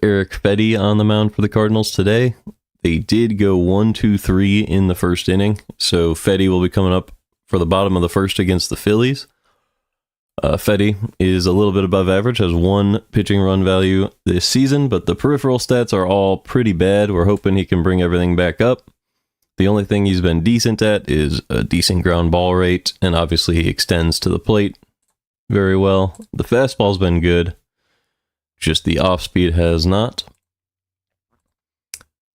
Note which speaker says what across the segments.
Speaker 1: Erick Fedde on the mound for the Cardinals today. They did go 1-2-3 in the first inning, so Fedde will be coming up for the bottom of the first against the Phillies. Fedde is a little bit above average, has 1 pitching run value this season, but the peripheral stats are all pretty bad. We're hoping he can bring everything back up. The only thing he's been decent at is a decent ground ball rate, and obviously he extends to the plate very well. The fastball's been good, just the off-speed has not.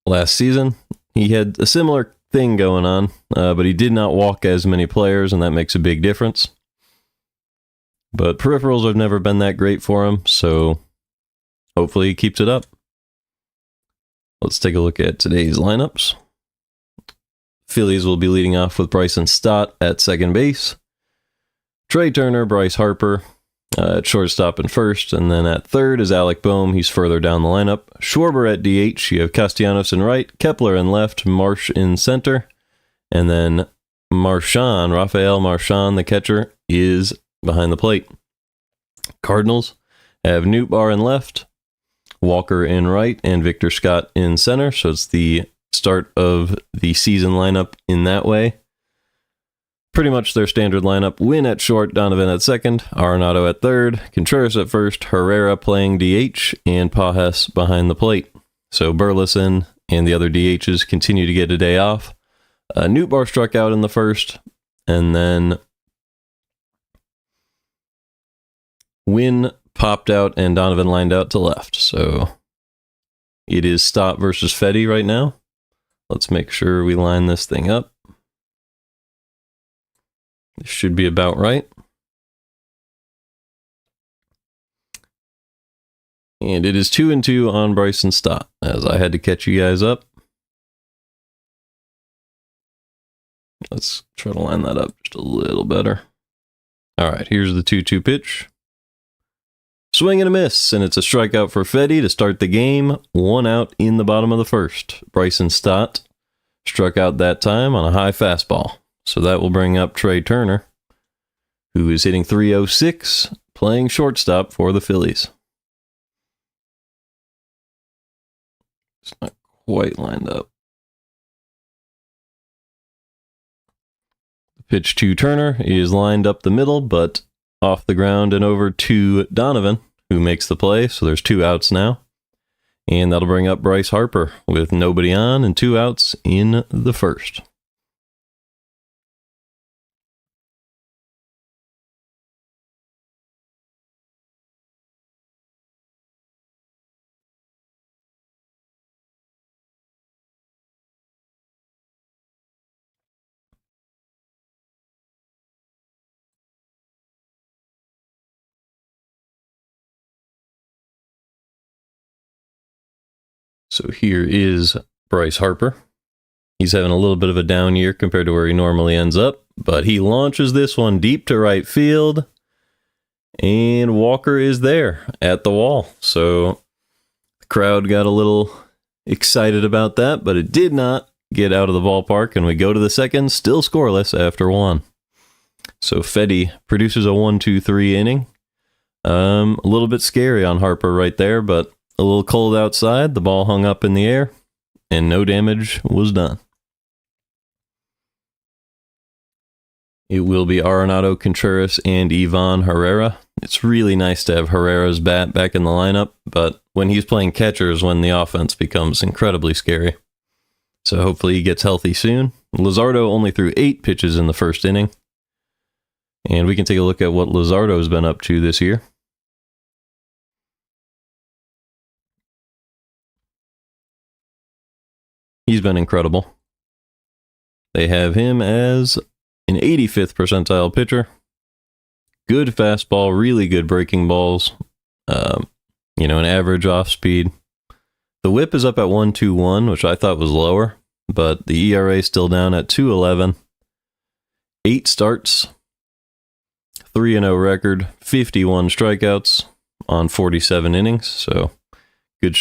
Speaker 1: Last season, he had a similar thing going on, but he did not walk as many players, and that makes a big difference. But peripherals have never been that great for him, so hopefully he keeps it up. Let's take a look at today's lineups. Phillies will be leading off with Bryson Stott at second base. Trea Turner, Bryce Harper at shortstop and first, and then at third is Alec Boehm. He's further down the lineup. Schwarber at DH. You have Castellanos in right, Kepler in left, Marsh in center, and then Rafael Marchand, the catcher, is behind the plate. Cardinals have Nootbaar in left, Walker in right, and Victor Scott in center. So it's the start of the season lineup in that way. Pretty much their standard lineup. Wynn at short, Donovan at second, Arenado at third, Contreras at first, Herrera playing DH, and Pages behind the plate. So Burleson and the other DHs continue to get a day off. Nootbaar struck out in the first, and then Wynn popped out and Donovan lined out to left. So it is Stott versus Fedde right now. Let's make sure we line this thing up. This should be about right. And it is 2-2 on Bryson Stott, as I had to catch you guys up. Let's try to line that up just a little better. All right, here's the 2-2 pitch. Swing and a miss, and it's a strikeout for Fedde to start the game. 1 out in the bottom of the first. Bryson Stott struck out that time on a high fastball. So that will bring up Trea Turner, who is hitting .306, playing shortstop for the Phillies. It's not quite lined up. The pitch to Turner is lined up the middle, but off the ground and over to Donovan, who makes the play. So there's 2 outs now. And that'll bring up Bryce Harper with nobody on and 2 outs in the first. So here is Bryce Harper. He's having a little bit of a down year compared to where he normally ends up, but he launches this one deep to right field, and Walker is there at the wall. So the crowd got a little excited about that, but it did not get out of the ballpark, and we go to the second, still scoreless after 1. So Fedde produces a 1-2-3 inning. A little bit scary on Harper right there, but a little cold outside, the ball hung up in the air, and no damage was done. It will be Arenado, Contreras, and Ivan Herrera. It's really nice to have Herrera's bat back in the lineup, but when he's playing catcher is when the offense becomes incredibly scary. So hopefully he gets healthy soon. Luzardo only threw 8 pitches in the first inning. And we can take a look at what Luzardo's been up to this year. He's been incredible. They have him as an 85th percentile pitcher. Good fastball, really good breaking balls. An average off speed. The whip is up at 1.21, which I thought was lower, but the ERA is still down at 2.11. 8 starts, 3-0 record, 51 strikeouts on 47 innings. So good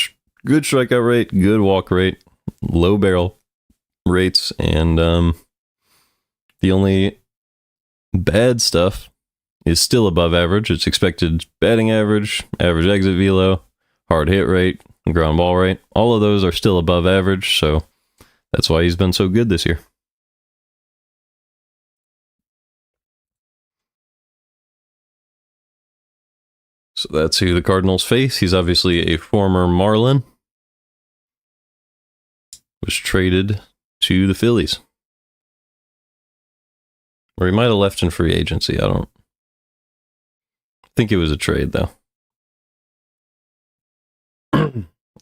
Speaker 1: strikeout rate, good walk rate, low barrel rates, and the only bad stuff is still above average. It's expected batting average, average exit velo, hard hit rate, and ground ball rate. All of those are still above average, so that's why he's been so good this year. So that's who the Cardinals face. He's obviously a former Marlin. Was traded to the Phillies. Or he might have left in free agency. I don't think it was a trade, though.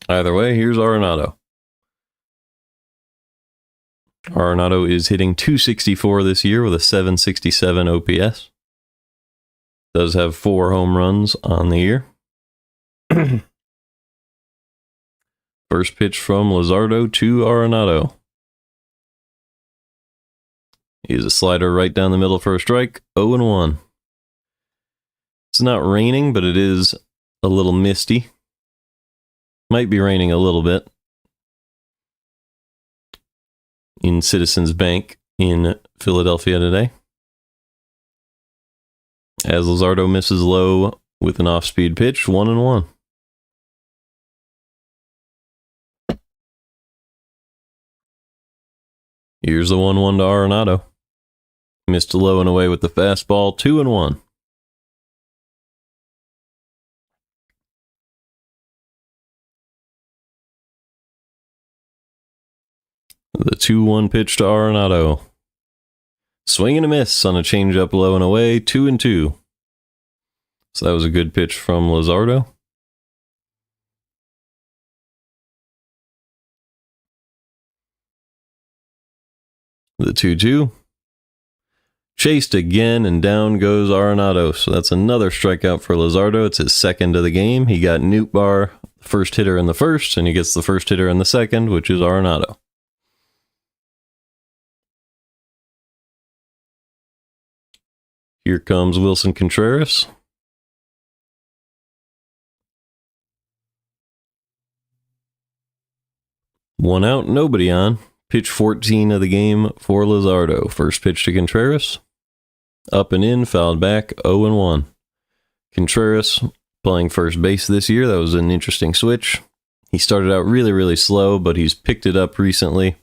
Speaker 1: Either way, here's Arenado. Arenado is hitting .264 this year with a .767 OPS. Does have 4 home runs on the year. First pitch from Luzardo to Arenado. He's a slider right down the middle for a strike. 0-1. It's not raining, but it is a little misty. Might be raining a little bit in Citizens Bank in Philadelphia today. As Luzardo misses low with an off-speed pitch, 1-1. Here's the 1-1 to Arenado. Missed low and away with the fastball, 2-1. The 2-1 pitch to Arenado. Swing and a miss on a changeup low and away, 2-2. So that was a good pitch from Luzardo. The 2-2. Chased again, and down goes Arenado. So that's another strikeout for Luzardo. It's his second of the game. He got Nootbaar, the first hitter in the first, and he gets the first hitter in the second, which is Arenado. Here comes Wilson Contreras. One out, nobody on. Pitch 14 of the game for Luzardo. First pitch to Contreras. Up and in, fouled back, 0-1. Contreras playing first base this year. That was an interesting switch. He started out really, really slow, but he's picked it up recently.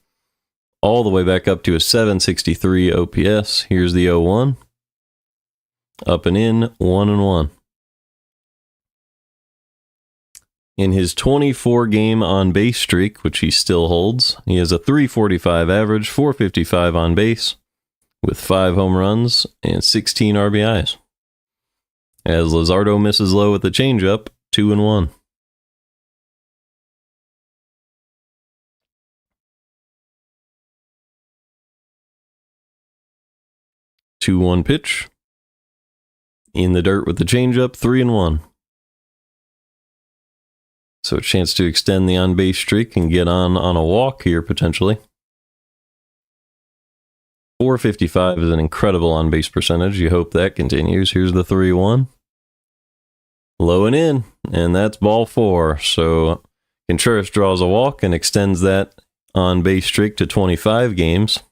Speaker 1: All the way back up to a .763 OPS. Here's the 0-1. Up and in, 1-1. In his 24-game on-base streak, which he still holds, he has a .345 average, .455 on base, with 5 home runs and 16 RBIs. As Luzardo misses low with the changeup, 2-1. Two-one pitch. In the dirt with the changeup, 3-1. So a chance to extend the on-base streak and get on a walk here, potentially. .455 is an incredible on-base percentage. You hope that continues. Here's the 3-1. Low and in, and that's ball 4. So Contreras draws a walk and extends that on-base streak to 25 games.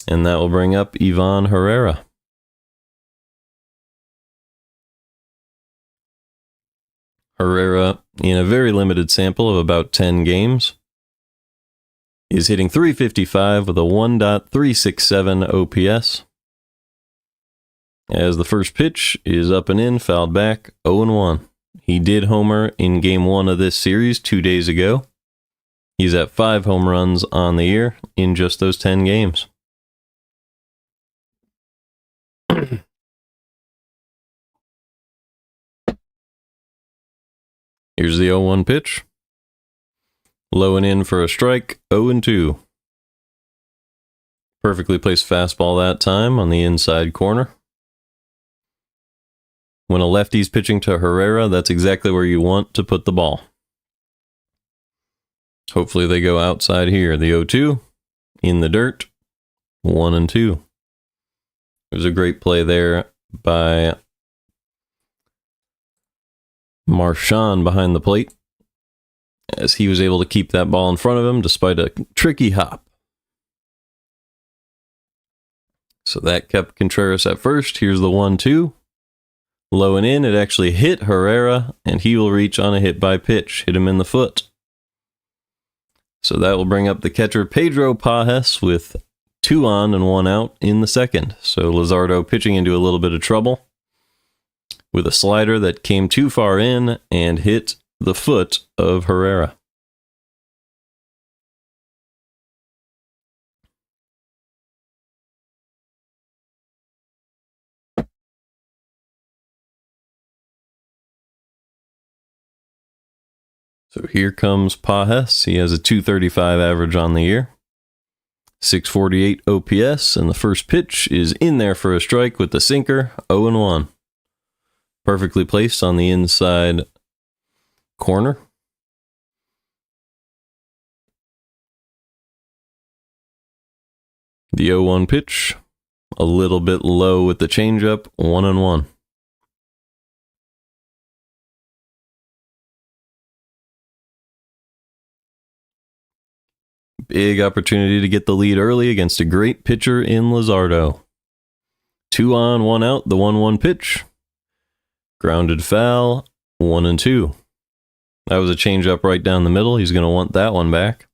Speaker 1: And that will bring up Ivan Herrera. Herrera, in a very limited sample of about 10 games, is hitting .355 with a 1.367 OPS. As the first pitch is up and in, fouled back, 0-1. He did homer in Game 1 of this series 2 days ago. He's at 5 home runs on the year in just those 10 games. Here's the 0-1 pitch. Low and in for a strike, 0-2. Perfectly placed fastball that time on the inside corner. When a lefty's pitching to Herrera, that's exactly where you want to put the ball. Hopefully they go outside here. The 0-2, in the dirt, 1-2. It was a great play there by Marchand behind the plate, as he was able to keep that ball in front of him despite a tricky hop. So that kept Contreras at first. Here's the 1-2. Low and in, it actually hit Herrera, and he will reach on a hit by pitch, hit him in the foot. So that will bring up the catcher Pedro Pajes with 2 on and 1 out in the second. So Luzardo pitching into a little bit of trouble with a slider that came too far in and hit the foot of Herrera. So here comes Pajes. He has a 235 average on the year. 648 OPS, and the first pitch is in there for a strike with the sinker, 0-1. Perfectly placed on the inside corner. The 0-1 pitch, a little bit low with the changeup, 1-1. Big opportunity to get the lead early against a great pitcher in Luzardo. 2 on, 1 out, the 1-1 pitch. Grounded foul, 1-2. That was a changeup right down the middle. He's going to want that one back.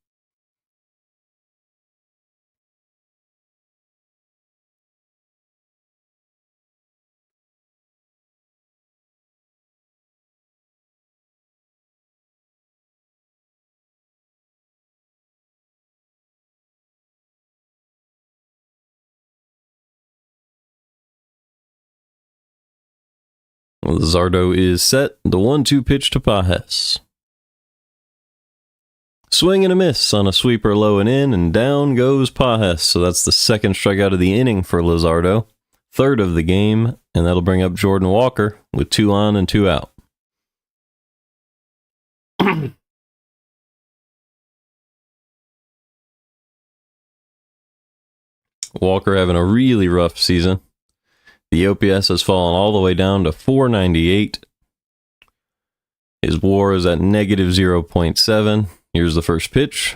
Speaker 1: Luzardo is set. The 1-2 pitch to Pajes. Swing and a miss on a sweeper low and in, and down goes Pajes. So that's the second strikeout of the inning for Luzardo. Third of the game, and that'll bring up Jordan Walker with 2 on and 2 out. Walker having a really rough season. The OPS has fallen all the way down to 498. His WAR is at negative 0.7. Here's the first pitch.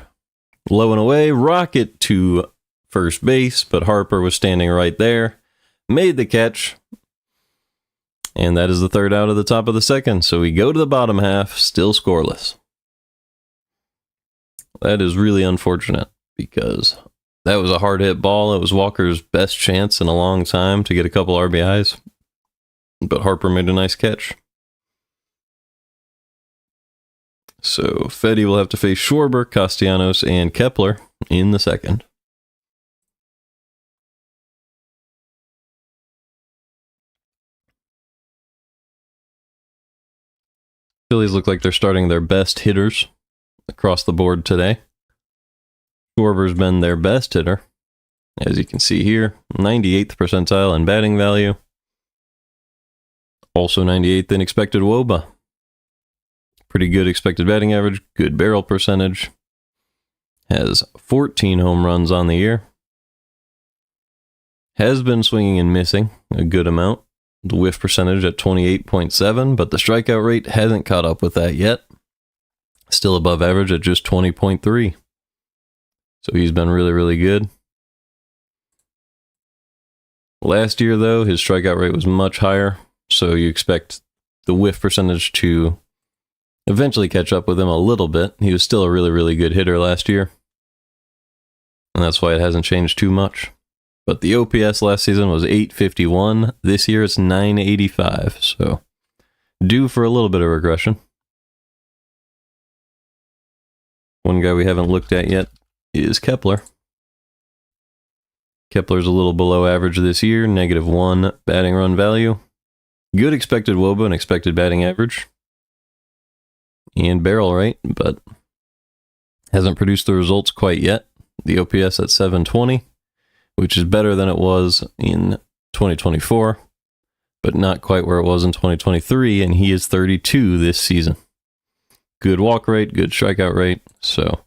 Speaker 1: Low and away, rocket to first base, but Harper was standing right there. Made the catch. And that is the third out of the top of the second. So we go to the bottom half, still scoreless. That is really unfortunate because that was a hard hit ball. It was Walker's best chance in a long time to get a couple RBIs. But Harper made a nice catch. So Fedde will have to face Schwarber, Castellanos, and Kepler in the second. Phillies look like they're starting their best hitters across the board today. Schwarber's been their best hitter, as you can see here, 98th percentile in batting value. Also 98th in expected WOBA. Pretty good expected batting average, good barrel percentage. Has 14 home runs on the year. Has been swinging and missing a good amount. The whiff percentage at 28.7, but the strikeout rate hasn't caught up with that yet. Still above average at just 20.3. So he's been really, really good. Last year, though, his strikeout rate was much higher, so you expect the whiff percentage to eventually catch up with him a little bit. He was still a really, really good hitter last year, and that's why it hasn't changed too much. But the OPS last season was 851. This year it's 985, so due for a little bit of regression. One guy we haven't looked at yet is Kepler. Kepler's a little below average this year, -1 batting run value. Good expected WOBA and expected batting average. And barrel rate, but hasn't produced the results quite yet. The OPS at 720, which is better than it was in 2024, but not quite where it was in 2023, and he is 32 this season. Good walk rate, good strikeout rate, so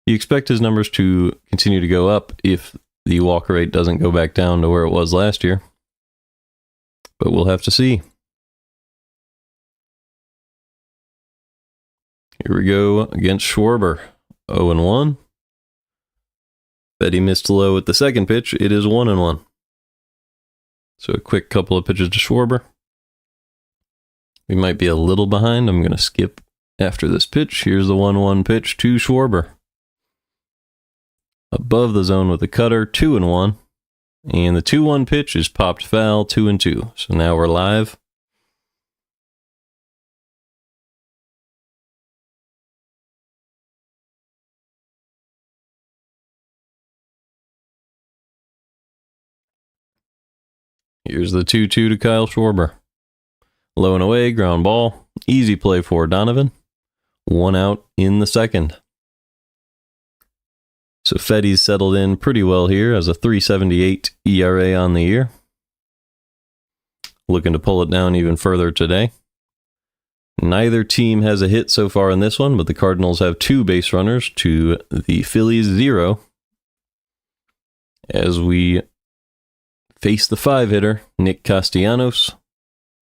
Speaker 1: you expect his numbers to continue to go up if the walk rate doesn't go back down to where it was last year. But we'll have to see. Here we go against Schwarber. 0-1. Fedde missed low at the second pitch. It is 1-1. So a quick couple of pitches to Schwarber. We might be a little behind. I'm going to skip after this pitch. Here's the 1-1 pitch to Schwarber. Above the zone with the cutter, 2-1. And the 2-1 pitch is popped foul, 2-2. So now we're live. Here's the 2-2 to Kyle Schwarber. Low and away, ground ball. Easy play for Donovan. 1 out in the second. So Fedde's settled in pretty well here as a 3.78 ERA on the year. Looking to pull it down even further today. Neither team has a hit so far in this one, but the Cardinals have 2 base runners to the Phillies 0. As we face the 5-hitter, Nick Castellanos,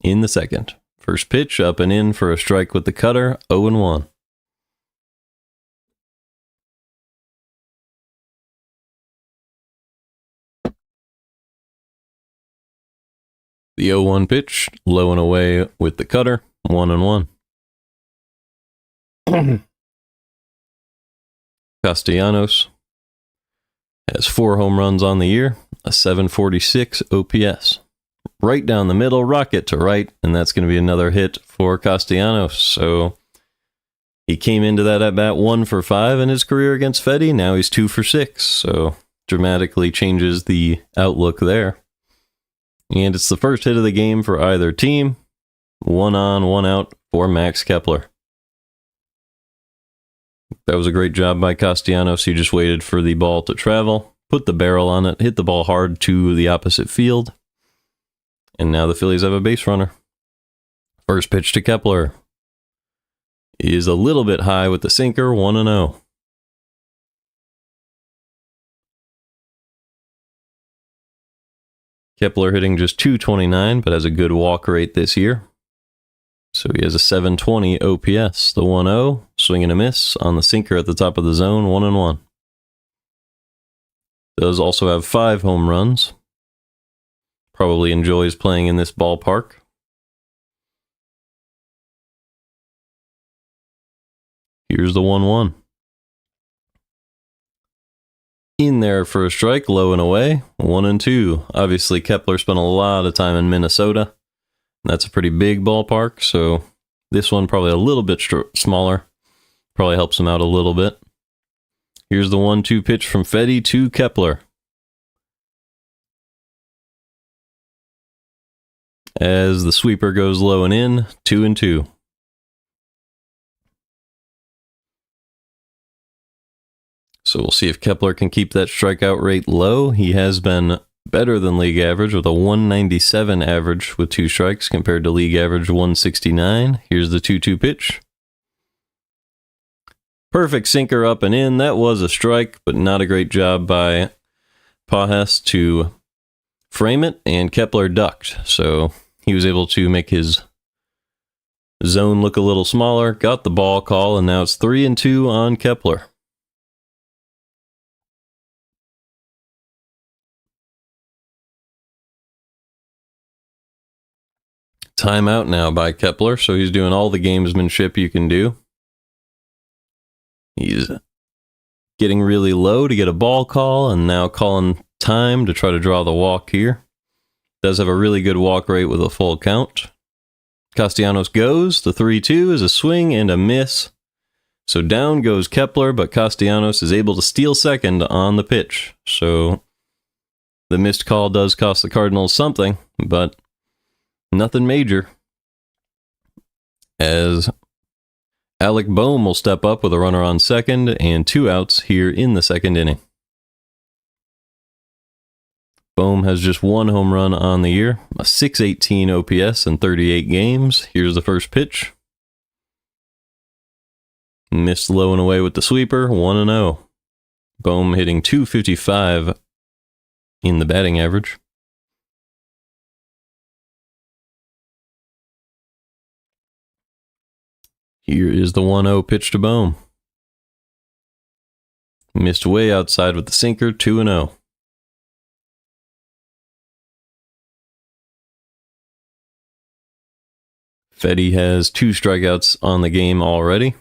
Speaker 1: in the second. First pitch up and in for a strike with the cutter, 0-1. The 0-1 pitch, low and away with the cutter, 1-1. Castellanos has 4 home runs on the year, a 746 OPS. Right down the middle, rocket to right, and that's going to be another hit for Castellanos. So he came into that at bat 1 for 5 in his career against Fedde. Now he's 2 for 6. So dramatically changes the outlook there. And it's the first hit of the game for either team. 1 on, 1 out for Max Kepler. That was a great job by Castellanos. He just waited for the ball to travel, put the barrel on it, hit the ball hard to the opposite field. And now the Phillies have a base runner. First pitch to Kepler is a little bit high with the sinker, 1-0. Kepler hitting just .229, but has a good walk rate this year. So he has a 720 OPS. The 1-0, swing and a miss on the sinker at the top of the zone, 1-1. Does also have 5 home runs. Probably enjoys playing in this ballpark. Here's the 1-1. In there for a strike, low and away, 1-2. Obviously, Kepler spent a lot of time in Minnesota. That's a pretty big ballpark, so this one probably a little bit smaller. Probably helps him out a little bit. Here's the 1-2 pitch from Fedde to Kepler. As the sweeper goes low and in, 2-2. So we'll see if Kepler can keep that strikeout rate low. He has been better than league average with a 197 average with 2 strikes compared to league average 169. Here's the 2-2 pitch. Perfect sinker up and in. That was a strike, but not a great job by Pajas to frame it, and Kepler ducked. So he was able to make his zone look a little smaller, got the ball call, and now it's 3-2 on Kepler. Timeout now by Kepler, so he's doing all the gamesmanship you can do. He's getting really low to get a ball call, and now calling time to try to draw the walk here. Does have a really good walk rate with a full count. Castellanos goes. The 3-2 is a swing and a miss. So down goes Kepler, but Castellanos is able to steal second on the pitch. So the missed call does cost the Cardinals something, but nothing major. As Alec Bohm will step up with a runner on second and 2 outs here in the second inning. Bohm has just 1 home run on the year, a 618 OPS in 38 games. Here's the first pitch. Missed low and away with the sweeper, 1-0. Bohm hitting .255 in the batting average. Here is the 1-0 pitch to Bohm. Missed way outside with the sinker, 2-0. Fedde has 2 strikeouts on the game already,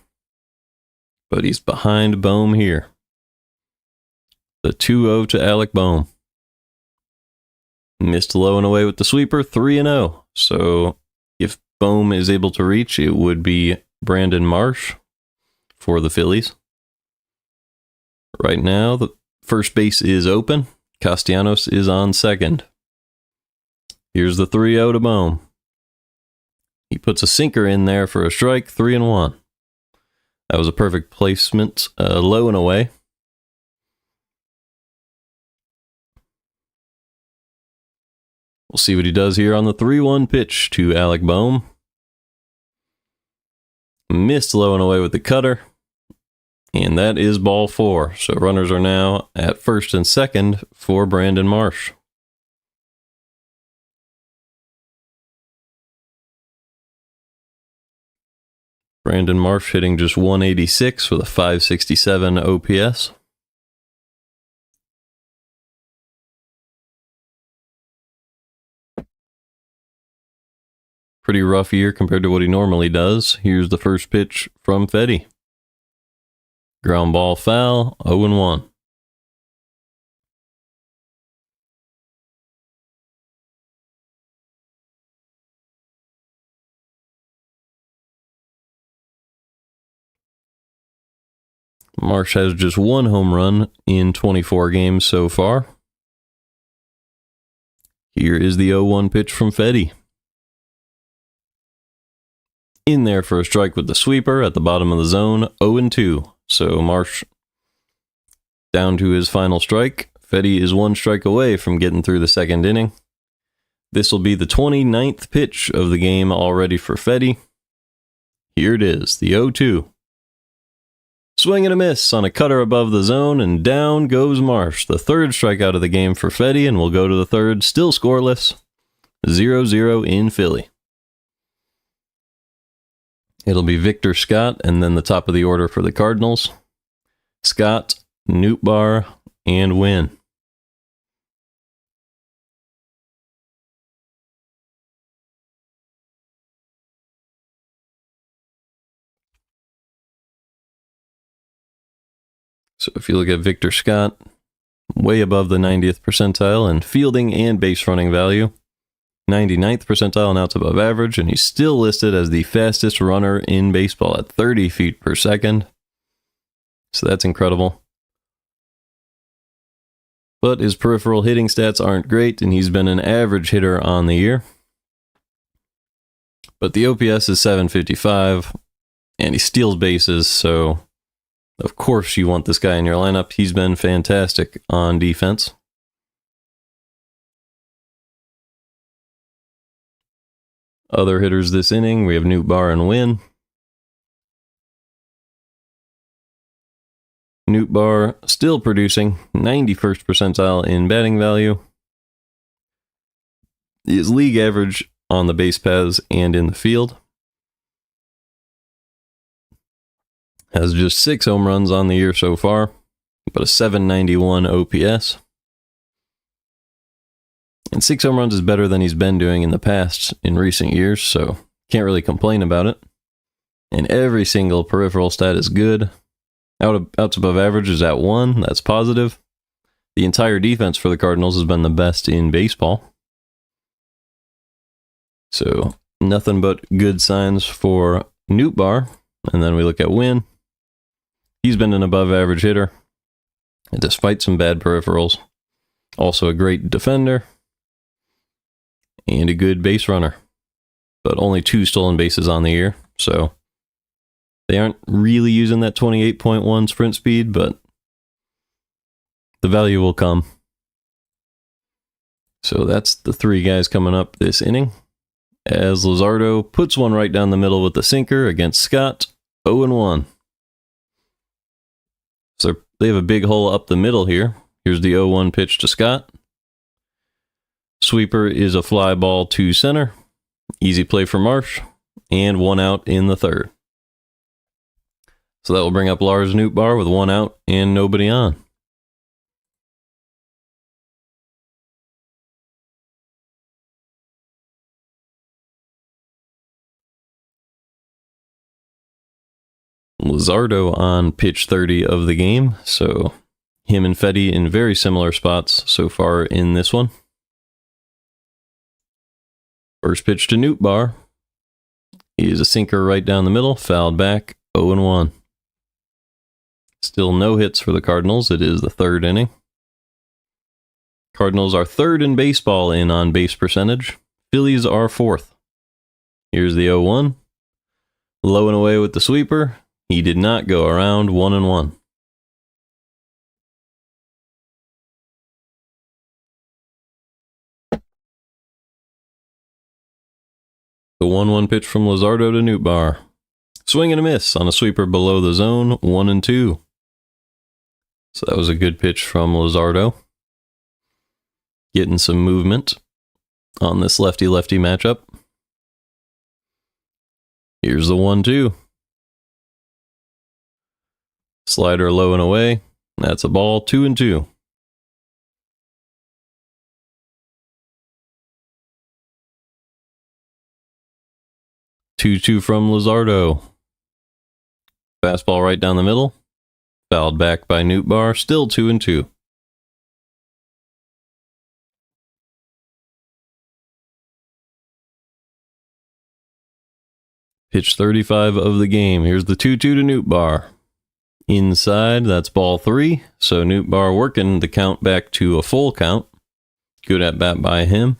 Speaker 1: but he's behind Bohm here. The 2-0 to Alec Bohm. Missed low and away with the sweeper, 3-0. So if Bohm is able to reach, it would be Brandon Marsh for the Phillies. Right now, the first base is open. Castellanos is on second. Here's the 3-0 to Bohm. He puts a sinker in there for a strike, 3-1. That was a perfect placement, low and away. We'll see what he does here on the 3-1 pitch to Alec Bohm. Missed low and away with the cutter. And that is ball 4. So runners are now at first and second for Brandon Marsh. Brandon Marsh hitting just 186 with a 567 OPS. Pretty rough year compared to what he normally does. Here's the first pitch from Fedde. Ground ball foul, 0-1. Marsh has just 1 home run in 24 games so far. Here is the 0-1 pitch from Fedde. In there for a strike with the sweeper at the bottom of the zone, 0-2. So Marsh down to his final strike. Fedde is 1 strike away from getting through the second inning. This will be the 29th pitch of the game already for Fedde. Here it is, the 0-2. Swing and a miss on a cutter above the zone, and down goes Marsh. The 3rd strikeout of the game for Fedde, and we'll go to the 3rd, still scoreless. 0-0 in Philly. It'll be Victor Scott, and then the top of the order for the Cardinals. Scott, Nootbaar, and Wynn. So if you look at Victor Scott, way above the 90th percentile in fielding and base running value. 99th percentile, now it's above average, and he's still listed as the fastest runner in baseball at 30 feet per second. So that's incredible. But his peripheral hitting stats aren't great, and he's been an average hitter on the year. But the OPS is 755, and he steals bases, so of course you want this guy in your lineup. He's been fantastic on defense. Other hitters this inning, we have Nootbaar and Wynn. Nootbaar still producing, 91st percentile in batting value. He is league average on the base paths and in the field. Has just 6 home runs on the year so far, but a 791 OPS. And 6 home runs is better than he's been doing in the past in recent years, so can't really complain about it. And every single peripheral stat is good. Outs above average is at 1, that's positive. The entire defense for the Cardinals has been the best in baseball. So nothing but good signs for Nootbaar. And then we look at Wynn. He's been an above average hitter, despite some bad peripherals. Also a great defender. And a good base runner. But only 2 stolen bases on the year, so they aren't really using that 28.1 sprint speed, but the value will come. So that's the 3 guys coming up this inning. As Luzardo puts one right down the middle with the sinker against Scott, 0-1. So they have a big hole up the middle here. Here's the 0-1 pitch to Scott. Sweeper is a fly ball to center. Easy play for Marsh. And 1 out in the 3rd. So that will bring up Lars Nootbaar with 1 out and nobody on. Luzardo on pitch 30 of the game, so him and Fedde in very similar spots so far in this one. First pitch to Nootbaar is a sinker right down the middle, fouled back, 0-1. Still no hits for the Cardinals. It is the third inning. Cardinals are third in baseball in on-base percentage. Phillies are fourth. Here's the 0-1. Low and away with the sweeper. He did not go around, 1-1. The 1-1 pitch from Luzardo to Nootbaar. Swing and a miss on a sweeper below the zone, 1-2. So that was a good pitch from Luzardo. Getting some movement on this lefty-lefty matchup. Here's the 1-2. Slider low and away. That's a ball, 2-2. Two from Luzardo. Fastball right down the middle. Fouled back by Nootbaar. Still 2-2. Pitch 35 of the game. Here's the 2-2 to Nootbaar. Inside, that's ball 3. So Nootbaar working the count back to a full count. Good at bat by him.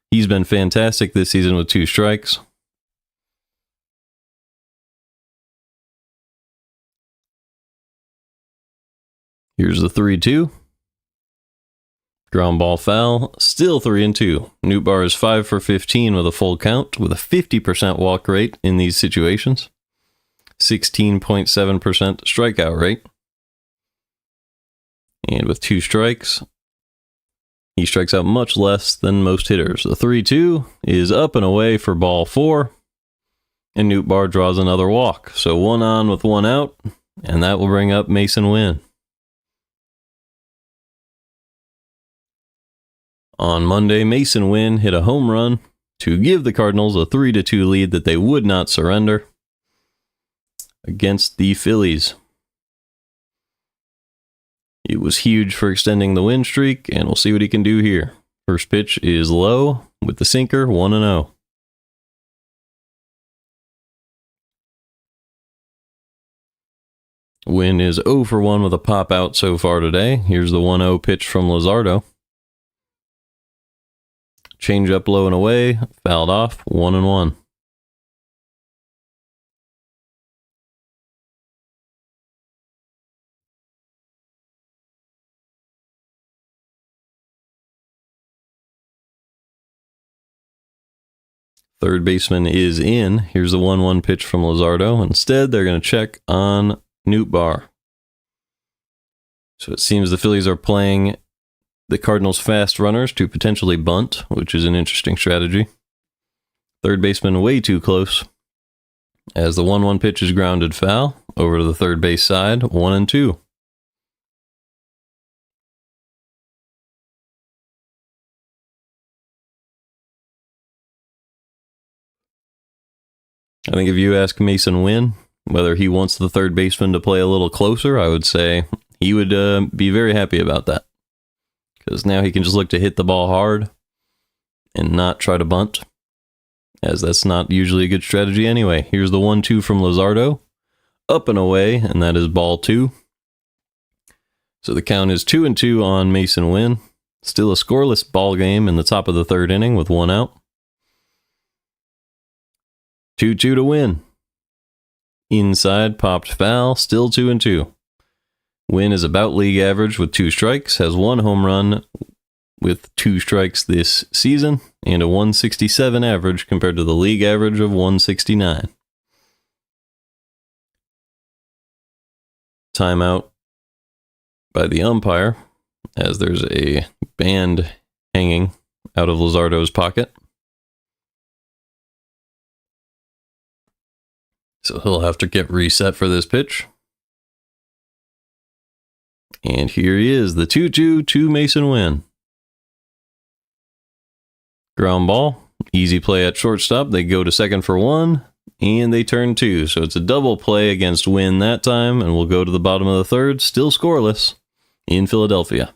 Speaker 1: He's been fantastic this season with 2 strikes. Here's the 3-2. Ground ball foul, still 3-2. Nootbaar is 5 for 15 with a full count, with a 50% walk rate in these situations. 16.7% strikeout rate. And with 2 strikes, he strikes out much less than most hitters. The 3-2 is up and away for ball 4. And Nootbaar draws another walk. So 1 on with 1 out, and that will bring up Mason Wynn. On Monday, Mason Wynn hit a home run to give the Cardinals a 3-2 lead that they would not surrender against the Phillies. It was huge for extending the win streak, and we'll see what he can do here. First pitch is low with the sinker, 1-0. Wynn is 0 for 1 with a pop out so far today. Here's the 1-0 pitch from Luzardo. Change up low and away, fouled off, 1-1. Third baseman is in. Here's the 1-1 pitch from Luzardo. Instead, they're going to check on Nootbaar. So it seems the Phillies are playing the Cardinals' fast runners to potentially bunt, which is an interesting strategy. Third baseman way too close, as the 1-1 pitch is grounded foul over to the third base side, 1-2. I think if you ask Mason Wynn whether he wants the third baseman to play a little closer, I would say he would be very happy about that. Because now he can just look to hit the ball hard and not try to bunt, as that's not usually a good strategy anyway. Here's the 1-2 from Luzardo, up and away, and that is ball 2. So the count is 2-2 on Mason Wynn. Still a scoreless ball game in the top of the third inning with 1 out. 2-2 to Wynn. Inside, popped foul, still 2-2. Wynn is about league average with 2 strikes, has 1 home run with 2 strikes this season, and a 167 average compared to the league average of 169. Timeout by the umpire, as there's a band hanging out of Luzardo's pocket. So he'll have to get reset for this pitch. And here he is, the 2-2 to Mason Wynn. Ground ball, easy play at shortstop. They go to second for 1. and they turn 2. So it's a double play against Wynn that time, and we'll go to the bottom of the third, still scoreless in Philadelphia.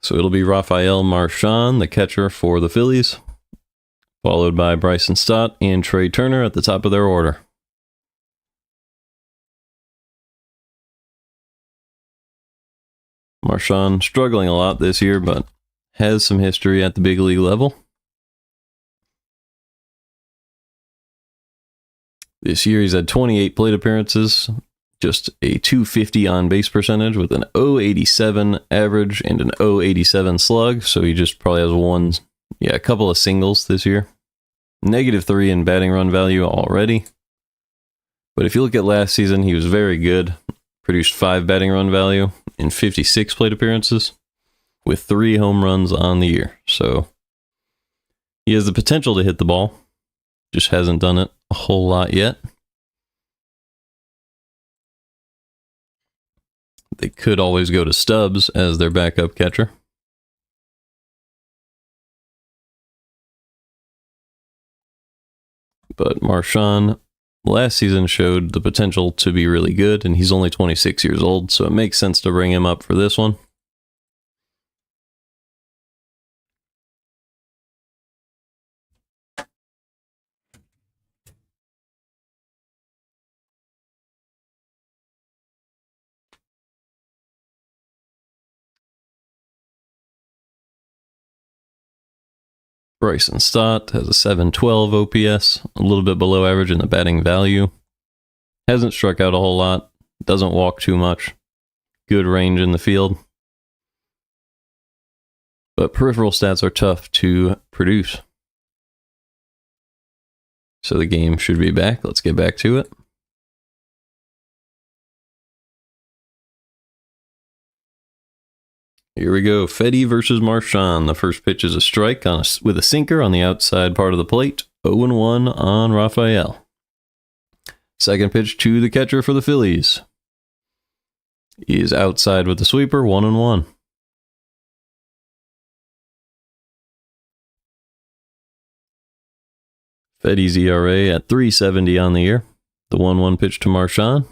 Speaker 1: So it'll be Rafael Marchand, the catcher for the Phillies, followed by Bryson Stott and Trey Turner at the top of their order. Marchand struggling a lot this year, but has some history at the big league level. This year he's had 28 plate appearances, just a .250 on-base percentage with an .087 average and an .087 slug, so he just probably has a couple of singles this year. -3 in batting run value already. But if you look at last season, he was very good. Produced 5 batting run value in 56 plate appearances with 3 home runs on the year. So he has the potential to hit the ball, just hasn't done it a whole lot yet. They could always go to Stubbs as their backup catcher. But Marchand last season showed the potential to be really good, and he's only 26 years old, so it makes sense to bring him up for this one. Bryson Stott has a .712 OPS, a little bit below average in the batting value. Hasn't struck out a whole lot, doesn't walk too much. Good range in the field. But peripheral stats are tough to produce. So the game should be back. Let's get back to it. Here we go. Fedde versus Marchand. The first pitch is a strike with a sinker on the outside part of the plate. 0-1 on Rafael. Second pitch to the catcher for the Phillies. He is outside with the sweeper. 1-1. Fedde's ERA at 3.70 on the year. The 1-1 pitch to Marchand.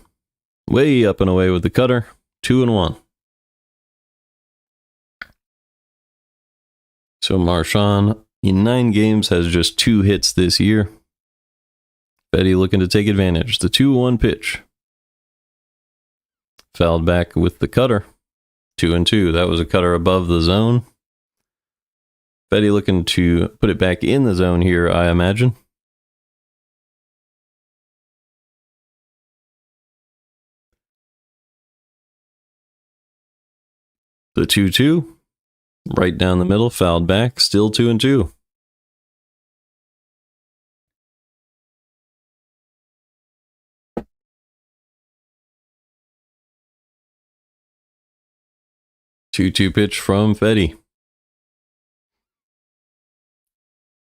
Speaker 1: Way up and away with the cutter. 2-1. So Marchand, in 9 games, has just 2 hits this year. Fedde looking to take advantage. The 2-1 pitch. Fouled back with the cutter. 2-2. That was a cutter above the zone. Fedde looking to put it back in the zone here, I imagine. The 2-2. Right down the middle, fouled back, still 2-2. Two pitch from Fedde.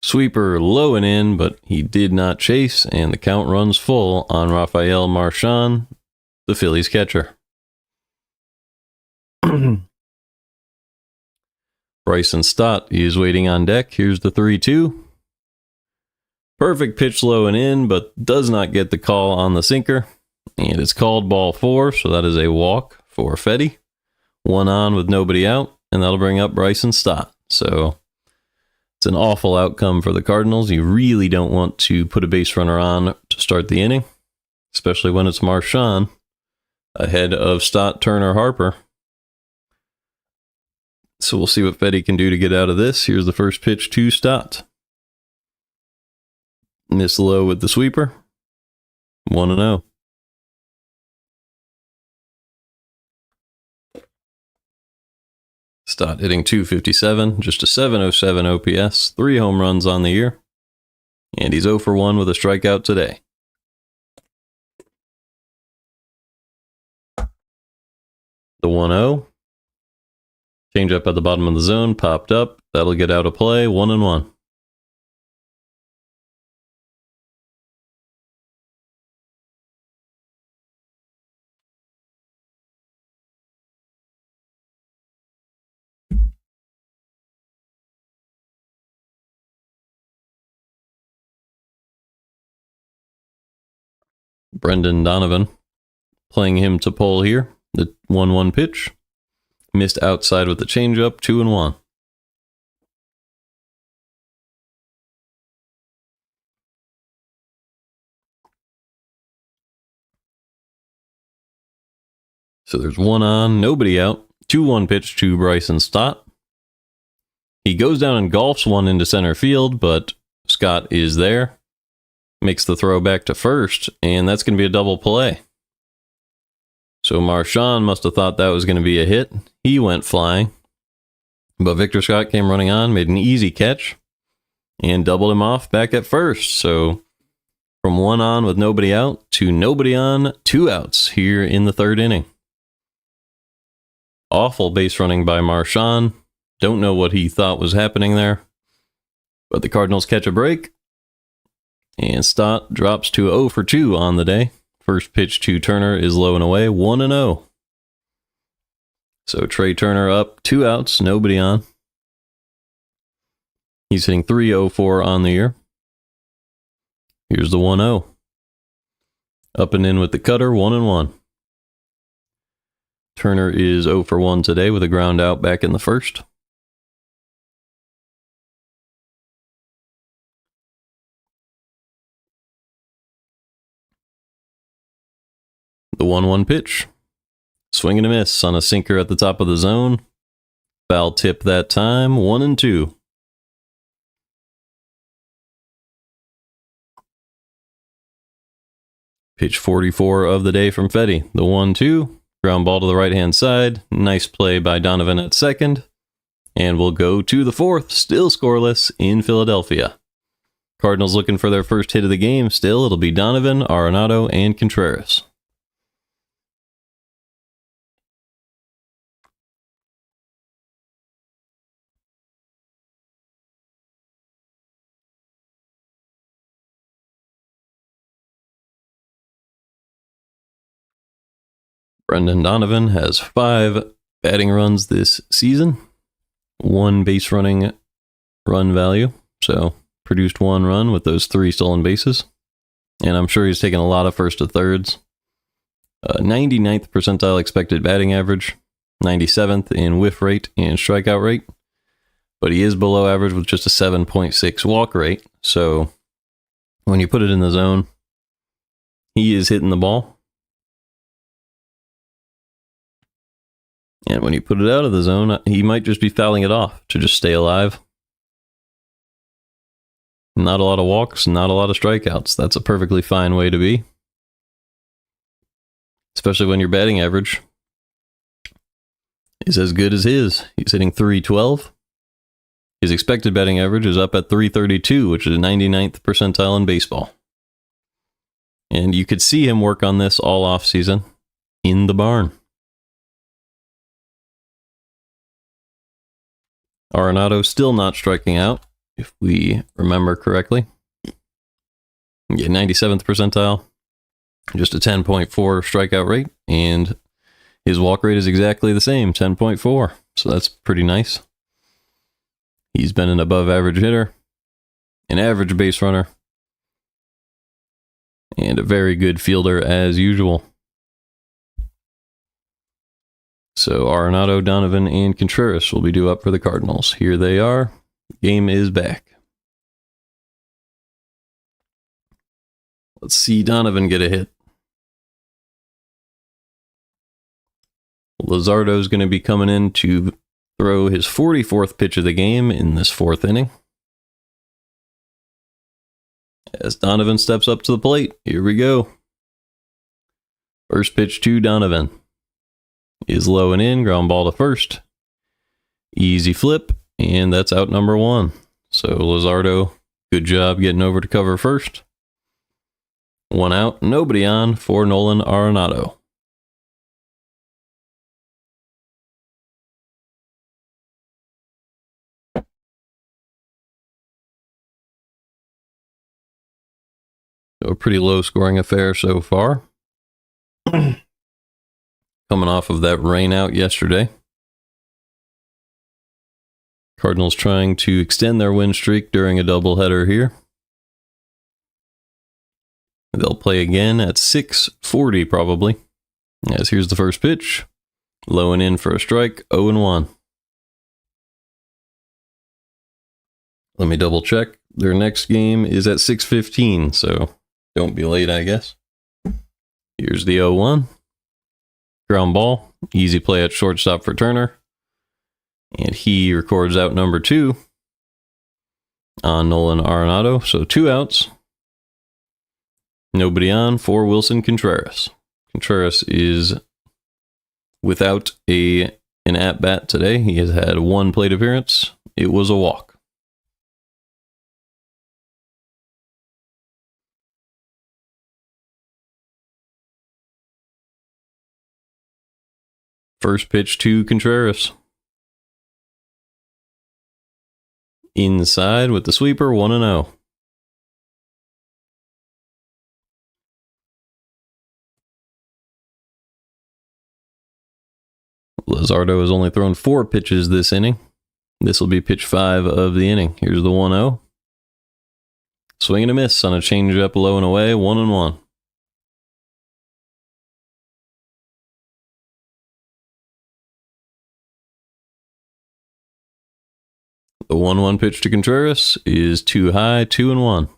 Speaker 1: Sweeper low and in, but he did not chase, and the count runs full on Rafael Marchand, the Phillies catcher. Bryson Stott is waiting on deck. Here's the 3-2. Perfect pitch low and in, but does not get the call on the sinker. And it's called ball 4, so that is a walk for Fedde. 1 on with nobody out, and that'll bring up Bryson Stott. So it's an awful outcome for the Cardinals. You really don't want to put a base runner on to start the inning, especially when it's Marchand ahead of Stott, Turner, Harper. So we'll see what Fedde can do to get out of this. Here's the first pitch to Stott. Miss low with the sweeper. 1-0. Stott hitting .257, just a .707 OPS, 3 home runs on the year. And he's 0 for 1 with a strikeout today. The 1-0. Change up at the bottom of the zone, popped up. That'll get out of play, 1-1. Brendan Donovan playing him to pull here. The 1-1 pitch. Missed outside with the changeup, 2-1. So there's one on, nobody out. 2-1 pitch to Bryson Stott. He goes down and golfs one into center field, but Scott is there. Makes the throw back to first, and that's going to be a double play. So Marchand must have thought that was going to be a hit. He went flying. But Victor Scott came running on, made an easy catch, and doubled him off back at first. So from 1 on with nobody out to nobody on, 2 outs here in the 3rd inning. Awful base running by Marchand. Don't know what he thought was happening there. But the Cardinals catch a break. And Stott drops to 0 for 2 on the day. First pitch to Turner is low and away, 1-0. So Trey Turner up, 2 outs, nobody on. He's hitting .304 on the year. Here's the 1-0. Up and in with the cutter, 1-1. Turner is 0 for 1 today with a ground out back in the first. The 1-1 pitch. Swing and a miss on a sinker at the top of the zone. Foul tip that time, 1-2. Pitch 44 of the day from Fedde. The 1-2. Ground ball to the right-hand side. Nice play by Donovan at second. And we'll go to the 4th. Still scoreless in Philadelphia. Cardinals looking for their first hit of the game. Still, it'll be Donovan, Arenado, and Contreras. Brendan Donovan has 5 batting runs this season, 1 base running run value, so produced 1 run with those 3 stolen bases, and I'm sure he's taken a lot of first to thirds. 99th percentile expected batting average, 97th in whiff rate and strikeout rate, but he is below average with just a 7.6 walk rate, so when you put it in the zone, he is hitting the ball. And when you put it out of the zone, he might just be fouling it off to just stay alive. Not a lot of walks, not a lot of strikeouts. That's a perfectly fine way to be. Especially when your batting average is as good as his. He's hitting .312. His expected batting average is up at .332, which is 99th percentile in baseball. And you could see him work on this all offseason in the barn. Arenado still not striking out, if we remember correctly. Yeah, 97th percentile, just a 10.4 strikeout rate, and his walk rate is exactly the same, 10.4, so that's pretty nice. He's been an above average hitter, an average base runner, and a very good fielder as usual. So Arenado, Donovan, and Contreras will be due up for the Cardinals. Here they are. Game is back. Let's see Donovan get a hit. Luzardo's going to be coming in to throw his 44th pitch of the game in this 4th inning. As Donovan steps up to the plate, here we go. First pitch to Donovan is low and in, ground ball to first. Easy flip, and that's out number 1. So Luzardo, good job getting over to cover first. 1 out, nobody on for Nolan Arenado. So a pretty low scoring affair so far. Coming off of that rain out yesterday. Cardinals trying to extend their win streak during a doubleheader here. They'll play again at 6:40 probably. As here's the first pitch. Low and in for a strike, 0-1. Let me double check. Their next game is at 6:15, so don't be late, I guess. Here's the 0-1. Ground ball. Easy play at shortstop for Turner. And he records out number 2 on Nolan Arenado. So 2 outs. Nobody on for Wilson Contreras. Contreras is without an at-bat today. He has had 1 plate appearance. It was a walk. First pitch to Contreras. Inside with the sweeper, 1-0. Luzardo has only thrown 4 pitches this inning. This will be pitch 5 of the inning. Here's the 1-0. Swing and a miss on a changeup low and away, 1-1. The 1-1 pitch to Contreras is too high, 2-1.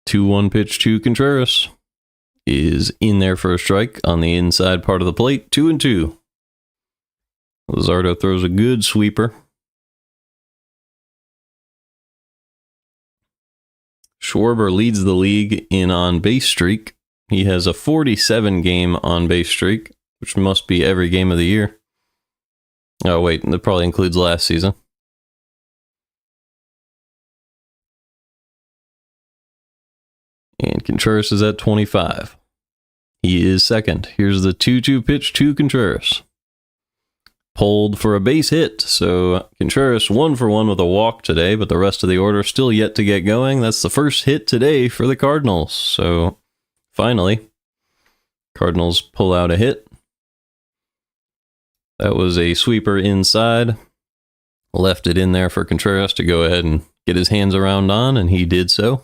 Speaker 1: The 2-1 pitch to Contreras is in there for a strike on the inside part of the plate, 2-2. Luzardo throws a good sweeper. Schwarber leads the league in on-base streak. He has a 47-game on-base streak, which must be every game of the year. Oh, wait, that probably includes last season. And Contreras is at 25. He is second. Here's the 2-2 pitch to Contreras. Pulled for a base hit, so Contreras 1 for 1 with a walk today, but the rest of the order still yet to get going. That's the first hit today for the Cardinals. So finally, Cardinals pull out a hit. That was a sweeper inside. Left it in there for Contreras to go ahead and get his hands around on, and he did so.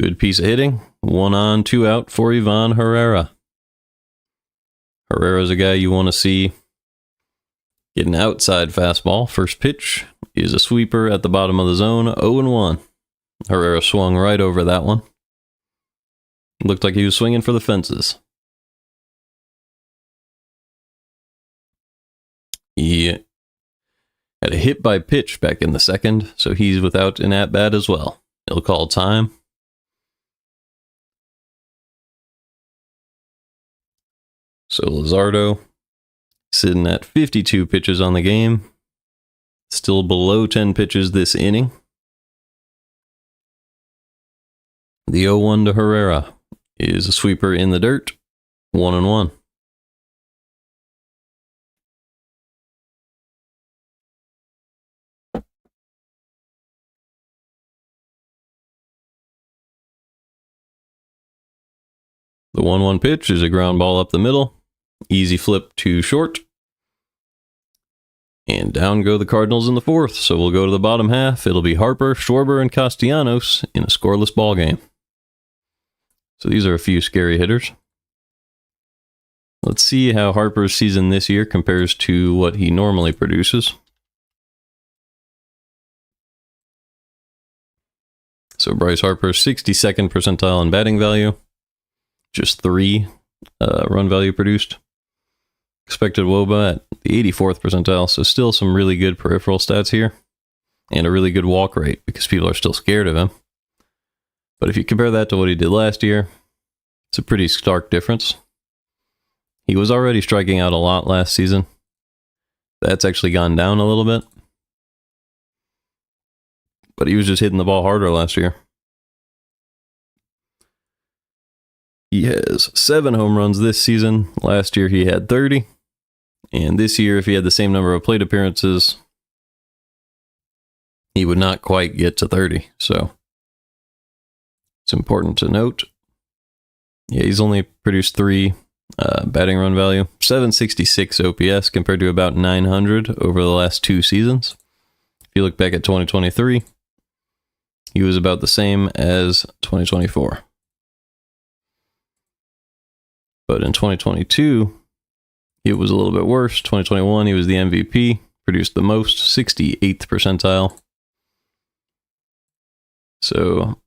Speaker 1: Good piece of hitting. 1 on, 2 out for Ivan Herrera. Herrera's a guy you want to see get an outside fastball. First pitch is a sweeper at the bottom of the zone, 0-1. Herrera swung right over that one. Looked like he was swinging for the fences. He had a hit by pitch back in the second, so he's without an at-bat as well. He'll call time. So Luzardo sitting at 52 pitches on the game. Still below 10 pitches this inning. The 0-1 to Herrera is a sweeper in the dirt. 1-1. The 1-1 pitch is a ground ball up the middle. Easy flip to short. And down go the Cardinals in the 4th. So we'll go to the bottom half. It'll be Harper, Schwarber, and Castellanos in a scoreless ball game. So these are a few scary hitters. Let's see how Harper's season this year compares to what he normally produces. So Bryce Harper, 62nd percentile in batting value. Just 3 run value produced. Expected WOBA at the 84th percentile, so still some really good peripheral stats here. And a really good walk rate, because people are still scared of him. But if you compare that to what he did last year, it's a pretty stark difference. He was already striking out a lot last season. That's actually gone down a little bit. But he was just hitting the ball harder last year. He has 7 home runs this season. Last year he had 30. And this year, if he had the same number of plate appearances, he would not quite get to 30. So it's important to note. Yeah, he's only produced 3 Batting run value, 766 OPS compared to about 900 over the last 2 seasons. If you look back at 2023, he was about the same as 2024. But in 2022, it was a little bit worse. 2021, he was the MVP, produced the most, 68th percentile. So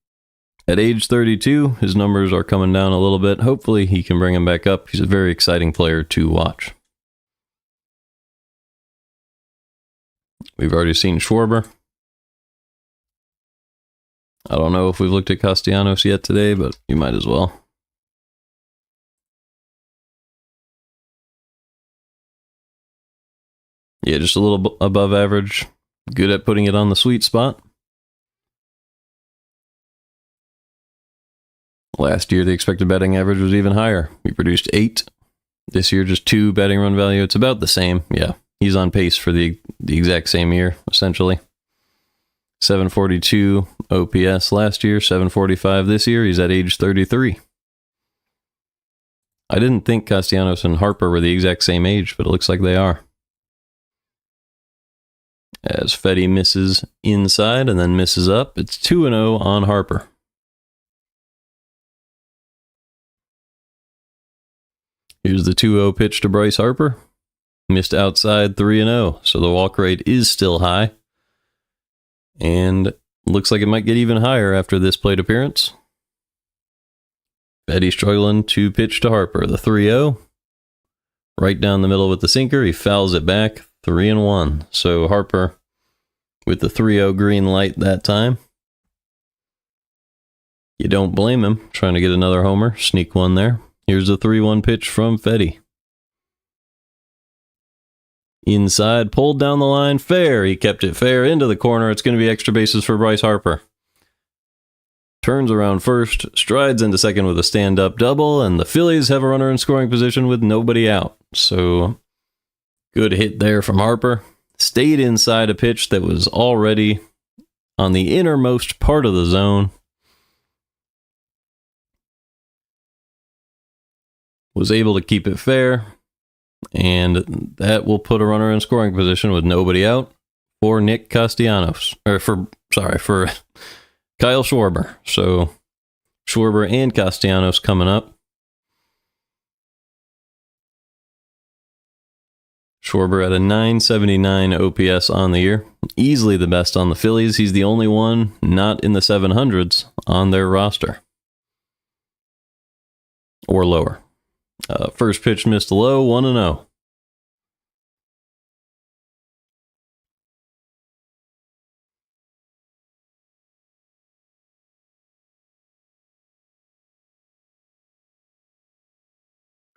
Speaker 1: at age 32, his numbers are coming down a little bit. Hopefully he can bring him back up. He's a very exciting player to watch. We've already seen Schwarber. I don't know if we've looked at Castellanos yet today, but you might as well. Yeah, just a little above average. Good at putting it on the sweet spot. Last year, the expected batting average was even higher. We produced 8. This year, just 2 batting run value. It's about the same. Yeah, he's on pace for the exact same year, essentially. 742 OPS last year, 745 this year. He's at age 33. I didn't think Castellanos and Harper were the exact same age, but it looks like they are. As Fedde misses inside and then misses up, it's 2-0 on Harper. Here's the 2-0 pitch to Bryce Harper. Missed outside, 3-0. So the walk rate is still high. And looks like it might get even higher after this plate appearance. Fedde struggling to pitch to Harper. The 3-0. Right down the middle with the sinker. He fouls it back. 3-1. So Harper with the 3-0 green light that time. You don't blame him. Trying to get another homer. Sneak one there. Here's the 3-1 pitch from Fedde. Inside, pulled down the line, fair. He kept it fair into the corner. It's going to be extra bases for Bryce Harper. Turns around first, strides into second with a stand-up double, and the Phillies have a runner in scoring position with nobody out. So, good hit there from Harper. Stayed inside a pitch that was already on the innermost part of the zone. Was able to keep it fair, and that will put a runner in scoring position with nobody out for Nick Castellanos, or for Kyle Schwarber. So Schwarber and Castellanos coming up. Schwarber at a 979 OPS on the year, easily the best on the Phillies. He's the only one not in the 700s on their roster, or lower. First pitch missed low, 1-0.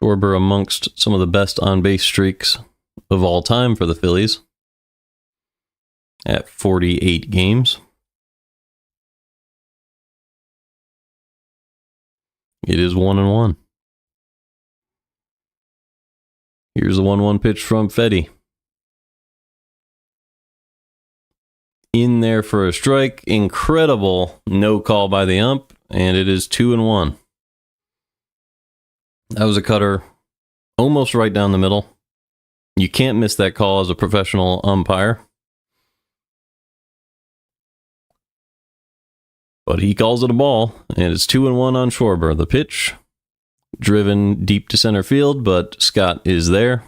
Speaker 1: Schwarber amongst some of the best on-base streaks of all time for the Phillies at 48 games. It is 1-1. Here's the 1-1 pitch from Fedde. In there for a strike. Incredible no call by the ump, and it is 2-1. That was a cutter almost right down the middle. You can't miss that call as a professional umpire. But he calls it a ball, and it's 2-1 on Schwarber. The pitch, driven deep to center field, but Scott is there.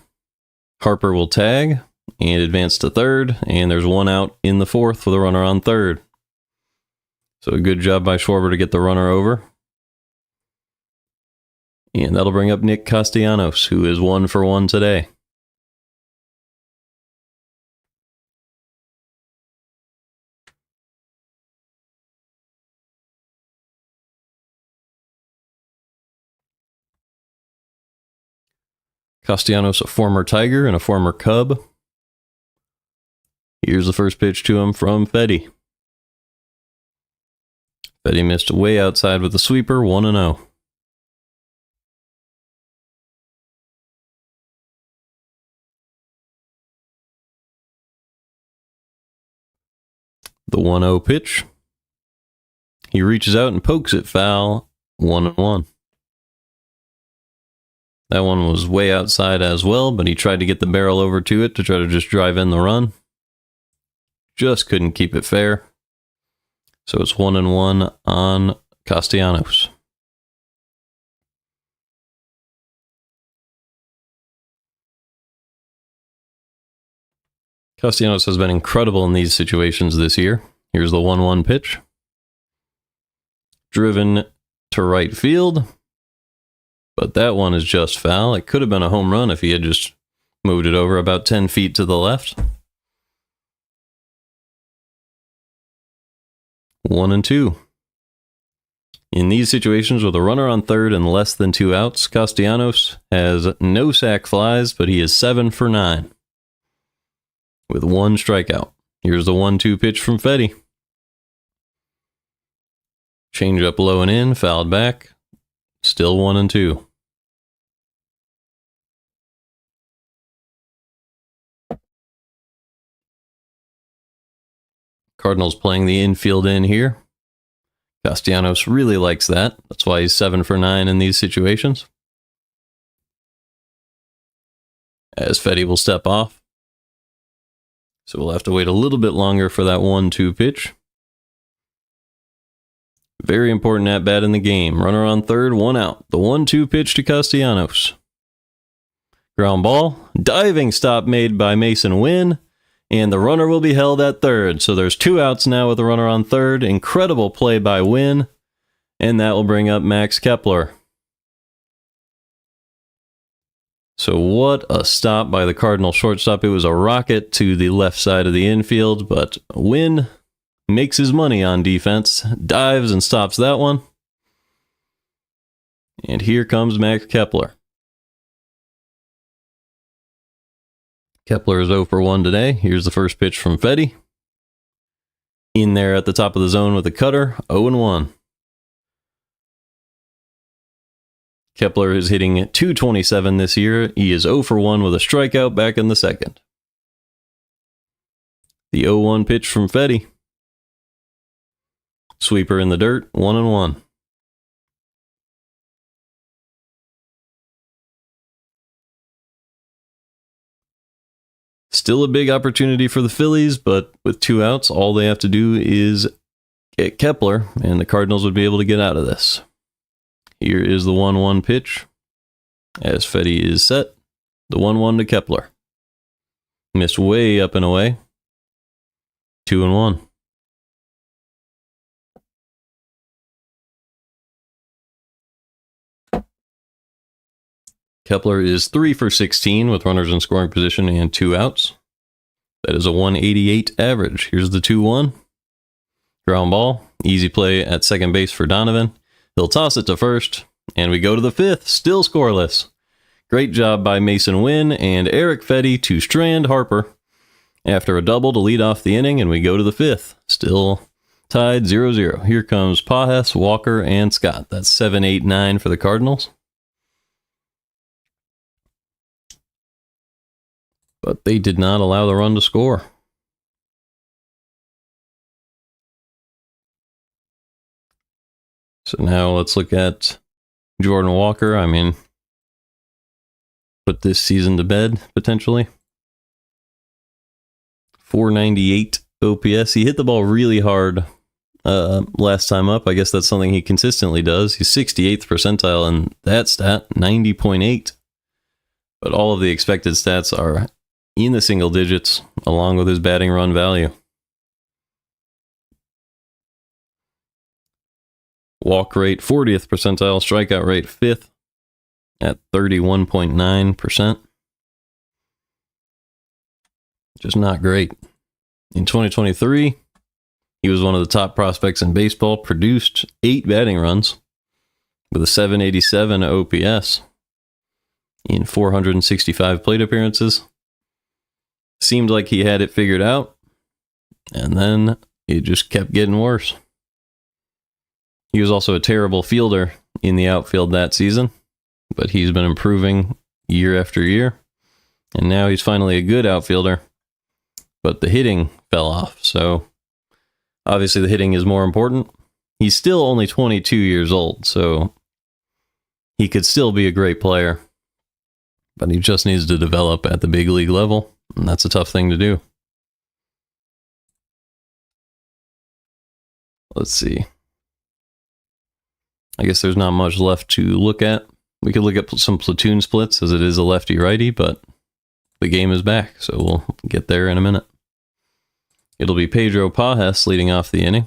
Speaker 1: Harper will tag and advance to third, and there's one out in the fourth with a runner on third. So a good job by Schwarber to get the runner over. And that'll bring up Nick Castellanos, who is 1 for 1 today. Castellanos, a former Tiger and a former Cub. Here's the first pitch to him from Fedde. Fedde missed way outside with the sweeper, 1-0. The 1-0 pitch. He reaches out and pokes it foul, 1-1. That one was way outside as well, but he tried to get the barrel over to it to try to just drive in the run. Just couldn't keep it fair. So it's 1-1 on Castellanos. Castellanos has been incredible in these situations this year. Here's the 1-1 pitch. Driven to right field. But that one is just foul. It could have been a home run if he had just moved it over about 10 feet to the left. 1-2. In these situations with a runner on third and less than 2 outs, Castellanos has no sac flies, but he is 7 for 9. With 1 strikeout. Here's the 1-2 pitch from Fedde. Change up low and in, fouled back. Still 1-2. Cardinals playing the infield in here. Castellanos really likes that. That's why he's 7 for 9 in these situations. As Fedde will step off. So we'll have to wait a little bit longer for that 1-2 pitch. Very important at bat in the game. Runner on third, 1 out. The 1-2 pitch to Castellanos. Ground ball. Diving stop made by Mason Wynn. And the runner will be held at third. So there's 2 outs now with a runner on third. Incredible play by Wynn. And that will bring up Max Kepler. So what a stop by the Cardinal shortstop. It was a rocket to the left side of the infield, but Wynn makes his money on defense, dives and stops that one. And here comes Max Kepler. Kepler is 0 for 1 today. Here's the first pitch from Fedde. In there at the top of the zone with a cutter, 0-1. Kepler is hitting .227 this year. He is 0 for 1 with a strikeout back in the second. The 0-1 pitch from Fedde. Sweeper in the dirt, 1-1. Still a big opportunity for the Phillies, but with 2 outs, all they have to do is get Kepler, and the Cardinals would be able to get out of this. Here is the 1-1 pitch. As Fedde is set, the 1-1 to Kepler. Missed way up and away. 2-1. Kepler is 3 for 16 with runners in scoring position and 2 outs. That is a 188 average. Here's the 2-1. Ground ball. Easy play at second base for Donovan. He'll toss it to first, and we go to the 5th, still scoreless. Great job by Mason Wynn and Erick Fedde to strand Harper after a double to lead off the inning, and we go to the 5th, still tied 0-0. Here comes Pajes, Walker, and Scott. That's 7, 8, 9 for the Cardinals. But they did not allow the run to score. So now let's look at Jordan Walker. I mean, put this season to bed, potentially. 498 OPS. He hit the ball really hard last time up. I guess that's something he consistently does. He's 68th percentile in that stat, 90.8. But all of the expected stats are in the single digits, along with his batting run value. Walk rate, 40th percentile. Strikeout rate, 5th at 31.9%. Just not great. In 2023, he was one of the top prospects in baseball, produced 8 batting runs with a 787 OPS in 465 plate appearances. Seemed like he had it figured out, and then it just kept getting worse. He was also a terrible fielder in the outfield that season, but he's been improving year after year, and now he's finally a good outfielder, but the hitting fell off, so obviously the hitting is more important. He's still only 22 years old, so he could still be a great player, but he just needs to develop at the big league level, and that's a tough thing to do. Let's see. I guess there's not much left to look at. We could look at some platoon splits, as it is a lefty-righty, but the game is back, so we'll get there in a minute. It'll be Pedro Pajes leading off the inning,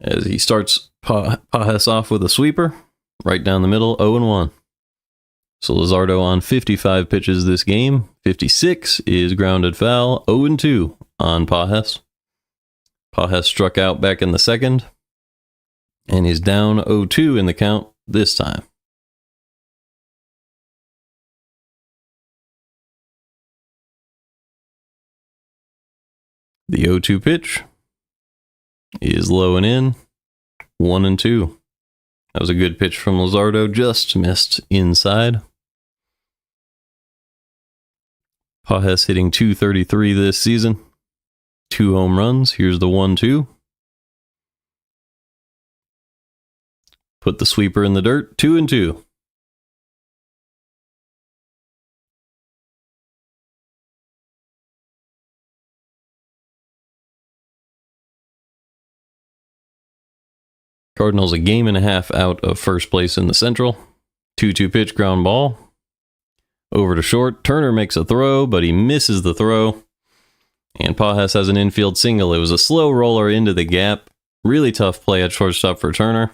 Speaker 1: as he starts Pajes off with a sweeper, right down the middle, 0-1. So Luzardo on 55 pitches this game. 56 is grounded foul, 0-2 on Pajes. Pajes struck out back in the second, and he's down 0-2 in the count this time. The 0-2 pitch is low and in, 1-2. That was a good pitch from Luzardo, just missed inside. Pajes hitting .233 this season. 2 home runs. Here's the 1-2. Put the sweeper in the dirt, 2-2. Cardinals a game and a half out of first place in the Central. 2-2 pitch, ground ball. Over to short. Turner makes a throw, but he misses the throw. And Pajes has an infield single. It was a slow roller into the gap. Really tough play at shortstop for Turner.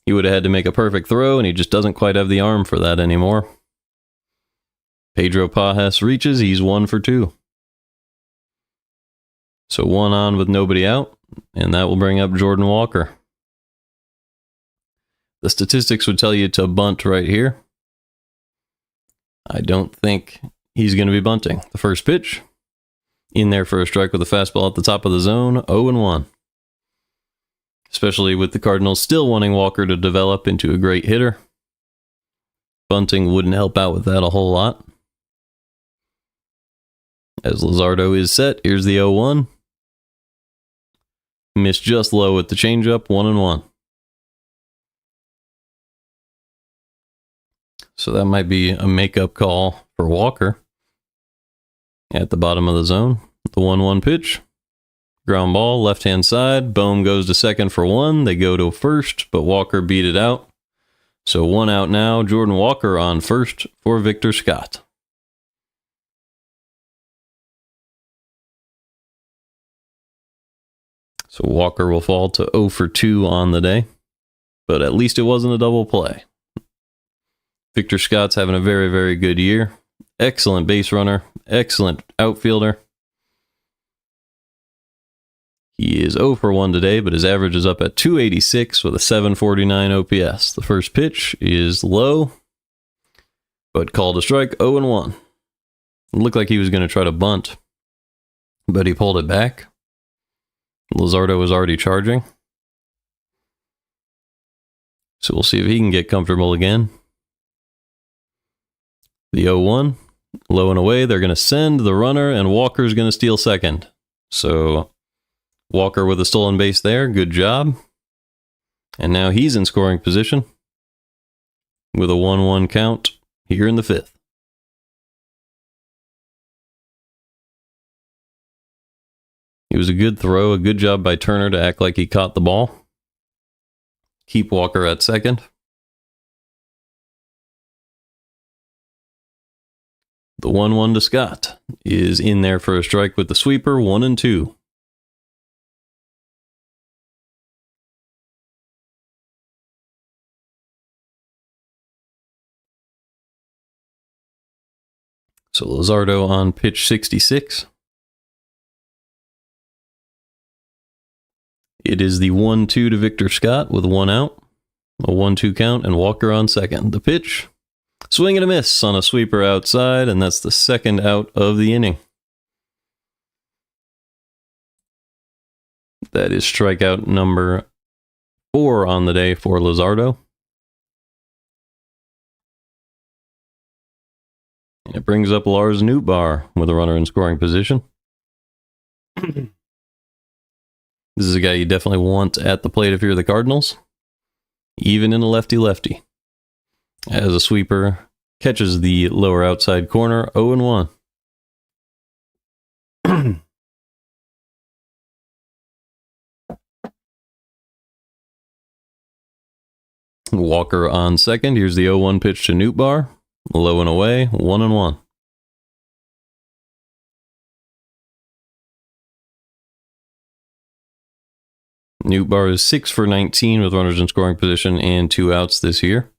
Speaker 1: He would have had to make a perfect throw, and he just doesn't quite have the arm for that anymore. Pedro Pajes reaches. He's 1 for 2. So 1 on with nobody out, and that will bring up Jordan Walker. The statistics would tell you to bunt right here. I don't think he's going to be bunting. The first pitch, in there for a strike with a fastball at the top of the zone, 0-1. Especially with the Cardinals still wanting Walker to develop into a great hitter. Bunting wouldn't help out with that a whole lot. As Luzardo is set, here's the 0-1. Missed just low with the changeup, 1-1. So that might be a makeup call for Walker. At the bottom of the zone, the 1-1 pitch. Ground ball, left-hand side. Bohm goes to second for 1. They go to first, but Walker beat it out. So 1 out now. Jordan Walker on first for Victor Scott. So Walker will fall to 0 for 2 on the day. But at least it wasn't a double play. Victor Scott's having a very, very good year. Excellent base runner. Excellent outfielder. He is 0 for 1 today, but his average is up at 286 with a 749 OPS. The first pitch is low, but called a strike, 0-1. It looked like he was going to try to bunt, but he pulled it back. Luzardo was already charging. So we'll see if he can get comfortable again. The 0-1, low and away. They're going to send the runner, and Walker's going to steal second. So Walker with a stolen base there. Good job. And now he's in scoring position with a 1-1 count here in the 5th. It was a good throw, a good job by Turner to act like he caught the ball. Keep Walker at second. The 1-1 to Scott is in there for a strike with the sweeper, 1-2. So Luzardo on pitch 66. It is the 1-2 to Victor Scott with 1 out. A 1-2 count and Walker on second. The pitch. Swing and a miss on a sweeper outside, and that's the second out of the inning. That is strikeout number 4 on the day for Luzardo. And it brings up Lars Nootbaar with a runner in scoring position. This is a guy you definitely want at the plate if you're the Cardinals, even in a lefty-lefty. As a sweeper, catches the lower outside corner, 0-1. Walker on second. Here's the 0-1 pitch to Nootbaar. Low and away, 1-1. Nootbaar is 6 for 19 with runners in scoring position and 2 outs this year.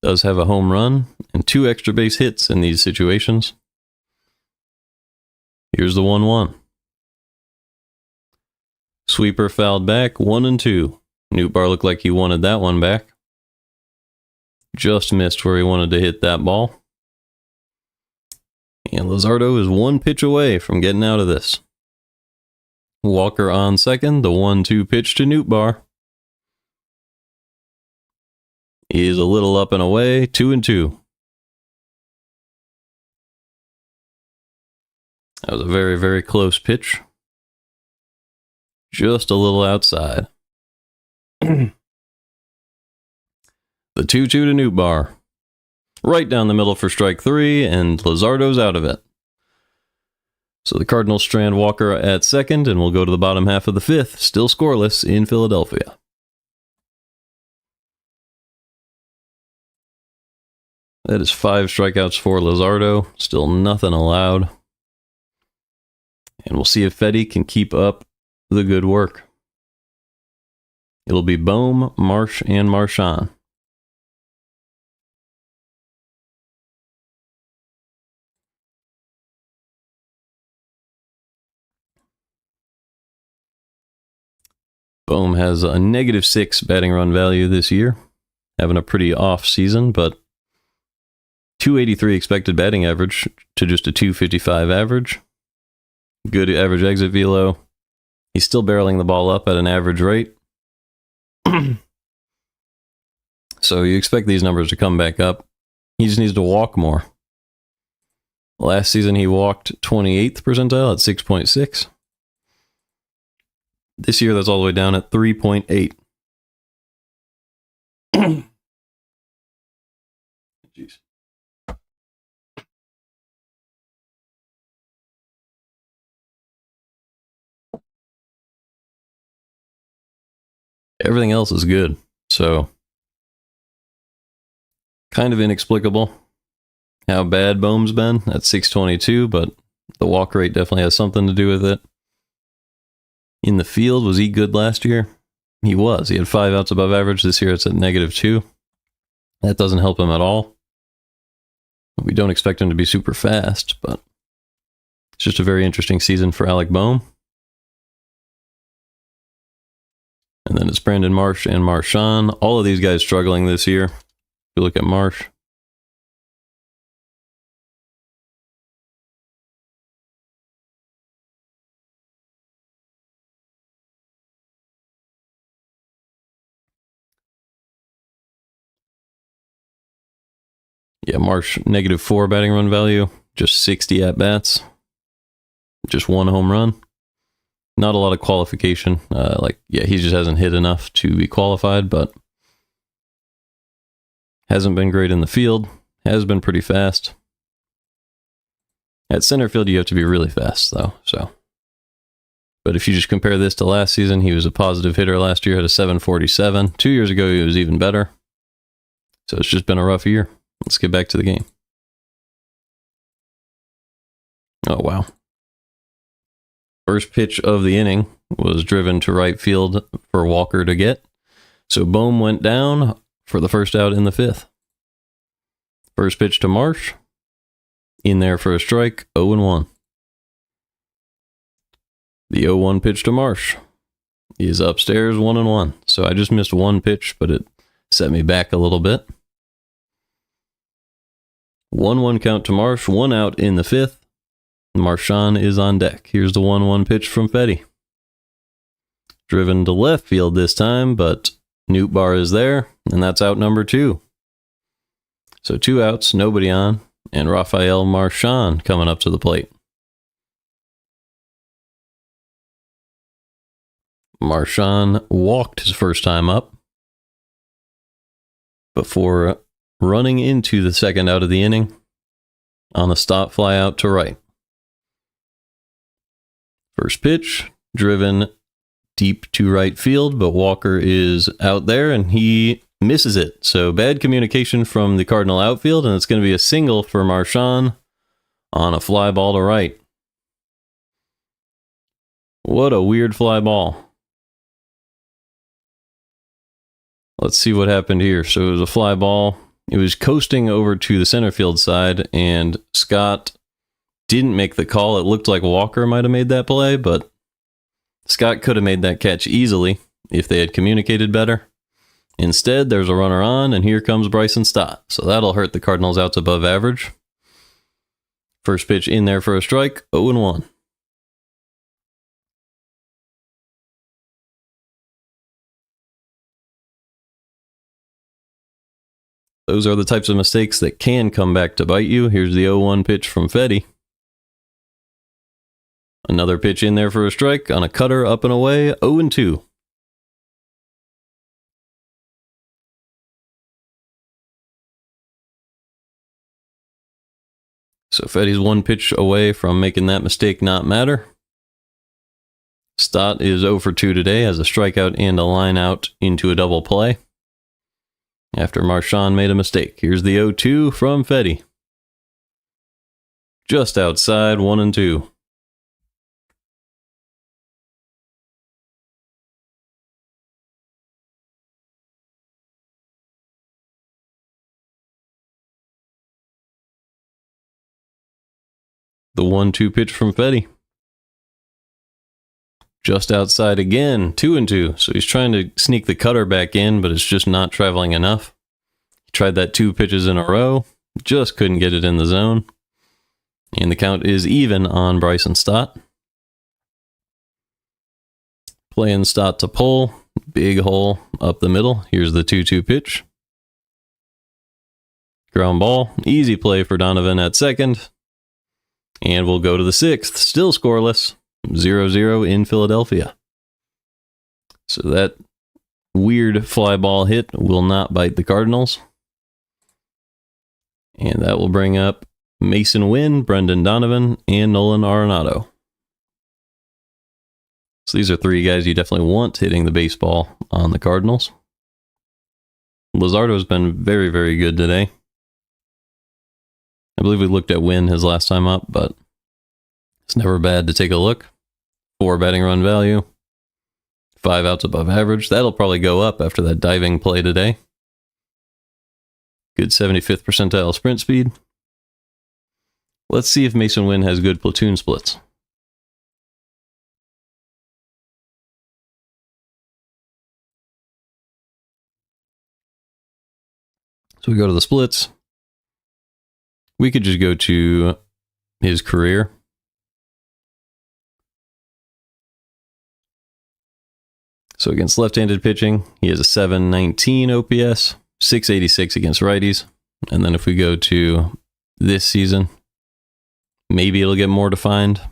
Speaker 1: Does have a home run and 2 extra base hits in these situations. Here's the 1-1. Sweeper fouled back, 1-2. Nootbaar looked like he wanted that one back. Just missed where he wanted to hit that ball. And Luzardo is 1 pitch away from getting out of this. Walker on second, the 1-2 pitch to Nootbaar. He is a little up and away, 2-2. That was a very, very close pitch. Just a little outside. The 2-2 to Nootbaar. Right down the middle for strike 3, and Luzardo's out of it. So the Cardinals strand Walker at second, and we'll go to the bottom half of the 5th, still scoreless in Philadelphia. That is 5 strikeouts for Luzardo, still nothing allowed. And we'll see if Fedde can keep up the good work. It'll be Bohm, Marsh, and Marchand. Bohm has a -6 batting run value this year, having a pretty off season, but 283 expected batting average to just a 255 average. Good average exit velo. He's still barreling the ball up at an average rate. So you expect these numbers to come back up. He just needs to walk more. Last season he walked 28th percentile at 6.6. This year that's all the way down at 3.8. Jeez. Everything else is good, so kind of inexplicable how bad Bohm's been at 622, but the walk rate definitely has something to do with it. In the field, was he good last year? He was. He had 5 outs above average. This year it's at -2. That doesn't help him at all. We don't expect him to be super fast, but it's just a very interesting season for Alec Bohm. And then it's Brandon Marsh and Marchand. All of these guys struggling this year. If you look at Marsh. Yeah, Marsh, -4 batting run value. Just 60 at-bats. Just 1 home run. Not a lot of qualification. He just hasn't hit enough to be qualified, but hasn't been great in the field. Has been pretty fast. At center field, you have to be really fast, though. But if you just compare this to last season, he was a positive hitter last year, had a 747. 2 years ago, he was even better. So it's just been a rough year. Let's get back to the game. Oh, wow. First pitch of the inning was driven to right field for Walker to get. So Bohm went down for the first out in the 5th. First pitch to Marsh. In there for a strike, 0-1. The 0-1 pitch to Marsh is upstairs, 1-1. So I just missed 1 pitch, but it set me back a little bit. 1-1 count to Marsh, 1 out in the 5th. Marchand is on deck. Here's the 1-1 pitch from Fedde. Driven to left field this time, but Nootbaar is there, and that's out number 2. So 2 outs, nobody on, and Rafael Marchand coming up to the plate. Marchand walked his first time up before running into the second out of the inning on a stop fly out to right. First pitch, driven deep to right field, but Walker is out there and he misses it. So bad communication from the Cardinal outfield, and it's going to be a single for Marchand on a fly ball to right. What a weird fly ball. Let's see what happened here. So it was a fly ball. It was coasting over to the center field side, and Scott didn't make the call. It looked like Walker might have made that play, but Scott could have made that catch easily if they had communicated better. Instead, there's a runner on, and here comes Bryson Stott. So that'll hurt the Cardinals' outs above average. First pitch in there for a strike, 0-1. Those are the types of mistakes that can come back to bite you. Here's the 0-1 pitch from Fedde. Another pitch in there for a strike on a cutter up and away, 0-2. So Fedde's one pitch away from making that mistake not matter. Stott is 0 for 2 today, has a strikeout and a line out into a double play after Marchand made a mistake. Here's the 0-2 from Fedde. Just outside, 1-2. The 1-2 pitch from Fedde. Just outside again, 2-2. So he's trying to sneak the cutter back in, but it's just not traveling enough. He tried that 2 pitches in a row, just couldn't get it in the zone. And the count is even on Bryson Stott. Playing Stott to pull, big hole up the middle. Here's the 2-2 pitch. Ground ball, easy play for Donovan at second. And we'll go to the 6th, still scoreless. 0-0 in Philadelphia. So that weird fly ball hit will not bite the Cardinals. And that will bring up Mason Wynn, Brendan Donovan, and Nolan Arenado. So these are 3 guys you definitely want hitting the baseball on the Cardinals. Luzardo's been very, very good today. I believe we looked at Wynn his last time up, but it's never bad to take a look. 4 batting run value, 5 outs above average. That'll probably go up after that diving play today. Good 75th percentile sprint speed. Let's see if Mason Wynn has good platoon splits. So we go to the splits. We could just go to his career. So against left-handed pitching, he has a 719 OPS, 686 against righties. And then if we go to this season, maybe it'll get more defined.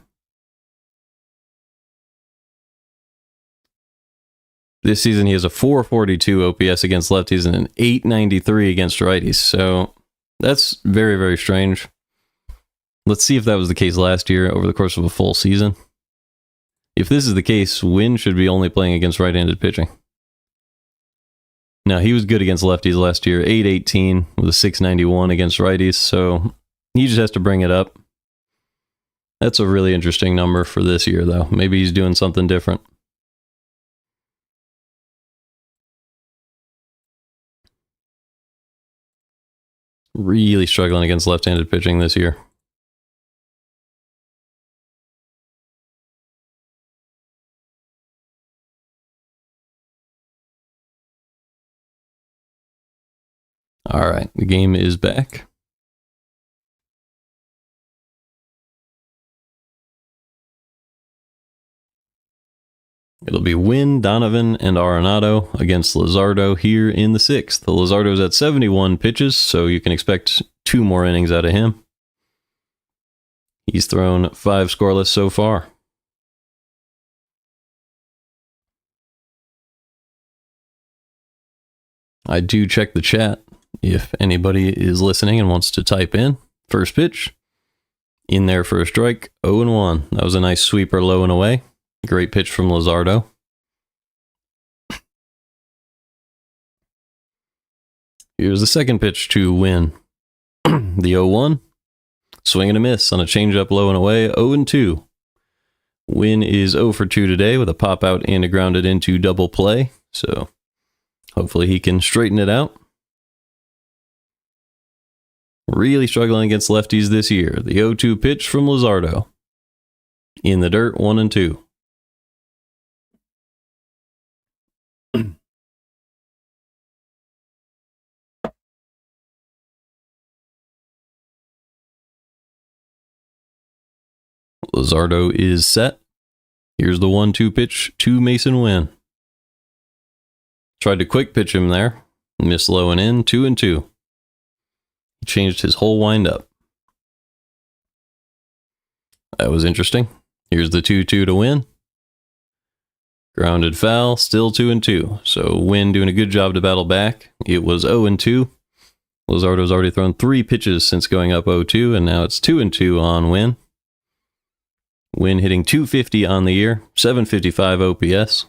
Speaker 1: This season, he has a 442 OPS against lefties and an 893 against righties. So that's very, very strange. Let's see if that was the case last year over the course of a full season. If this is the case, Wynn should be only playing against right-handed pitching. Now, he was good against lefties last year, 818 with a 691 against righties, so he just has to bring it up. That's a really interesting number for this year, though. Maybe he's doing something different. Really struggling against left-handed pitching this year. All right, the game is back. It'll be Wynn, Donovan, and Arenado against Luzardo here in the 6th. The Luzardo's at 71 pitches, so you can expect 2 more innings out of him. He's thrown 5 scoreless so far. I do check the chat if anybody is listening and wants to type in. First pitch, in there for a strike, 0-1. That was a nice sweeper low and away. Great pitch from Luzardo. Here's the second pitch to Win. The 0-1. Swing and a miss on a changeup low and away, 0-2. Win is 0 for 2 today with a pop out and a grounded into double play. So hopefully he can straighten it out. Really struggling against lefties this year. The 0-2 pitch from Luzardo. In the dirt, 1-2. Luzardo is set. Here's the 1-2 pitch to Mason Wynn. Tried to quick pitch him there. Missed low and in, 2-2. He changed his whole windup. That was interesting. Here's the 2-2 to Win. Grounded foul, still 2-2. So Win doing a good job to battle back. It was 0-2. Luzardo's already thrown 3 pitches since going up 0-2, and now it's 2-2 on Win. Win hitting .250 on the year, 755 OPS.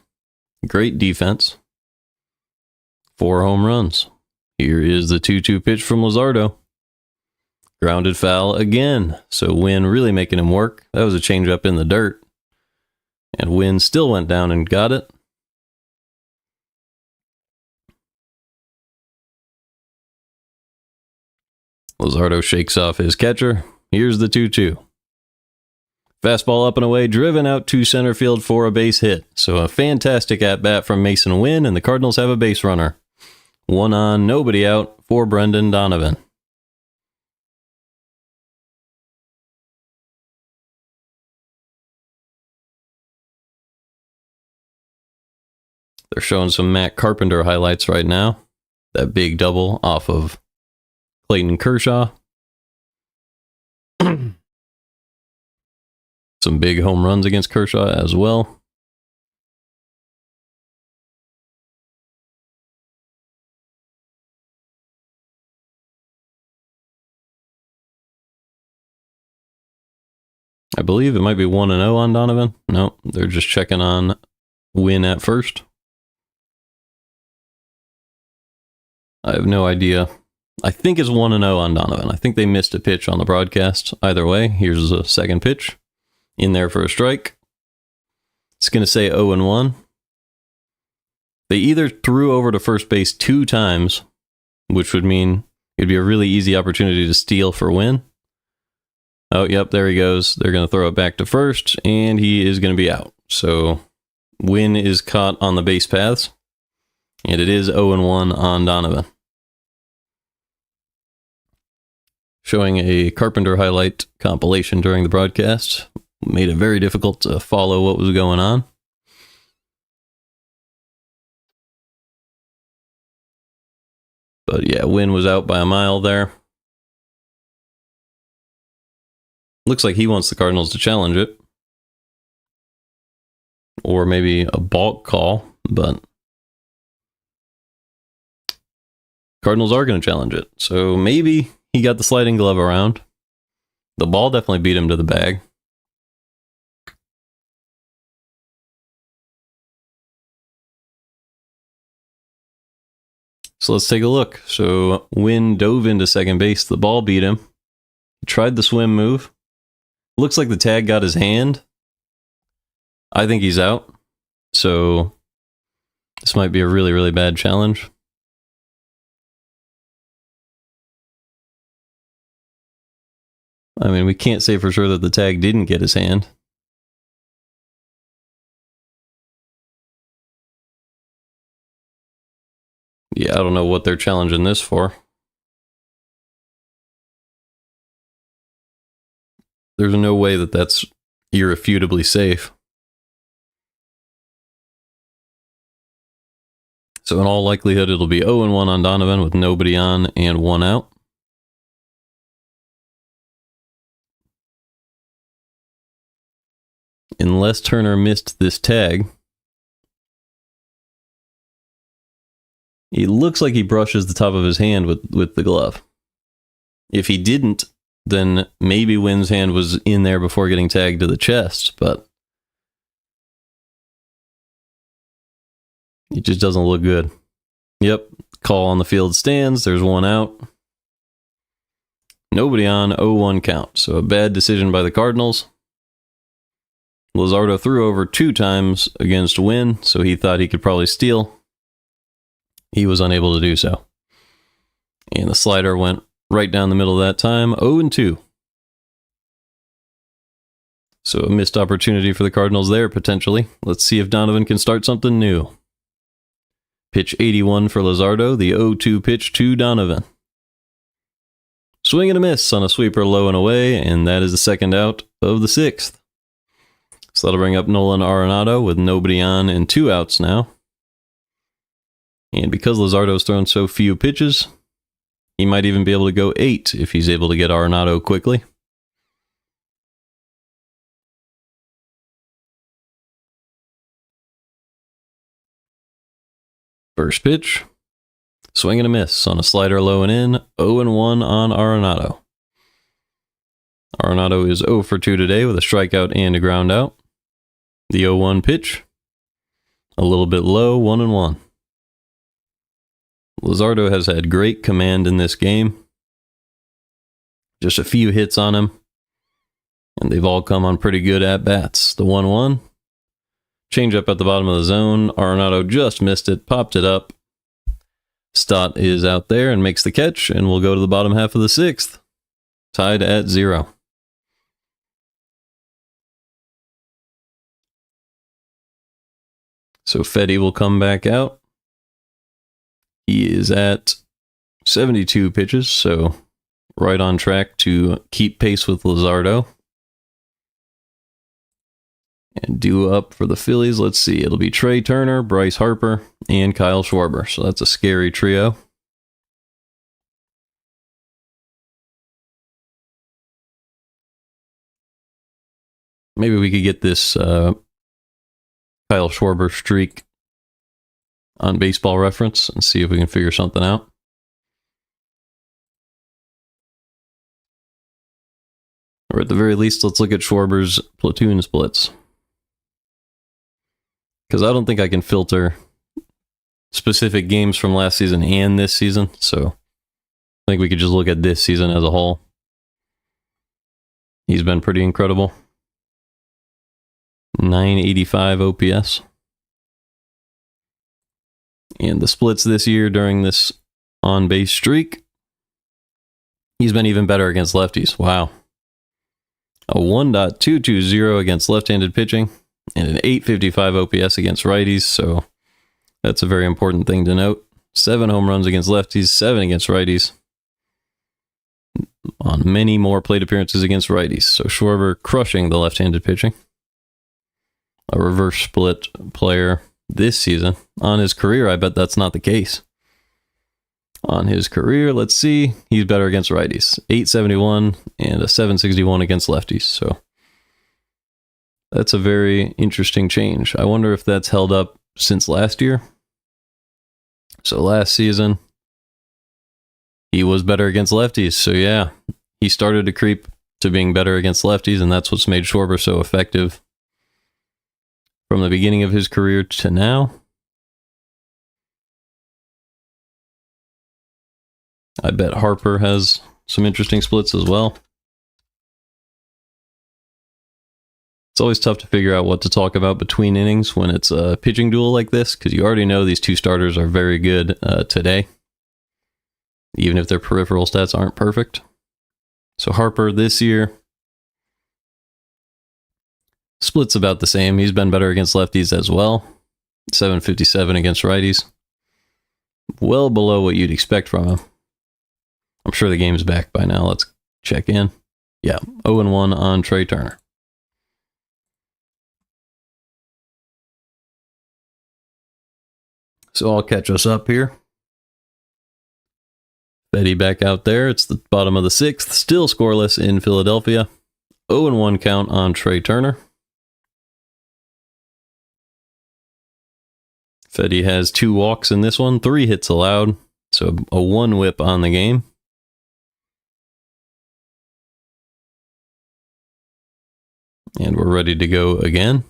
Speaker 1: Great defense. 4 home runs. Here is the 2-2 pitch from Luzardo. Grounded foul again. So Win really making him work. That was a changeup in the dirt. And Win still went down and got it. Luzardo shakes off his catcher. Here's the 2-2. Fastball up and away, driven out to center field for a base hit. So a fantastic at-bat from Mason Wynn, and the Cardinals have a base runner. 1 on, nobody out for Brendan Donovan. They're showing some Matt Carpenter highlights right now. That big double off of Clayton Kershaw. Some big home runs against Kershaw as well. I believe it might be 1-0 on Donovan. No, they're just checking on Win at first. I have no idea. I think it's 1-0 on Donovan. I think they missed a pitch on the broadcast. Either way, here's a second pitch. In there for a strike. It's going to say 0-1. They either threw over to first base 2 times, which would mean it'd be a really easy opportunity to steal for Win. Oh, yep, there he goes. They're going to throw it back to first, and he is going to be out. So Win is caught on the base paths, and it is 0-1 on Donovan. Showing a Carpenter highlight compilation during the broadcast. Made it very difficult to follow what was going on. But yeah, Win was out by a mile there. Looks like he wants the Cardinals to challenge it. Or maybe a balk call, but Cardinals are going to challenge it. So maybe he got the sliding glove around. The ball definitely beat him to the bag. So let's take a look. So Win dove into second base. The ball beat him. He tried the swim move. Looks like the tag got his hand. I think he's out. So this might be a really, really bad challenge. I mean, we can't say for sure that the tag didn't get his hand. Yeah, I don't know what they're challenging this for. There's no way that that's irrefutably safe. So in all likelihood, it'll be 0-1 on Donovan with nobody on and 1 out. Unless Turner missed this tag. It looks like he brushes the top of his hand with the glove. If he didn't, then maybe Wynn's hand was in there before getting tagged to the chest, but it just doesn't look good. Yep, call on the field stands. There's one out. Nobody on, 0-1 count. So a bad decision by the Cardinals. Luzardo threw over 2 times against Wynn, so he thought he could probably steal. He was unable to do so. And the slider went right down the middle of that time, 0-2. So a missed opportunity for the Cardinals there, potentially. Let's see if Donovan can start something new. Pitch 81 for Luzardo, the 0-2 pitch to Donovan. Swing and a miss on a sweeper low and away, and that is the second out of the 6th. So that'll bring up Nolan Arenado with nobody on and 2 outs now. And because Luzardo's thrown so few pitches, he might even be able to go 8 if he's able to get Arenado quickly. First pitch. Swing and a miss on a slider low and in. 0-1 on Arenado. Arenado is 0 for 2 today with a strikeout and a ground out. The 0-1 pitch. A little bit low, 1-1. Luzardo has had great command in this game. Just a few hits on him, and they've all come on pretty good at-bats. The 1-1. Change-up at the bottom of the zone. Arenado just missed it, popped it up. Stott is out there and makes the catch, and we'll go to the bottom half of the 6th. Tied at 0. So Fedde will come back out. He is at 72 pitches, so right on track to keep pace with Luzardo. And due up for the Phillies, let's see, it'll be Trey Turner, Bryce Harper, and Kyle Schwarber. So that's a scary trio. Maybe we could get this Kyle Schwarber streak on Baseball Reference and see if we can figure something out. Or at the very least, let's look at Schwarber's platoon splits. Because I don't think I can filter specific games from last season and this season, so I think we could just look at this season as a whole. He's been pretty incredible. 985 OPS. And the splits this year during this on-base streak, he's been even better against lefties. Wow. A 1.220 against left-handed pitching, and an 855 OPS against righties, so that's a very important thing to note. 7 home runs against lefties, 7 against righties. On many more plate appearances against righties, so Schwarber crushing the left-handed pitching. A reverse split player this season. On his career, I bet that's not the case. On his career, let's see, he's better against righties. 871 and a 761 against lefties, so that's a very interesting change. I wonder if that's held up since last year. So last season, he was better against lefties. So yeah, he started to creep to being better against lefties, and that's what's made Schwarber so effective from the beginning of his career to now. I bet Harper has some interesting splits as well. It's always tough to figure out what to talk about between innings when it's a pitching duel like this, because you already know these two starters are very good today, even if their peripheral stats aren't perfect. So Harper this year, splits about the same. He's been better against lefties as well. 757 against righties. Well below what you'd expect from him. I'm sure the game's back by now. Let's check in. Yeah, 0-1 on Trey Turner. So I'll catch us up here. Fedde back out there. It's the bottom of the 6th. Still scoreless in Philadelphia. 0-1 count on Trey Turner. Fedde has 2 walks in this one, 3 hits allowed, so a 1 whip on the game. And we're ready to go again.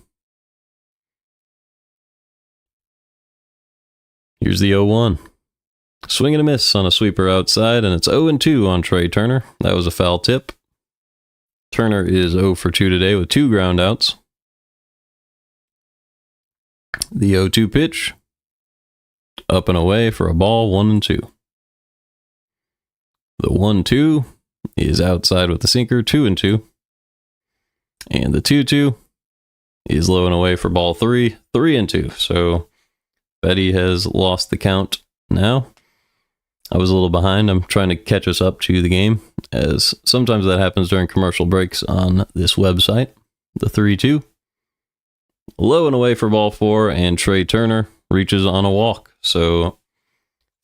Speaker 1: Here's the 0-1. Swing and a miss on a sweeper outside, and it's 0-2 on Trea Turner. That was a foul tip. Turner is 0 for 2 today with 2 ground outs. The 0-2 pitch. Up and away for a ball, 1-2. The 1-2 is outside with the sinker, 2-2. And the 2-2 is low and away for ball 3, 3-2. So Fedde has lost the count now. I was a little behind. I'm trying to catch us up to the game, as sometimes that happens during commercial breaks on this website. The 3-2. Low and away for ball 4, and Trea Turner reaches on a walk. So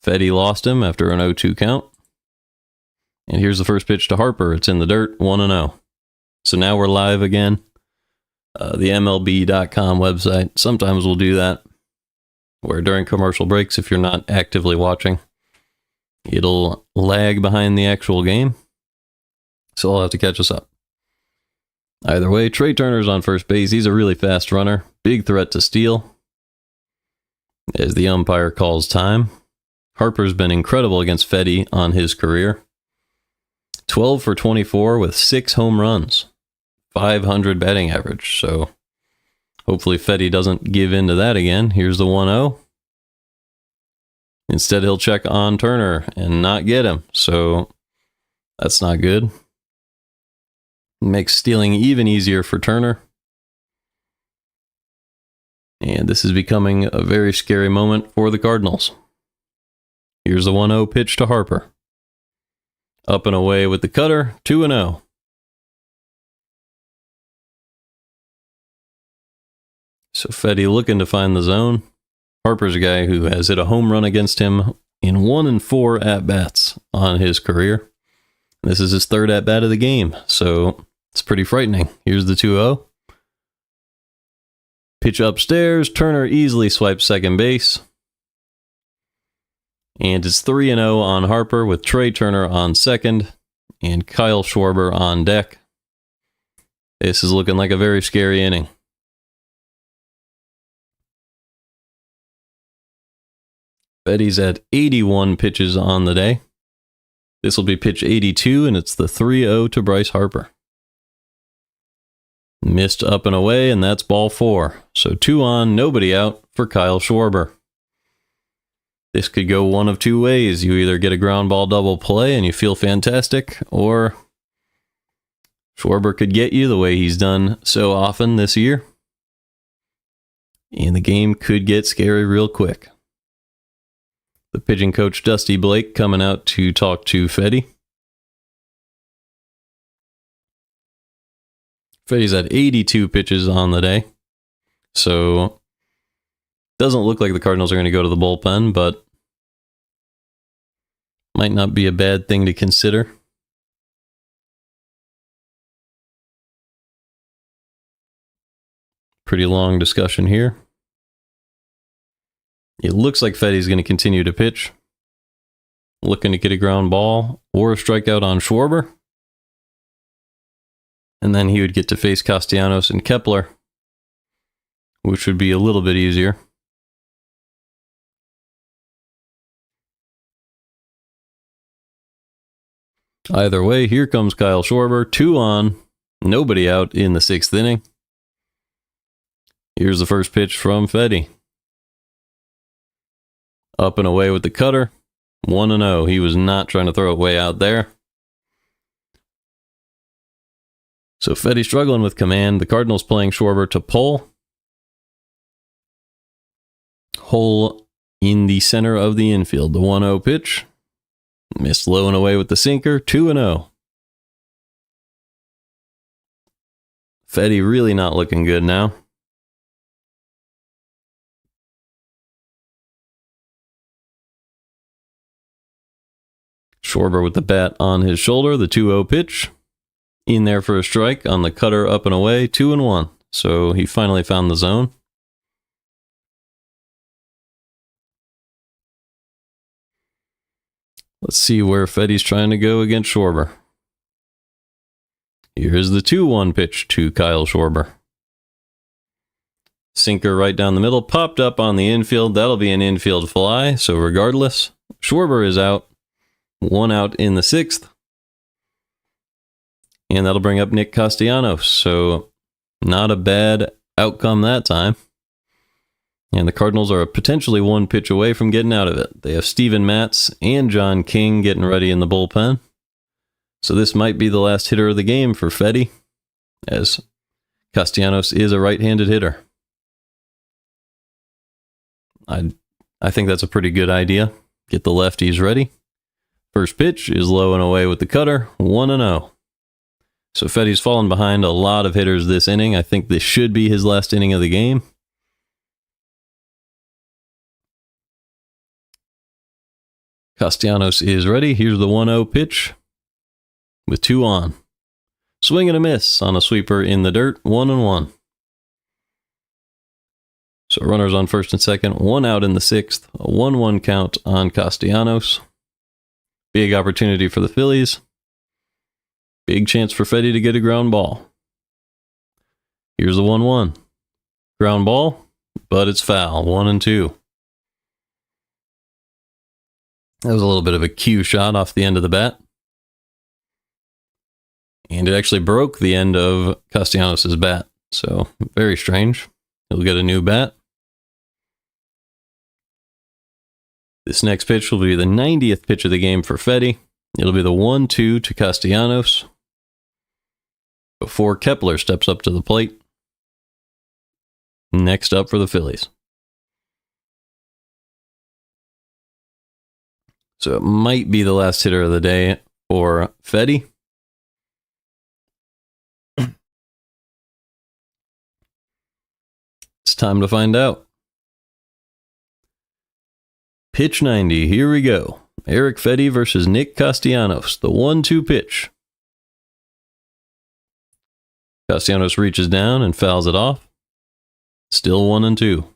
Speaker 1: Fedde lost him after an 0-2 count. And here's the first pitch to Harper. It's in the dirt, 1-0. So now we're live again. The MLB.com website. Sometimes we'll do that, where during commercial breaks, if you're not actively watching, it'll lag behind the actual game. So I'll have to catch us up. Either way, Trea Turner's on first base. He's a really fast runner. Big threat to steal, as the umpire calls time. Harper's been incredible against Fedde on his career. 12 for 24 with 6 home runs. 500 batting average. So hopefully Fedde doesn't give in to that again. Here's the 1-0. Instead, he'll check on Turner and not get him. So that's not good. Makes stealing even easier for Turner. And this is becoming a very scary moment for the Cardinals. Here's the 1-0 pitch to Harper. Up and away with the cutter, 2-0. So Fedde looking to find the zone. Harper's a guy who has hit a home run against him in 1 in 4 at-bats on his career. This is his 3rd at-bat of the game, so it's pretty frightening. Here's the 2-0. Pitch upstairs. Turner easily swipes second base. And it's 3-0 on Harper with Trea Turner on second and Kyle Schwarber on deck. This is looking like a very scary inning. Fedde's at 81 pitches on the day. This will be pitch 82, and it's the 3-0 to Bryce Harper. Missed up and away, and that's ball 4. So 2 on, nobody out for Kyle Schwarber. This could go one of 2 ways. You either get a ground ball double play and you feel fantastic, or Schwarber could get you the way he's done so often this year. And the game could get scary real quick. The pitching coach, Dusty Blake, coming out to talk to Fedde. Fedde's at 82 pitches on the day. So doesn't look like the Cardinals are going to go to the bullpen, but might not be a bad thing to consider. Pretty long discussion here. It looks like Fedde's going to continue to pitch. Looking to get a ground ball or a strikeout on Schwarber. And then he would get to face Castellanos and Kepler, which would be a little bit easier. Either way, here comes Kyle Schwarber. 2 on, nobody out in the 6th inning. Here's the first pitch from Fedde. Up and away with the cutter. 1-0. He was not trying to throw it way out there. So Fedde struggling with command. The Cardinals playing Schwarber to pull. Hole in the center of the infield. The 1-0 pitch. Missed low and away with the sinker. 2-0. Fedde really not looking good now. Schwarber with the bat on his shoulder. The 2-0 pitch. In there for a strike on the cutter, up and away. 2-1. So he finally found the zone. Let's see where Fedde's trying to go against Schwarber. Here's the 2-1 pitch to Kyle Schwarber. Sinker right down the middle, popped up on the infield. That'll be an infield fly, so regardless, Schwarber is out. 1 out in the 6th. And that'll bring up Nick Castellanos, so not a bad outcome that time. And the Cardinals are potentially 1 pitch away from getting out of it. They have Steven Matz and John King getting ready in the bullpen. So this might be the last hitter of the game for Fedde, as Castellanos is a right-handed hitter. I think that's a pretty good idea. Get the lefties ready. First pitch is low and away with the cutter, 1-0. So Fedde's fallen behind a lot of hitters this inning. I think this should be his last inning of the game. Castellanos is ready. Here's the 1-0 pitch with 2 on. Swing and a miss on a sweeper in the dirt, 1-1. So runners on first and second, 1 out in the 6th, a 1-1 count on Castellanos. Big opportunity for the Phillies. Big chance for Fedde to get a ground ball. Here's the 1-1. Ground ball, but it's foul, 1-2. That was a little bit of a cue shot off the end of the bat. And it actually broke the end of Castellanos' bat. So, very strange. He'll get a new bat. This next pitch will be the 90th pitch of the game for Fedde. It'll be the 1-2 to Castellanos before Kepler steps up to the plate. Next up for the Phillies. So it might be the last hitter of the day for Fedde. It's time to find out. Pitch 90, here we go. Erick Fedde versus Nick Castellanos, the 1-2 pitch. Castellanos reaches down and fouls it off. Still 1-2.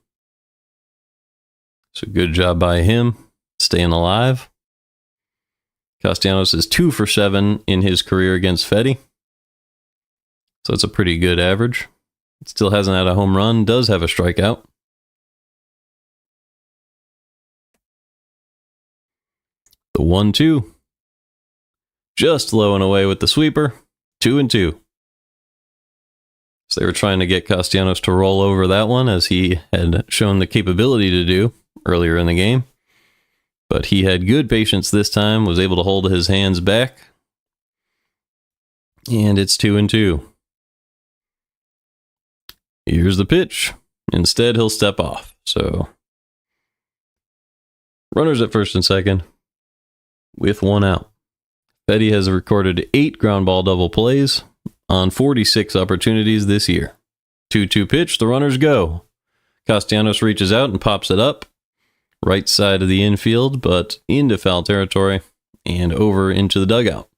Speaker 1: So good job by him, staying alive. Castellanos is 2 for 7 in his career against Fedde. So it's a pretty good average. Still hasn't had a home run, does have a strikeout. The 1-2. Just low and away with the sweeper. 2-2. So they were trying to get Castellanos to roll over that one, as he had shown the capability to do earlier in the game. But he had good patience this time, was able to hold his hands back. And it's 2-2. Here's the pitch. Instead, he'll step off. So, runners at first and second with 1 out. Fedde has recorded 8 ground ball double plays on 46 opportunities this year. 2-2 pitch, the runners go. Castellanos reaches out and pops it up. Right side of the infield, but into foul territory and over into the dugout.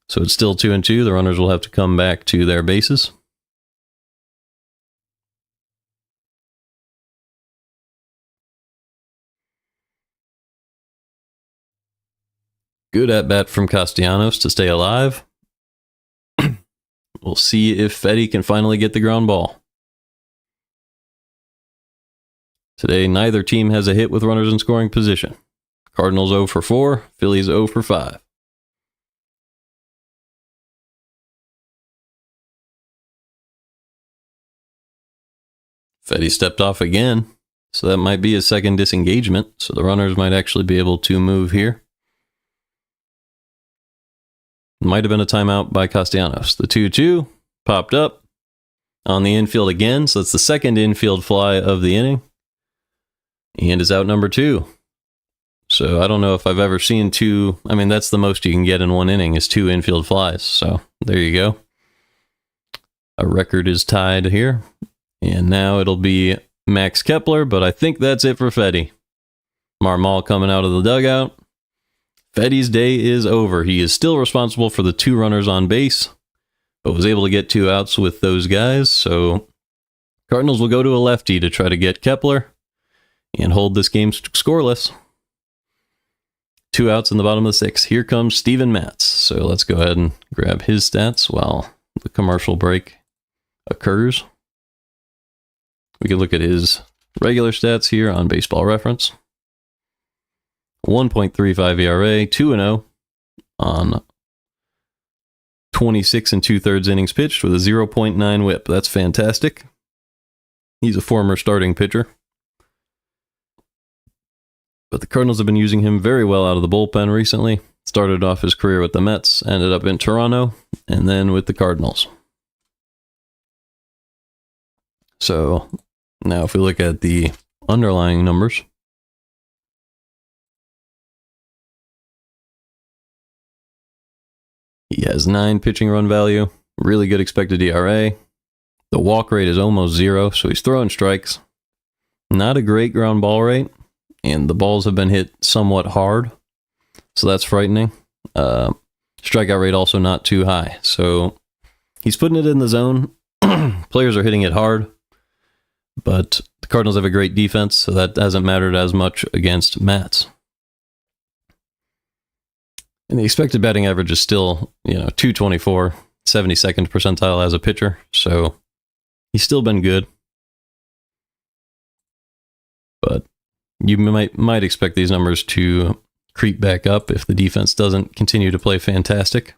Speaker 1: So it's still 2-2. The runners will have to come back to their bases. Good at bat from Castellanos to stay alive. We'll see if Fedde can finally get the ground ball. Today, neither team has a hit with runners in scoring position. Cardinals 0 for 4, Phillies 0 for 5. Fedde stepped off again, so that might be his second disengagement, so the runners might actually be able to move here. Might have been a timeout by Castellanos. The 2-2 popped up on the infield again, so it's the second infield fly of the inning. And is out number 2. So I don't know if I've ever seen 2. I mean, that's the most you can get in one inning is 2 infield flies. So there you go. A record is tied here. And now it'll be Max Kepler, but I think that's it for Fedde. Marmol coming out of the dugout. Fedde's day is over. He is still responsible for the 2 runners on base, but was able to get 2 outs with those guys. So Cardinals will go to a lefty to try to get Kepler and hold this game scoreless. 2 outs in the bottom of the 6th. Here comes Steven Matz. So let's go ahead and grab his stats while the commercial break occurs. We can look at his regular stats here on Baseball Reference. 1.35 ERA, 2-0 on 26 2/3 innings pitched with a 0.9 whip. That's fantastic. He's a former starting pitcher. But the Cardinals have been using him very well out of the bullpen recently. Started off his career with the Mets, ended up in Toronto, and then with the Cardinals. So now if we look at the underlying numbers, he has 9 pitching run value, really good expected ERA. The walk rate is almost 0, so he's throwing strikes. Not a great ground ball rate, and the balls have been hit somewhat hard, so that's frightening. Strikeout rate also not too high, so he's putting it in the zone. Players are hitting it hard, but the Cardinals have a great defense, so that hasn't mattered as much against Matz. And the expected batting average is still, 224, 72nd percentile as a pitcher, so he's still been good. But you might expect these numbers to creep back up if the defense doesn't continue to play fantastic.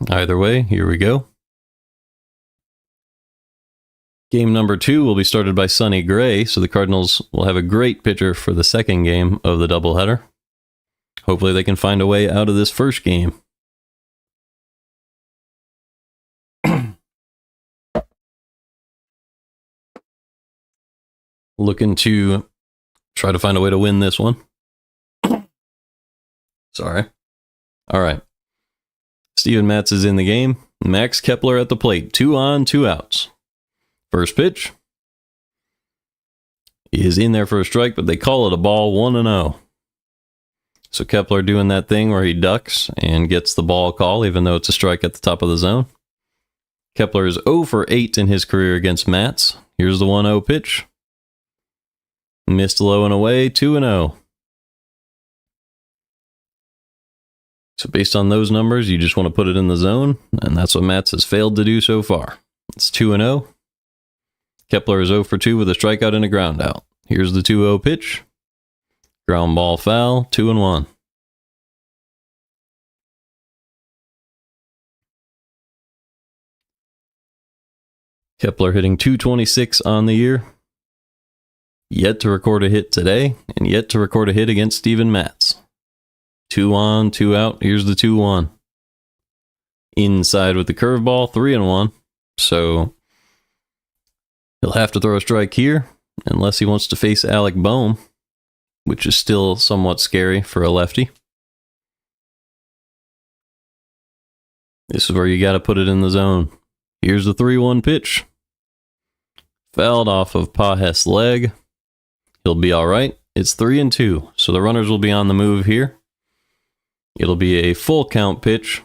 Speaker 1: Either way, here we go. Game number 2 will be started by Sonny Gray, so the Cardinals will have a great pitcher for the second game of the doubleheader. Hopefully they can find a way out of this first game. Looking to try to find a way to win this one. Sorry. All right. Steven Matz is in the game. Max Kepler at the plate. 2 on, 2 outs. First pitch is in there for a strike, but they call it a ball, 1-0. So Kepler doing that thing where he ducks and gets the ball call, even though it's a strike at the top of the zone. Kepler is 0 for 8 in his career against Matz. Here's the 1-0 pitch. Missed low and away, 2-0. So based on those numbers, you just want to put it in the zone, and that's what Matz has failed to do so far. It's 2-0. Kepler is 0 for 2 with a strikeout and a ground out. Here's the 2-0 pitch. Ground ball foul, 2-1. Kepler hitting .226 on the year. Yet to record a hit today, and yet to record a hit against Steven Matz. 2 on, 2 out. Here's the 2-1. Inside with the curveball, 3-1. So he'll have to throw a strike here, unless he wants to face Alec Boehm, which is still somewhat scary for a lefty. This is where you got to put it in the zone. Here's the 3-1 pitch. Fouled off of Pajes' leg. He'll be all right. It's 3-2, so the runners will be on the move here. It'll be a full count pitch.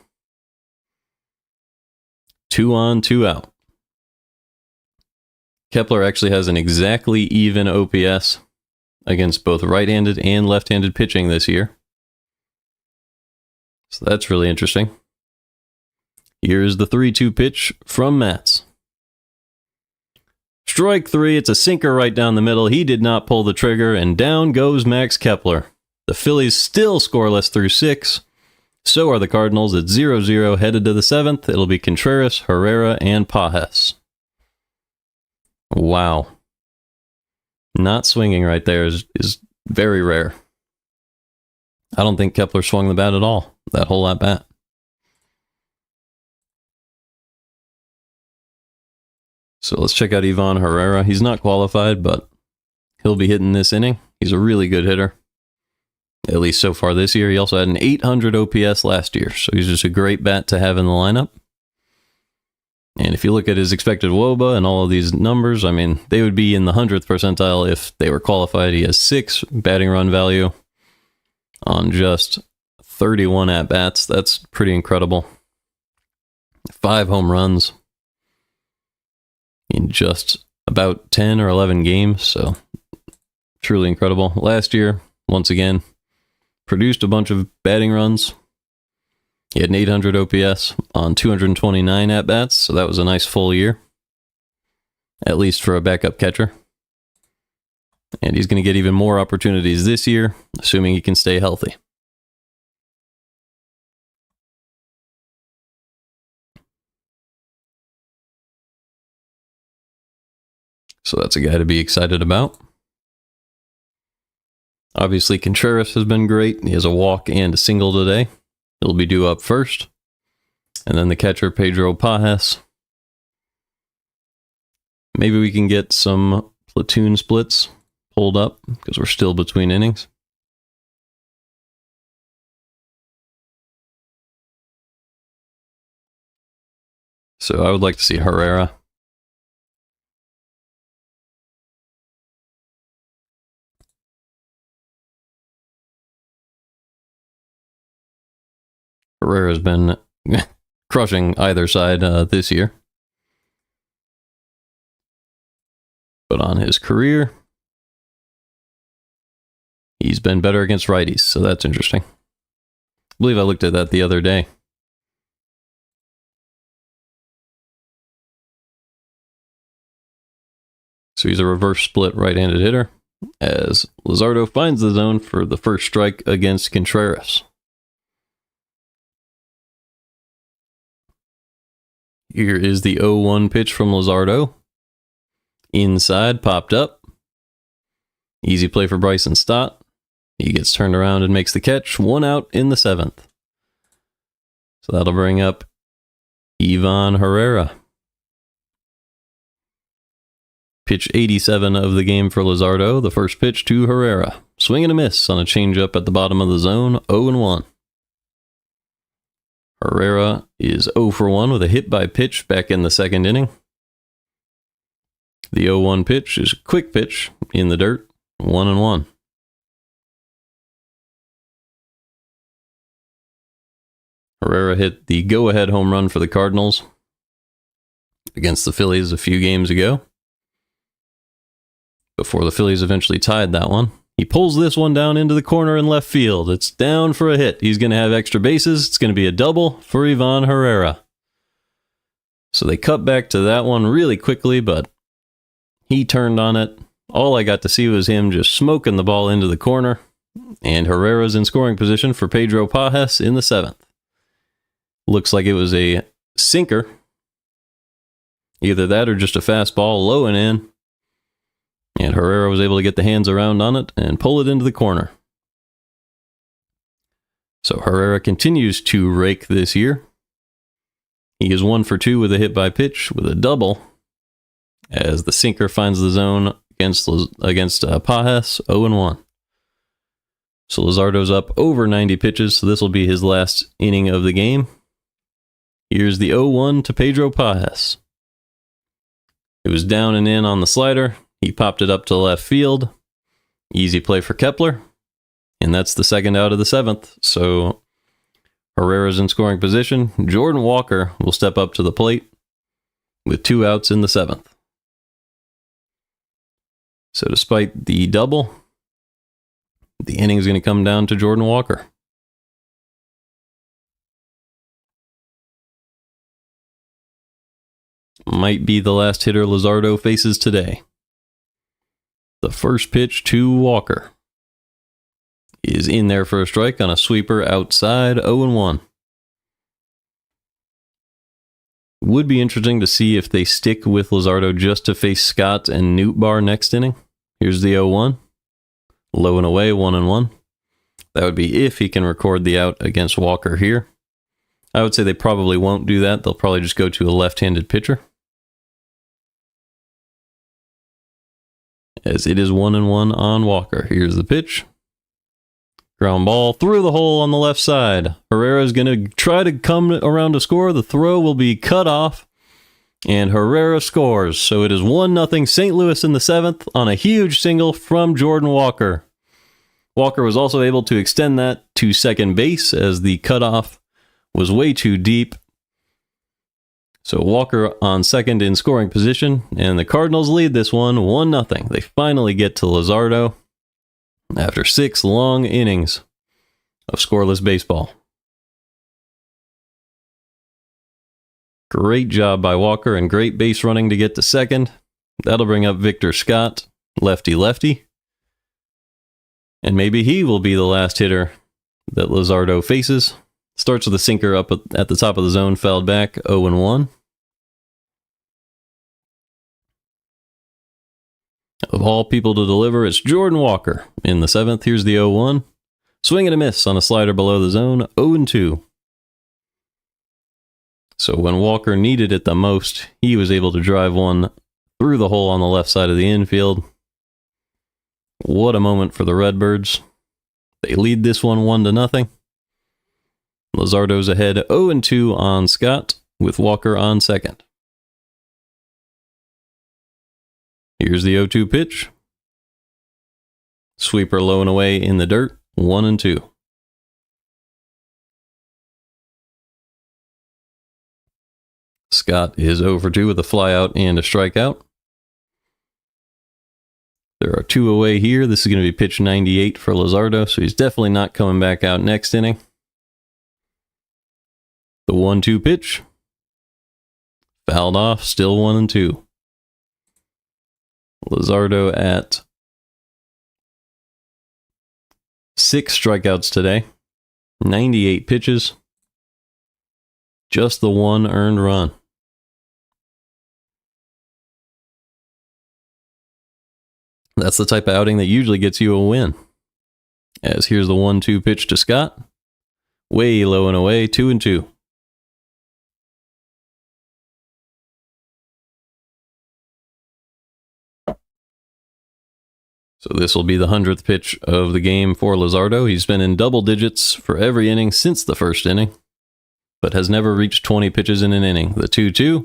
Speaker 1: 2 on, 2 out. Kepler actually has an exactly even OPS against both right-handed and left-handed pitching this year. So that's really interesting. Here's the 3-2 pitch from Matz. Strike 3, it's a sinker right down the middle. He did not pull the trigger, and down goes Max Kepler. The Phillies still scoreless through 6. So are the Cardinals at 0-0 headed to the 7th. It'll be Contreras, Herrera, and Pajes. Wow. Not swinging right there is very rare. I don't think Kepler swung the bat at all, that whole at bat. So let's check out Ivan Herrera. He's not qualified, but he'll be hitting this inning. He's a really good hitter, at least so far this year. He also had an 800 OPS last year, so he's just a great bat to have in the lineup. And if you look at his expected WOBA and all of these numbers, I mean, they would be in the 100th percentile if they were qualified. He has 6 batting run value on just 31 at-bats. That's pretty incredible. 5 home runs in just about 10 or 11 games, so truly incredible. Last year, once again, produced a bunch of batting runs. He had an 800 OPS on 229 at-bats, so that was a nice full year, at least for a backup catcher. And he's going to get even more opportunities this year, assuming he can stay healthy. So that's a guy to be excited about. Obviously, Contreras has been great. He has a walk and a single today. He'll be due up first. And then the catcher, Pedro Pajes. Maybe we can get some platoon splits pulled up because we're still between innings. So I would like to see Herrera. Herrera's been crushing either side this year. But on his career, he's been better against righties, so that's interesting. I believe I looked at that the other day. So he's a reverse split right-handed hitter, as Luzardo finds the zone for the first strike against Contreras. Here is the 0-1 pitch from Luzardo. Inside, popped up. Easy play for Bryson Stott. He gets turned around and makes the catch. 1 out in the 7th. So that'll bring up Ivan Herrera. Pitch 87 of the game for Luzardo. The first pitch to Herrera. Swing and a miss on a changeup at the bottom of the zone. 0-1. Herrera is 0 for 1 with a hit by pitch back in the 2nd inning. The 0-1 pitch is a quick pitch in the dirt. 1-1. Herrera hit the go-ahead home run for the Cardinals against the Phillies a few games ago, before the Phillies eventually tied that one. He pulls this one down into the corner in left field. It's down for a hit. He's going to have extra bases. It's going to be a double for Ivan Herrera. So they cut back to that one really quickly, but he turned on it. All I got to see was him just smoking the ball into the corner, and Herrera's in scoring position for Pedro Pajes in the 7th. Looks like it was a sinker. Either that or just a fastball low and in. And Herrera was able to get the hands around on it and pull it into the corner. So Herrera continues to rake this year. He is 1 for 2 with a hit by pitch with a double, as the sinker finds the zone against Pajes. 0-1. So Luzardo's up over 90 pitches, so this will be his last inning of the game. Here's the 0-1 to Pedro Pajes. It was down and in on the slider. He popped it up to left field. Easy play for Kepler. And that's the 2nd out of the 7th. So Herrera's in scoring position. Jordan Walker will step up to the plate with 2 outs in the 7th. So despite the double, the inning's going to come down to Jordan Walker. Might be the last hitter Luzardo faces today. The first pitch to Walker is in there for a strike on a sweeper outside. 0-1. Would be interesting to see if they stick with Luzardo just to face Scott and Nootbaar next inning. Here's the 0-1. Low and away, 1-1. That would be if he can record the out against Walker here. I would say they probably won't do that. They'll probably just go to a left-handed pitcher, as it is 1-1 on Walker. Here's the pitch. Ground ball through the hole on the left side. Herrera's going to try to come around to score. The throw will be cut off, and Herrera scores. So it is 1-0 St. Louis in the 7th on a huge single from Jordan Walker. Walker was also able to extend that to second base as the cutoff was way too deep. So Walker on second in scoring position, and the Cardinals lead this one 1-0. They finally get to Luzardo after 6 long innings. of scoreless baseball. Great job by Walker and great base running to get to second. That'll bring up Victor Scott, lefty-lefty. And maybe he will be the last hitter that Luzardo faces. Starts with a sinker up at the top of the zone, fouled back, 0-1. Of all people to deliver, it's Jordan Walker in the 7th. Here's the 0-1. Swing and a miss on a slider below the zone, 0-2. So when Walker needed it the most, he was able to drive one through the hole on the left side of the infield. What a moment for the Redbirds. They lead this one 1-0. Luzardo's ahead 0-2 on Scott, with Walker on second. Here's the 0-2 pitch. Sweeper low and away in the dirt, 1-2. Scott is 0-2 with a flyout and a strikeout. There are 2 away here. This is going to be pitch 98 for Luzardo, so he's definitely not coming back out next inning. The 1-2 pitch. Fouled off, still 1-2. Luzardo at 6 strikeouts today, 98 pitches, just the 1 earned run. That's the type of outing that usually gets you a win. As here's the 1-2 pitch to Scott. Way low and away, 2-2. So this will be the 100th pitch of the game for Luzardo. He's been in double digits for every inning since the first inning, but has never reached 20 pitches in an inning. The 2-2.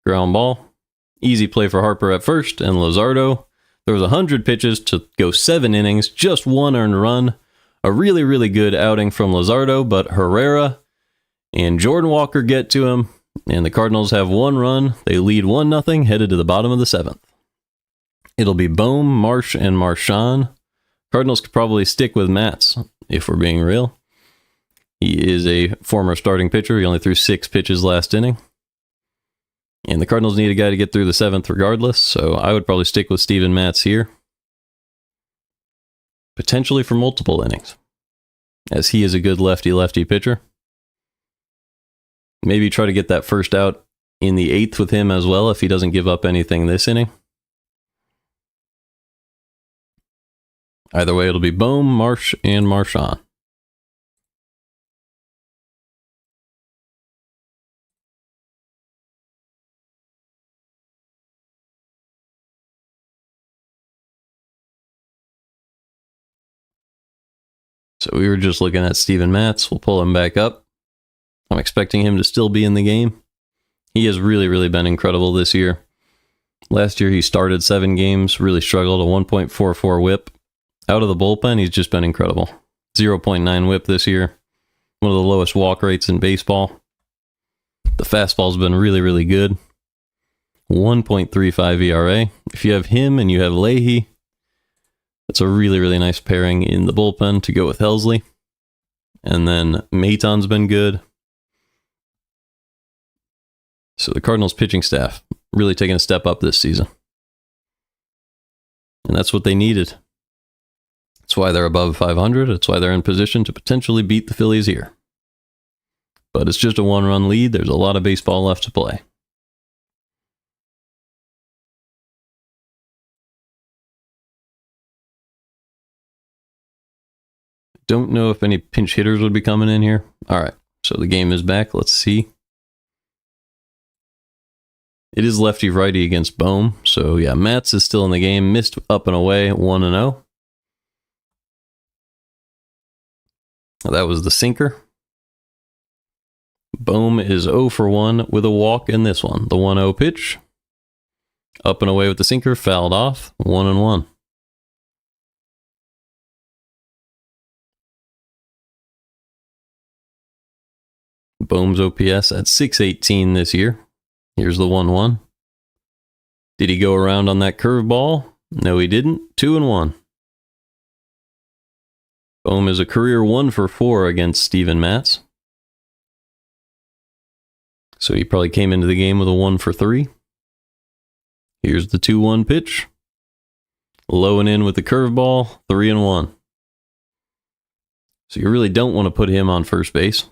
Speaker 1: Ground ball. Easy play for Harper at first, and Luzardo. There was 100 pitches to go 7 innings, just 1 earned run. A really, really good outing from Luzardo, but Herrera and Jordan Walker get to him, and the Cardinals have 1 run. They lead 1-0, headed to the bottom of the 7th. It'll be Bohm, Marsh, and Marchand. Cardinals could probably stick with Matz, if we're being real. He is a former starting pitcher. He only threw 6 pitches last inning. And the Cardinals need a guy to get through the 7th regardless, so I would probably stick with Steven Matz here. Potentially for multiple innings, as he is a good lefty-lefty pitcher. Maybe try to get that first out in the 8th with him as well if he doesn't give up anything this inning. Either way, it'll be Bohm, Marsh, and Marchand. So we were just looking at Steven Matz. We'll pull him back up. I'm expecting him to still be in the game. He has really, really been incredible this year. Last year he started 7 games, really struggled, a 1.44 whip. Out of the bullpen, he's just been incredible. 0.9 whip this year. One of the lowest walk rates in baseball. The fastball's been really, really good. 1.35 ERA. If you have him and you have Leahy, that's a really, really nice pairing in the bullpen to go with Helsley. And then Maton's been good. So the Cardinals pitching staff really taking a step up this season. And that's what they needed. That's why they're above 500. That's why they're in position to potentially beat the Phillies here. But it's just a 1-run lead. There's a lot of baseball left to play. Don't know if any pinch hitters would be coming in here. All right, so the game is back. Let's see. It is lefty-righty against Bohm. So yeah, Matz is still in the game. Missed up and away, 1-0. That was the sinker. Bohm is 0 for 1 with a walk in this one. The 1-0 pitch. Up and away with the sinker, fouled off, 1-1. Bohm's OPS at 618 this year. Here's the 1-1. Did he go around on that curveball? No, he didn't. 2-1. Bohm is a career 1 for 4 against Steven Matz. So he probably came into the game with a 1 for 3. Here's the 2-1 pitch. Low and in with the curveball, 3-1. So you really don't want to put him on first base.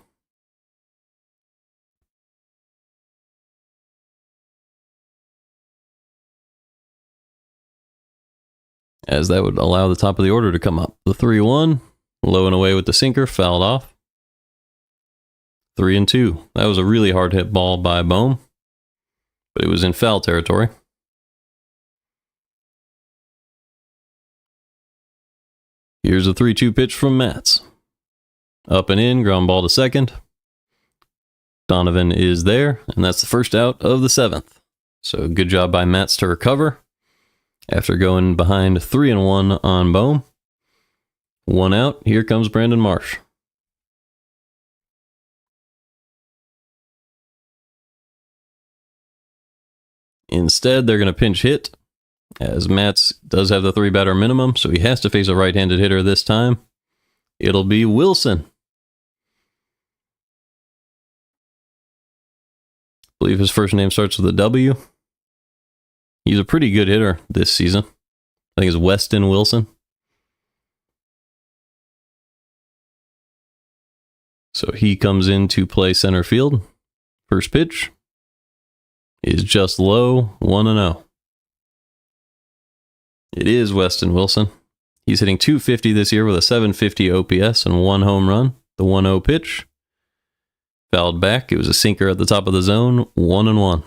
Speaker 1: As that would allow the top of the order to come up. The 3-1, low and away with the sinker, fouled off. 3-2. That was a really hard hit ball by Bohm, but it was in foul territory. Here's a 3-2 pitch from Matz. Up and in, ground ball to second. Donovan is there, and that's the first out of the 7th. So good job by Matz to recover after going behind 3-1 on Bohm. 1 out, here comes Brandon Marsh. Instead, they're going to pinch hit, as Matz does have the 3-batter minimum, so he has to face a right-handed hitter this time. It'll be Wilson. I believe his first name starts with a W. He's a pretty good hitter this season. I think it's Weston Wilson. So he comes in to play center field. First pitch is just low, 1-0. It is Weston Wilson. He's hitting .250 this year with a .750 OPS and 1 home run. The 1-0 pitch fouled back. It was a sinker at the top of the zone, 1-1.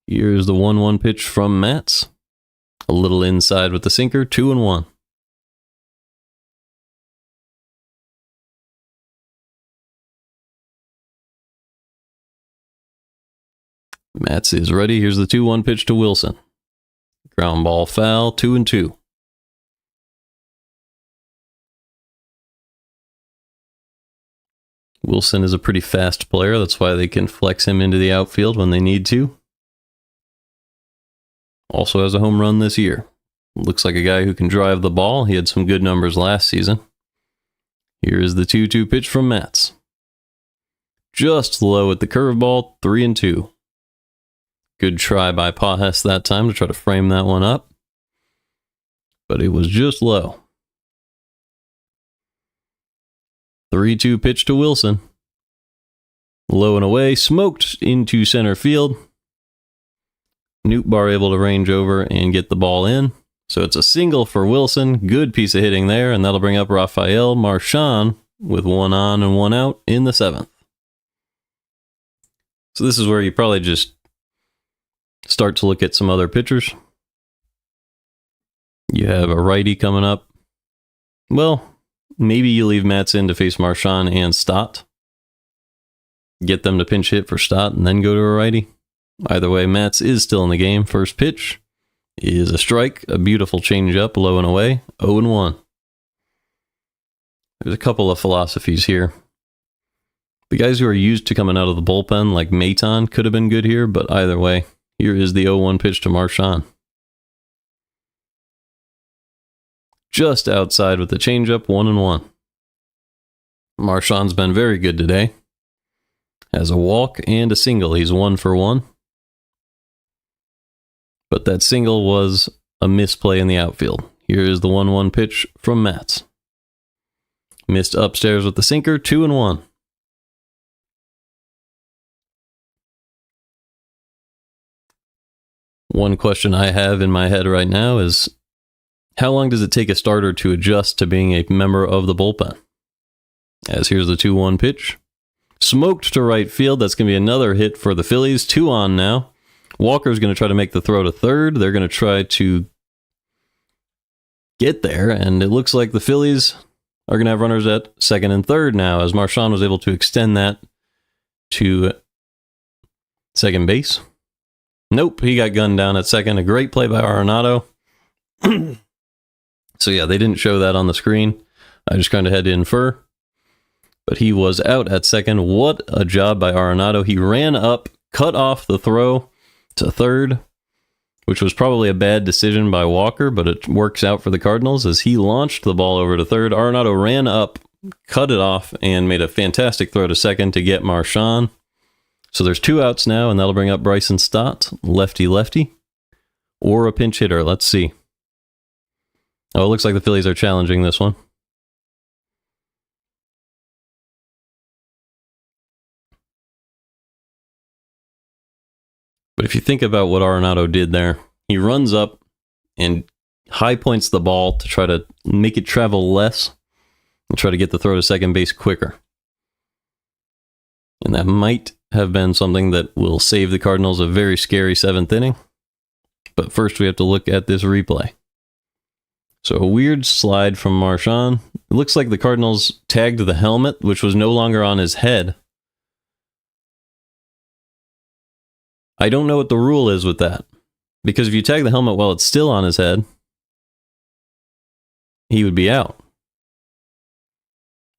Speaker 1: Here's the 1-1 pitch from Matz. A little inside with the sinker, 2-1. Matz is ready. Here's the 2-1 pitch to Wilson. Ground ball foul, 2-2. Wilson is a pretty fast player. That's why they can flex him into the outfield when they need to. Also has a home run this year. Looks like a guy who can drive the ball. He had some good numbers last season. Here is the 2-2 pitch from Matz. Just low at the curveball, 3-2. Good try by Pajes that time to try to frame that one up, but it was just low. 3-2 pitch to Wilson. Low and away, smoked into center field. Nootbaar able to range over and get the ball in. So it's a single for Wilson. Good piece of hitting there, and that'll bring up Rafael Marchand with 1 on and 1 out in the 7th. So this is where you probably just start to look at some other pitchers. You have a righty coming up. Well, maybe you leave Matz in to face Marchand and Stott. Get them to pinch hit for Stott and then go to a righty. Either way, Matz is still in the game. First pitch is a strike, a beautiful changeup, low and away, 0-1. There's a couple of philosophies here. The guys who are used to coming out of the bullpen, like Maton, could have been good here, but either way, here is the 0-1 pitch to Marchand. Just outside with the changeup, 1-1. Marchand's been very good today. Has a walk and a single. He's 1 for 1. But that single was a misplay in the outfield. Here is the 1-1 pitch from Matz. Missed upstairs with the sinker, 2-1. One question I have in my head right now is, how long does it take a starter to adjust to being a member of the bullpen? As here's the 2-1 pitch. Smoked to right field. That's going to be another hit for the Phillies. 2 on now. Walker's going to try to make the throw to third. They're going to try to get there, and it looks like the Phillies are going to have runners at second and third now, as Marchand was able to extend that to second base. Nope, he got gunned down at second. A great play by Arenado. So yeah, they didn't show that on the screen. I just kind of had to infer. But he was out at second. What a job by Arenado. He ran up, cut off the throw to third, which was probably a bad decision by Walker, but it works out for the Cardinals as he launched the ball over to third. Arenado ran up, cut it off, and made a fantastic throw to second to get Marchand. So there's 2 outs now, and that'll bring up Bryson Stott, lefty-lefty, or a pinch hitter. Let's see. Oh, it looks like the Phillies are challenging this one. But if you think about what Arenado did there, he runs up and high points the ball to try to make it travel less and try to get the throw to second base quicker. And that might have been something that will save the Cardinals a very scary 7th inning. But first we have to look at this replay. So a weird slide from Marchand. It looks like the Cardinals tagged the helmet, which was no longer on his head. I don't know what the rule is with that. Because if you tag the helmet while it's still on his head, he would be out.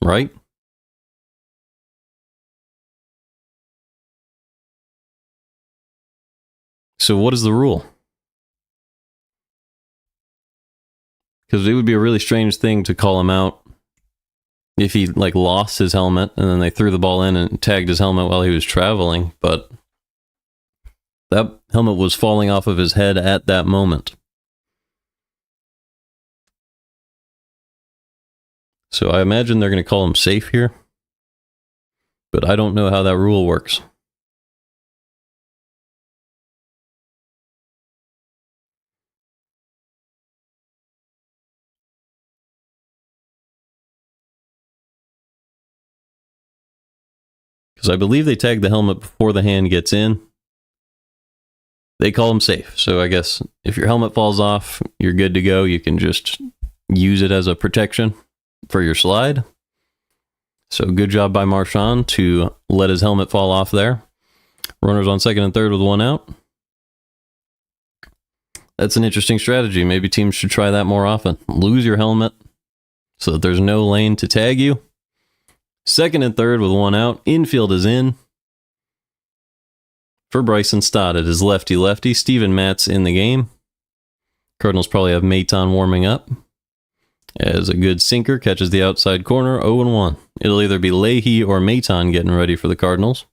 Speaker 1: Right? So what is the rule? Because it would be a really strange thing to call him out if he lost his helmet and then they threw the ball in and tagged his helmet while he was traveling, but that helmet was falling off of his head at that moment. So I imagine they're going to call him safe here, but I don't know how that rule works. Because I believe they tag the helmet before the hand gets in. They call him safe. So I guess if your helmet falls off, you're good to go. You can just use it as a protection for your slide. So good job by Marchand to let his helmet fall off there. Runners on second and third with 1 out. That's an interesting strategy. Maybe teams should try that more often. Lose your helmet so that there's no lane to tag you. Second and third with 1 out. Infield is in. For Bryson Stott, it is lefty-lefty. Steven Matz in the game. Cardinals probably have Maton warming up. As a good sinker catches the outside corner, 0-1. It'll either be Leahy or Maton getting ready for the Cardinals.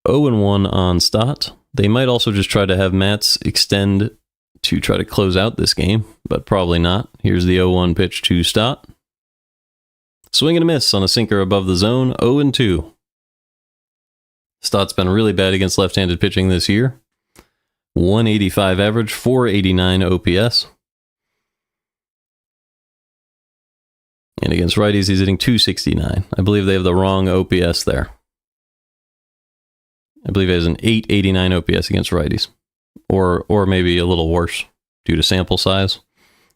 Speaker 1: 0-1 on Stott. They might also just try to have Matz extend to try to close out this game, but probably not. Here's the 0-1 pitch to Stott. Swing and a miss on a sinker above the zone, 0-2. Stott's been really bad against left-handed pitching this year. 185 average, 489 OPS. And against righties, he's hitting 269. I believe they have the wrong OPS there. I believe he has an 889 OPS against righties. Or maybe a little worse due to sample size.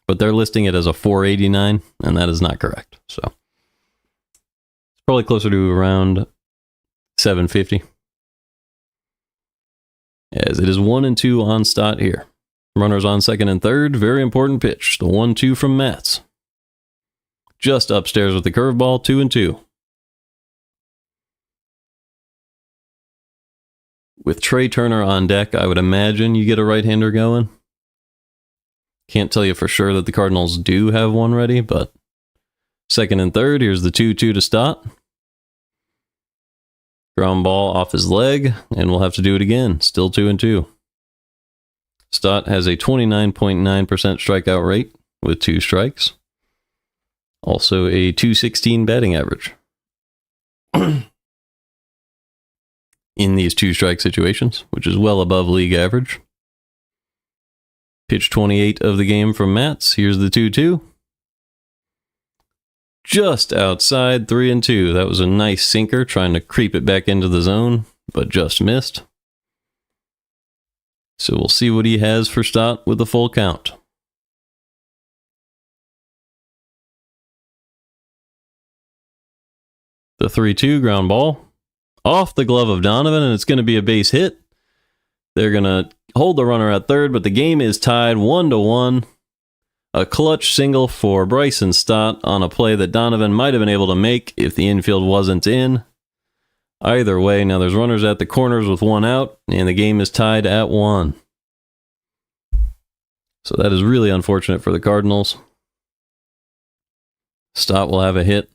Speaker 1: But they're listing it as a 489, and that is not correct. So it's probably closer to around 750. As it is 1-2 on Stott here. Runners on second and third. Very important pitch. The 1-2 from Matz. Just upstairs with the curveball, 2-2. With Trey Turner on deck, I would imagine you get a right-hander going. Can't tell you for sure that the Cardinals do have one ready, but second and third, here's the 2-2 to Stott. Ground ball off his leg, and we'll have to do it again. Still 2-2. Stott has a 29.9% strikeout rate with 2 strikes. Also a 216 batting average. In these 2-strike situations, which is well above league average. Pitch 28 of the game from Matz. Here's the 2-2. Just outside, 3-2. That was a nice sinker, trying to creep it back into the zone, but just missed. So we'll see what he has for Stott with a full count. The 3-2 ground ball. Off the glove of Donovan, and it's going to be a base hit. They're going to hold the runner at third, but the game is tied 1-1. A clutch single for Bryson Stott on a play that Donovan might have been able to make if the infield wasn't in. Either way, now there's runners at the corners with one out, and the game is tied at 1. So that is really unfortunate for the Cardinals. Stott will have a hit.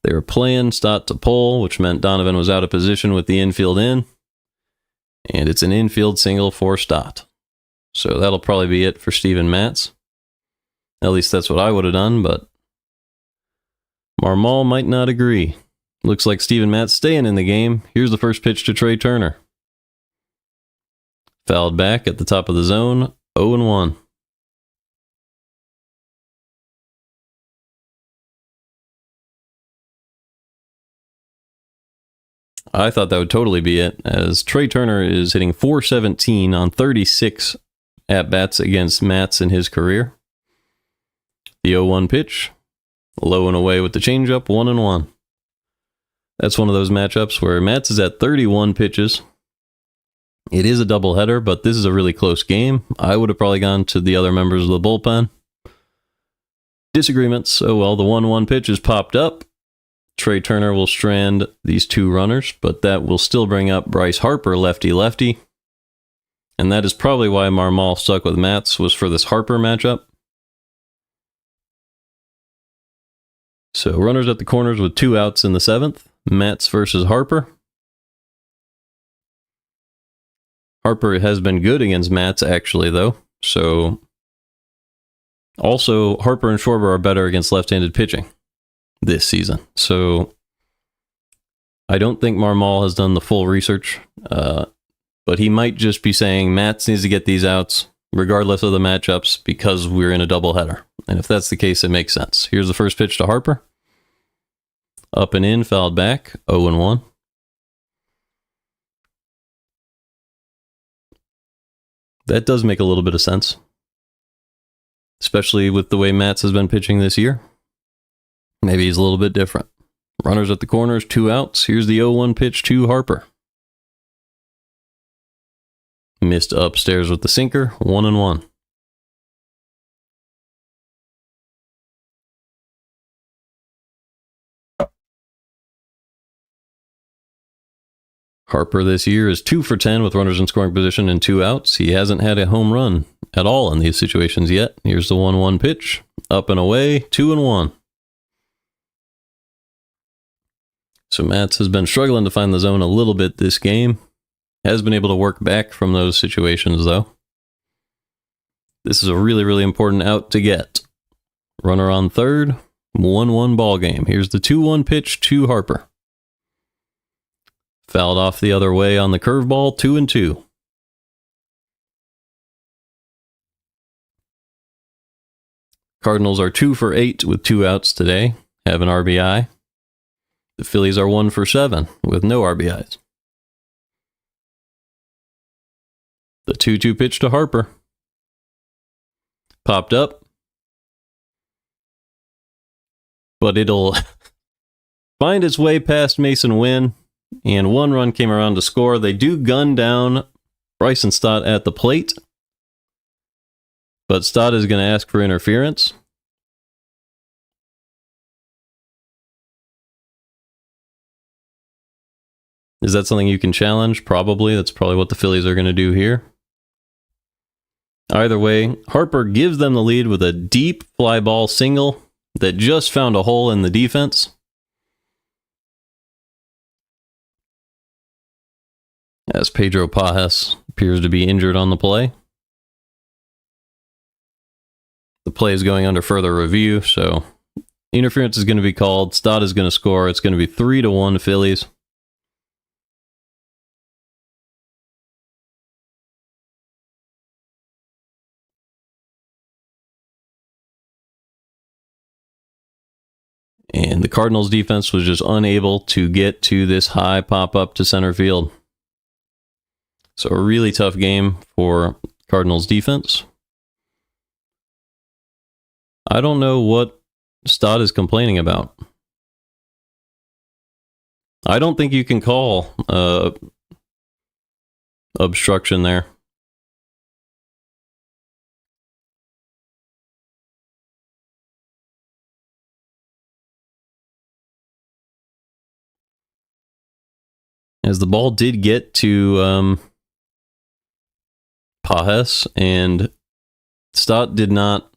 Speaker 1: They were playing Stott to pull, which meant Donovan was out of position with the infield in. And it's an infield single for Stott. So that'll probably be it for Steven Matz. At least that's what I would have done, but Marmol might not agree. Looks like Steven Matz staying in the game. Here's the first pitch to Trey Turner. Fouled back at the top of the zone, 0-1. I thought that would totally be it, as Trey Turner is hitting .417 on 36 at-bats against Matz in his career. The 0-1 pitch, low and away with the changeup, 1-1. That's one of those matchups where Matz is at 31 pitches. It is a doubleheader, but this is a really close game. I would have probably gone to the other members of the bullpen. Disagreements. Oh well, the 1-1 pitch is popped up. Trey Turner will strand these two runners, but that will still bring up Bryce Harper, lefty-lefty. And that is probably why Marmol stuck with Matz, was for this Harper matchup. So runners at the corners with 2 outs in the 7th. Matz versus Harper. Harper has been good against Matz, actually, though. So also, Harper and Schwarber are better against left-handed pitching this season. So I don't think Marmol has done the full research, but he might just be saying Matz needs to get these outs regardless of the matchups because we're in a doubleheader. And if that's the case, it makes sense. Here's the first pitch to Harper. Up and in, fouled back, 0-1. That does make a little bit of sense, especially with the way Matz has been pitching this year. Maybe he's a little bit different. Runners at the corners, 2 outs. Here's the 0-1 pitch to Harper. Missed upstairs with the sinker, 1-1. Harper this year is 2 for 10 with runners in scoring position and 2 outs. He hasn't had a home run at all in these situations yet. Here's the 1-1 pitch. Up and away, 2-1. So Matz has been struggling to find the zone a little bit this game. Has been able to work back from those situations, though. This is a really, really important out to get. Runner on third, 1-1 ball game. Here's the 2-1 pitch to Harper. Fouled off the other way on the curveball, 2-2. Cardinals are 2 for 8 with 2 outs today, have an RBI. The Phillies are 1 for 7 with no RBIs. The 2-2 pitch to Harper. Popped up. But it'll find its way past Mason Wynn. And 1 run came around to score. They do gun down Bryson Stott at the plate. But Stott is going to ask for interference. Is that something you can challenge? Probably. That's probably what the Phillies are going to do here. Either way, Harper gives them the lead with a deep fly ball single that just found a hole in the defense. As Pedro Pajes appears to be injured on the play. The play is going under further review, so interference is going to be called. Stott is going to score. It's going to be 3-1 Phillies. And the Cardinals defense was just unable to get to this high pop-up to center field. So a really tough game for Cardinals defense. I don't know what Stott is complaining about. I don't think you can call obstruction there. as the ball did get to Pajes, and Stott did not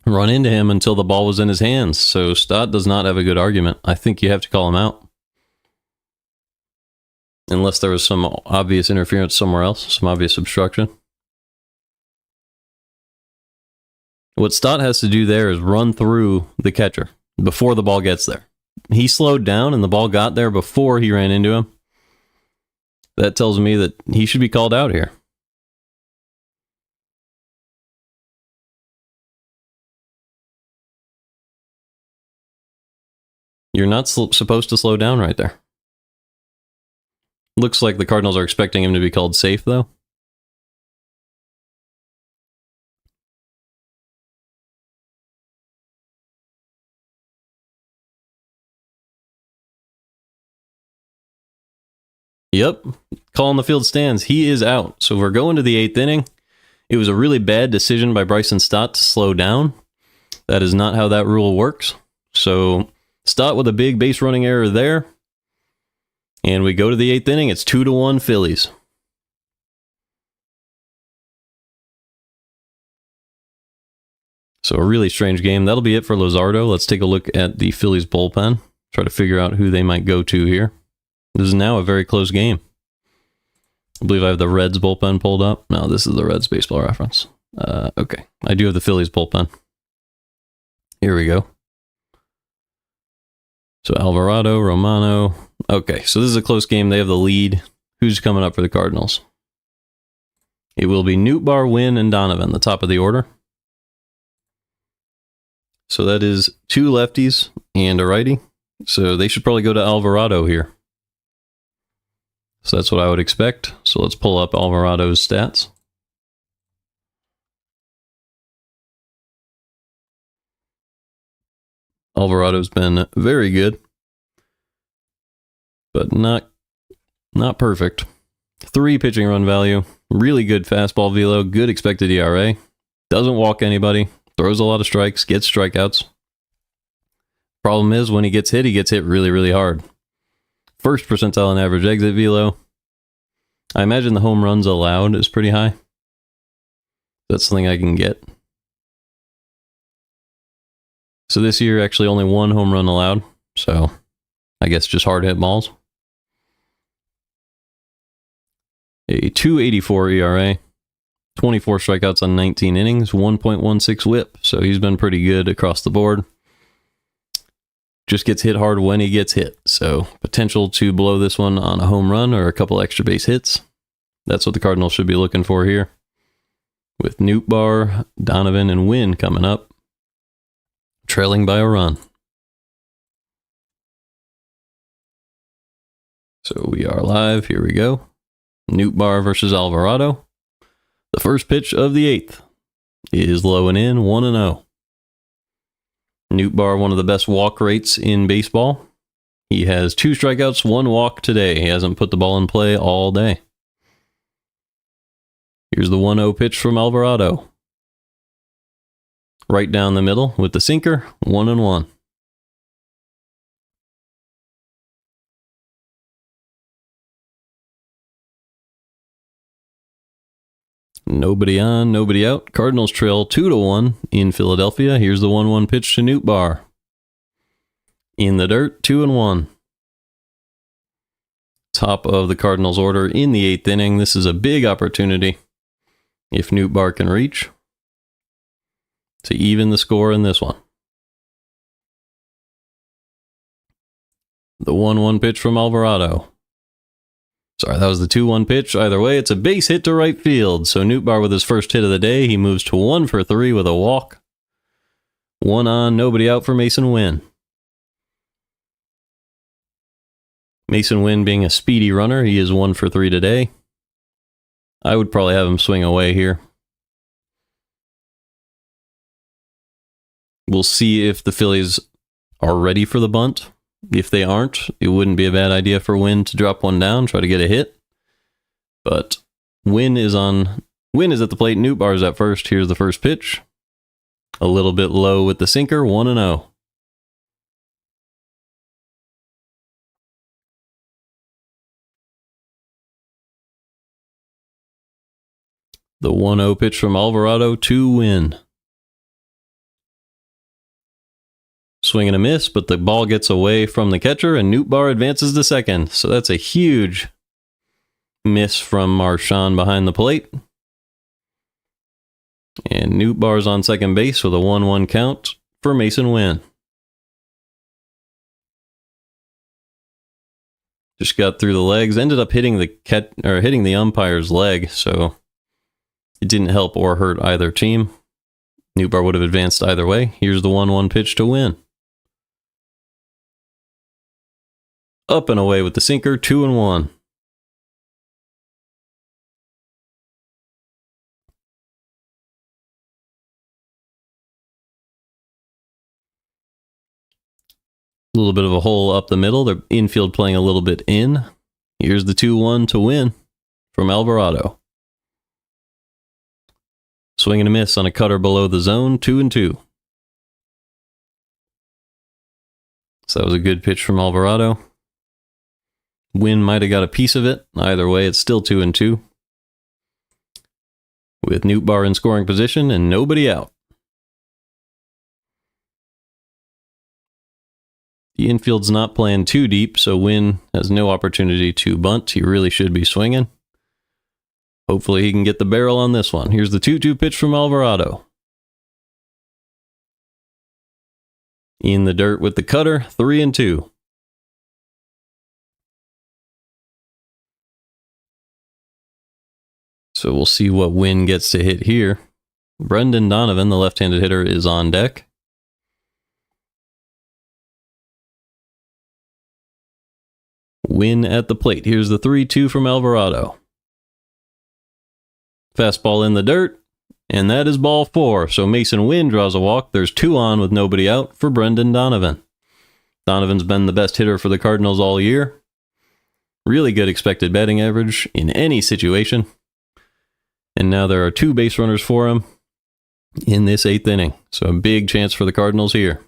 Speaker 1: run into him until the ball was in his hands. So Stott does not have a good argument. I think you have to call him out. Unless there was some obvious interference somewhere else, some obvious obstruction. What Stott has to do there is run through the catcher before the ball gets there. He slowed down and the ball got there before he ran into him. That tells me that he should be called out here. You're not supposed to slow down right there. Looks like the Cardinals are expecting him to be called safe, though. Yep, call on the field stands. He is out. So we're going to the 8th inning. It was a really bad decision by Bryson Stott to slow down. That is not how that rule works. So Stott with a big base running error there. And we go to the 8th inning. It's 2-1 Phillies. So a really strange game. That'll be it for Luzardo. Let's take a look at the Phillies bullpen. Try to figure out who they might go to here. This is now a very close game. I believe I have the Reds bullpen pulled up. No, this is the Reds baseball reference. Okay, I do have the Phillies bullpen. Here we go. So Alvarado, Romano. Okay, so this is a close game. They have the lead. Who's coming up for the Cardinals? It will be Nootbaar, Wynn, and Donovan, the top of the order. So that is 2 lefties and a righty. So they should probably go to Alvarado here. So that's what I would expect. So let's pull up Alvarado's stats. Alvarado's been very good, but not perfect. 3 pitching run value, really good fastball velo, good expected ERA, doesn't walk anybody, throws a lot of strikes, gets strikeouts. Problem is, when he gets hit really, really hard. First percentile in average exit velo. I imagine the home runs allowed is pretty high. That's something I can get. So this year, actually only 1 home run allowed. So I guess just hard hit balls. A 2.84 ERA. 24 strikeouts on 19 innings. 1.16 whip. So he's been pretty good across the board. Just gets hit hard when he gets hit. So potential to blow this one on a home run or a couple extra base hits. That's what the Cardinals should be looking for here. With Nootbaar, Donovan, and Wynn coming up. Trailing by a run. So we are live. Here we go. Nootbaar versus Alvarado. The first pitch of the 8th is low and in, 1-0. Nootbaar, one of the best walk rates in baseball. He has 2 strikeouts, 1 walk today. He hasn't put the ball in play all day. Here's the 1-0 pitch from Alvarado. Right down the middle with the sinker, 1-1. Nobody on, nobody out. Cardinals trail 2-1 in Philadelphia. Here's the 1-1 pitch to Nootbaar. In the dirt, 2-1. Top of the Cardinals order in the 8th inning. This is a big opportunity, if Nootbaar can reach, to even the score in this one. The 1-1 pitch from Alvarado. Sorry, that was the 2-1 pitch. Either way, it's a base hit to right field. So Nootbaar with his first hit of the day, he moves to 1 for 3 with a walk. 1 on, nobody out for Mason Wynn. Mason Wynn being a speedy runner, he is 1 for 3 today. I would probably have him swing away here. We'll see if the Phillies are ready for the bunt. If they aren't, it wouldn't be a bad idea for Wynn to drop one down, try to get a hit. But Wynn is at the plate. Nootbaar is at first. Here's the first pitch. A little bit low with the sinker, 1-0. The 1-0 pitch from Alvarado to Wynn. Swing and a miss, but the ball gets away from the catcher, and Nootbaar advances to second. So that's a huge miss from Marchand behind the plate. And Nootbaar's on second base with a 1-1 count for Mason Wynn. Just got through the legs, ended up hitting the umpire's leg, so it didn't help or hurt either team. Nootbaar would have advanced either way. Here's the 1-1 pitch to Wynn. Up and away with the sinker, 2-1. A little bit of a hole up the middle. The infield playing a little bit in. Here's the 2-1 to Wynn from Alvarado. Swing and a miss on a cutter below the zone, 2-2. So that was a good pitch from Alvarado. Wynn might have got a piece of it. Either way, it's still 2-2. With Nootbaar in scoring position and nobody out. The infield's not playing too deep, so Wynn has no opportunity to bunt. He really should be swinging. Hopefully he can get the barrel on this one. Here's the 2-2 pitch from Alvarado. In the dirt with the cutter, 3-2. So we'll see what Wynn gets to hit here. Brendan Donovan, the left-handed hitter, is on deck. Wynn at the plate. Here's the 3-2 from Alvarado. Fastball in the dirt, and that is ball 4. So Mason Wynn draws a walk. There's 2 on with nobody out for Brendan Donovan. Donovan's been the best hitter for the Cardinals all year. Really good expected batting average in any situation. And now there are 2 base runners for him in this 8th inning. So a big chance for the Cardinals here.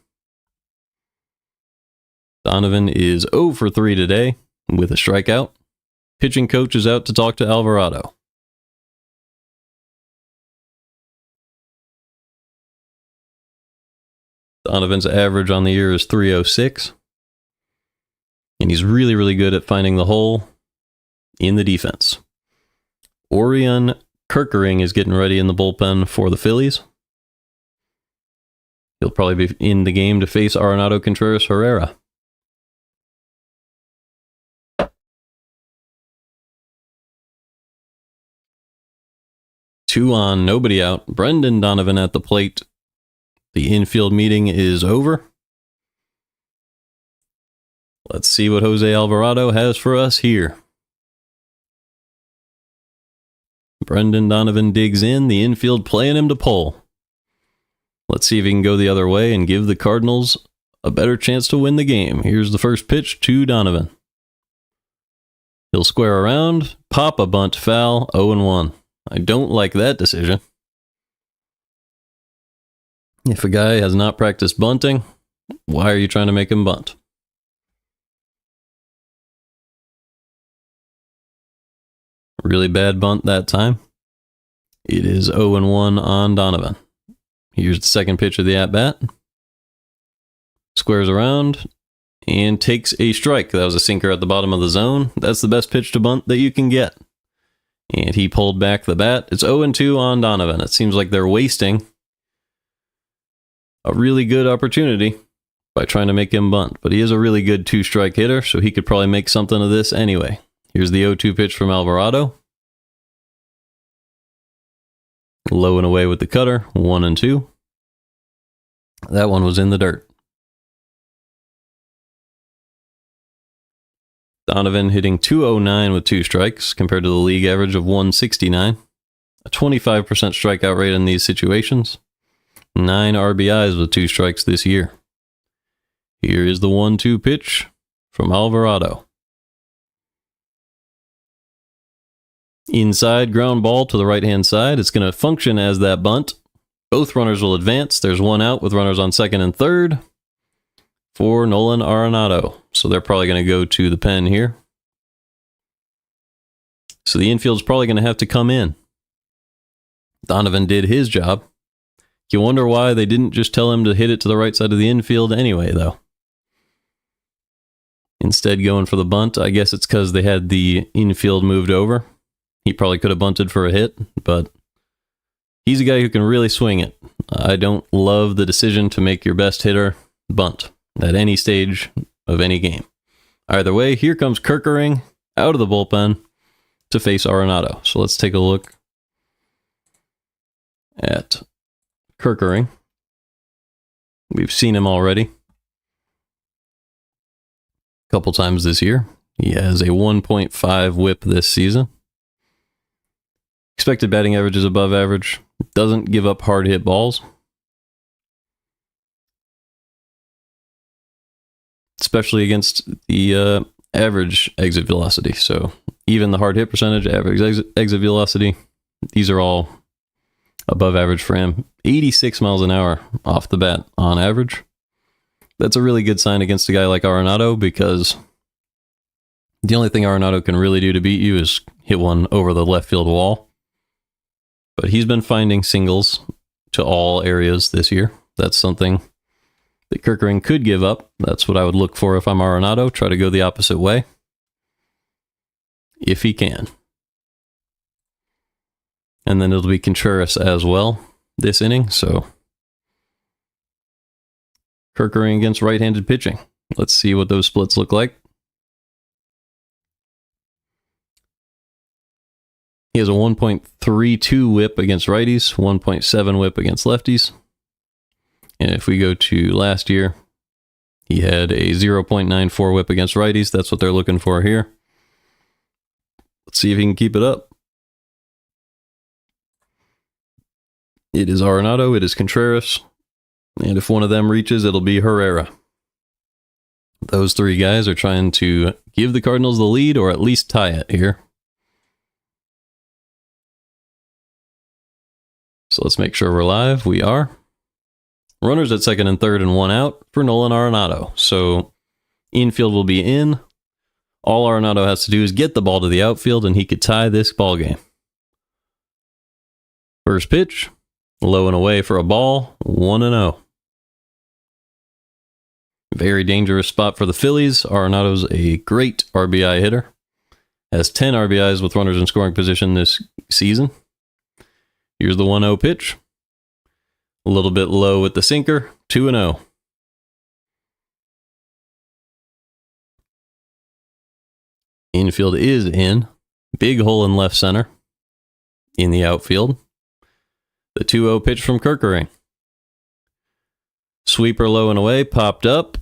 Speaker 1: Donovan is 0 for 3 today with a strikeout. Pitching coach is out to talk to Alvarado. Donovan's average on the year is 306. And he's really, really good at finding the hole in the defense. Orion Kirkering is getting ready in the bullpen for the Phillies. He'll probably be in the game to face Arenado Contreras Herrera. Two on, nobody out. Brendan Donovan at the plate. The infield meeting is over. Let's see what Jose Alvarado has for us here. Brendan Donovan digs in, the infield playing him to pull. Let's see if he can go the other way and give the Cardinals a better chance to win the game. Here's the first pitch to Donovan. He'll square around, pop a bunt foul, 0-1. I don't like that decision. If a guy has not practiced bunting, why are you trying to make him bunt? Really bad bunt that time. It is 0-1 on Donovan. Here's the second pitch of the at-bat. Squares around and takes a strike. That was a sinker at the bottom of the zone. That's the best pitch to bunt that you can get. And he pulled back the bat. It's 0-2 on Donovan. It seems like they're wasting a really good opportunity by trying to make him bunt. But he is a really good 2-strike hitter, so he could probably make something of this anyway. Here's the 0-2 pitch from Alvarado. Low and away with the cutter, 1-2. That one was in the dirt. Donovan hitting .209 with 2 strikes compared to the league average of .169. A 25% strikeout rate in these situations. 9 RBIs with 2 strikes this year. Here is the 1-2 pitch from Alvarado. Inside ground ball to the right-hand side. It's going to function as that bunt. Both runners will advance. There's one out with runners on second and third for Nolan Arenado. So they're probably going to go to the pen here. So the infield's probably going to have to come in. Donovan did his job. You wonder why they didn't just tell him to hit it to the right side of the infield anyway, though. Instead, going for the bunt. I guess it's because they had the infield moved over. He probably could have bunted for a hit, but he's a guy who can really swing it. I don't love the decision to make your best hitter bunt at any stage of any game. Either way, here comes Kirkering out of the bullpen to face Arenado. So let's take a look at Kirkering. We've seen him already a couple times this year. He has a 1.5 whip this season. Expected batting average is above average. Doesn't give up hard hit balls. Especially against the average exit velocity. So even the hard hit percentage, average exit velocity, these are all above average for him. 86 miles an hour off the bat on average. That's a really good sign against a guy like Arenado, because the only thing Arenado can really do to beat you is hit one over the left field wall. But he's been finding singles to all areas this year. That's something that Kirkering could give up. That's what I would look for if I'm Arenado. Try to go the opposite way, if he can. And then it'll be Contreras as well this inning. So Kirkering against right-handed pitching. Let's see what those splits look like. He has a 1.32 whip against righties, 1.7 whip against lefties. And if we go to last year, he had a 0.94 whip against righties. That's what they're looking for here. Let's see if he can keep it up. It is Arenado, it is Contreras, and if one of them reaches, it'll be Herrera. Those three guys are trying to give the Cardinals the lead, or at least tie it here. So let's make sure we're live. We are. Runners at second and third and one out for Nolan Arenado. So infield will be in. All Arenado has to do is get the ball to the outfield, and he could tie this ball game. First pitch, low and away for a ball, 1-0. Very dangerous spot for the Phillies. Arenado's a great RBI hitter. Has 10 RBIs with runners in scoring position this season. Here's the 1-0 pitch. A little bit low with the sinker, 2-0. Infield is in. Big hole in left center. In the outfield. The 2-0 pitch from Kirkering. Sweeper low and away, popped up.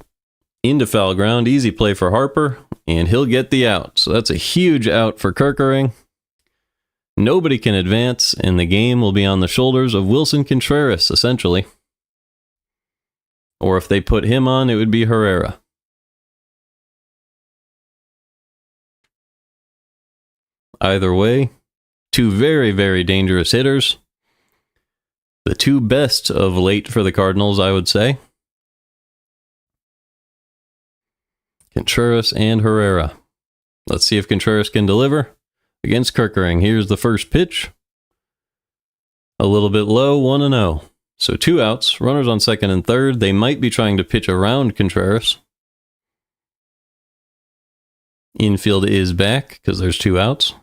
Speaker 1: Into foul ground, easy play for Harper, and he'll get the out. So that's a huge out for Kirkering. Nobody can advance, and the game will be on the shoulders of Wilson Contreras, essentially. Or if they put him on, it would be Herrera. Either way, two very, very dangerous hitters. The two best of late for the Cardinals, I would say. Contreras and Herrera. Let's see if Contreras can deliver against Kirkering. Here's the first pitch. A little bit low, 1-0. So 2 outs, runners on second and third. They might be trying to pitch around Contreras. Infield is back because there's 2 outs.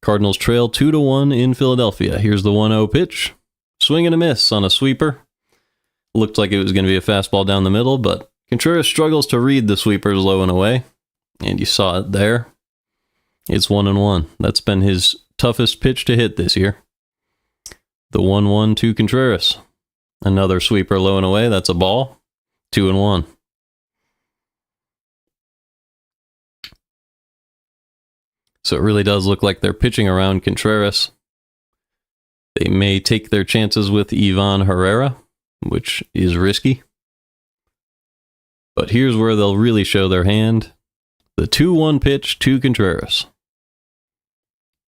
Speaker 1: Cardinals trail 2-1 in Philadelphia. Here's the 1-0 pitch. Swing and a miss on a sweeper. Looked like it was going to be a fastball down the middle, but Contreras struggles to read the sweepers low and away. And you saw it there. It's 1-1. That's been his toughest pitch to hit this year. The 1-1 to Contreras. Another sweeper low and away. That's a ball. 2-1. So it really does look like they're pitching around Contreras. They may take their chances with Ivan Herrera, which is risky. But here's where they'll really show their hand. The 2-1 pitch to Contreras.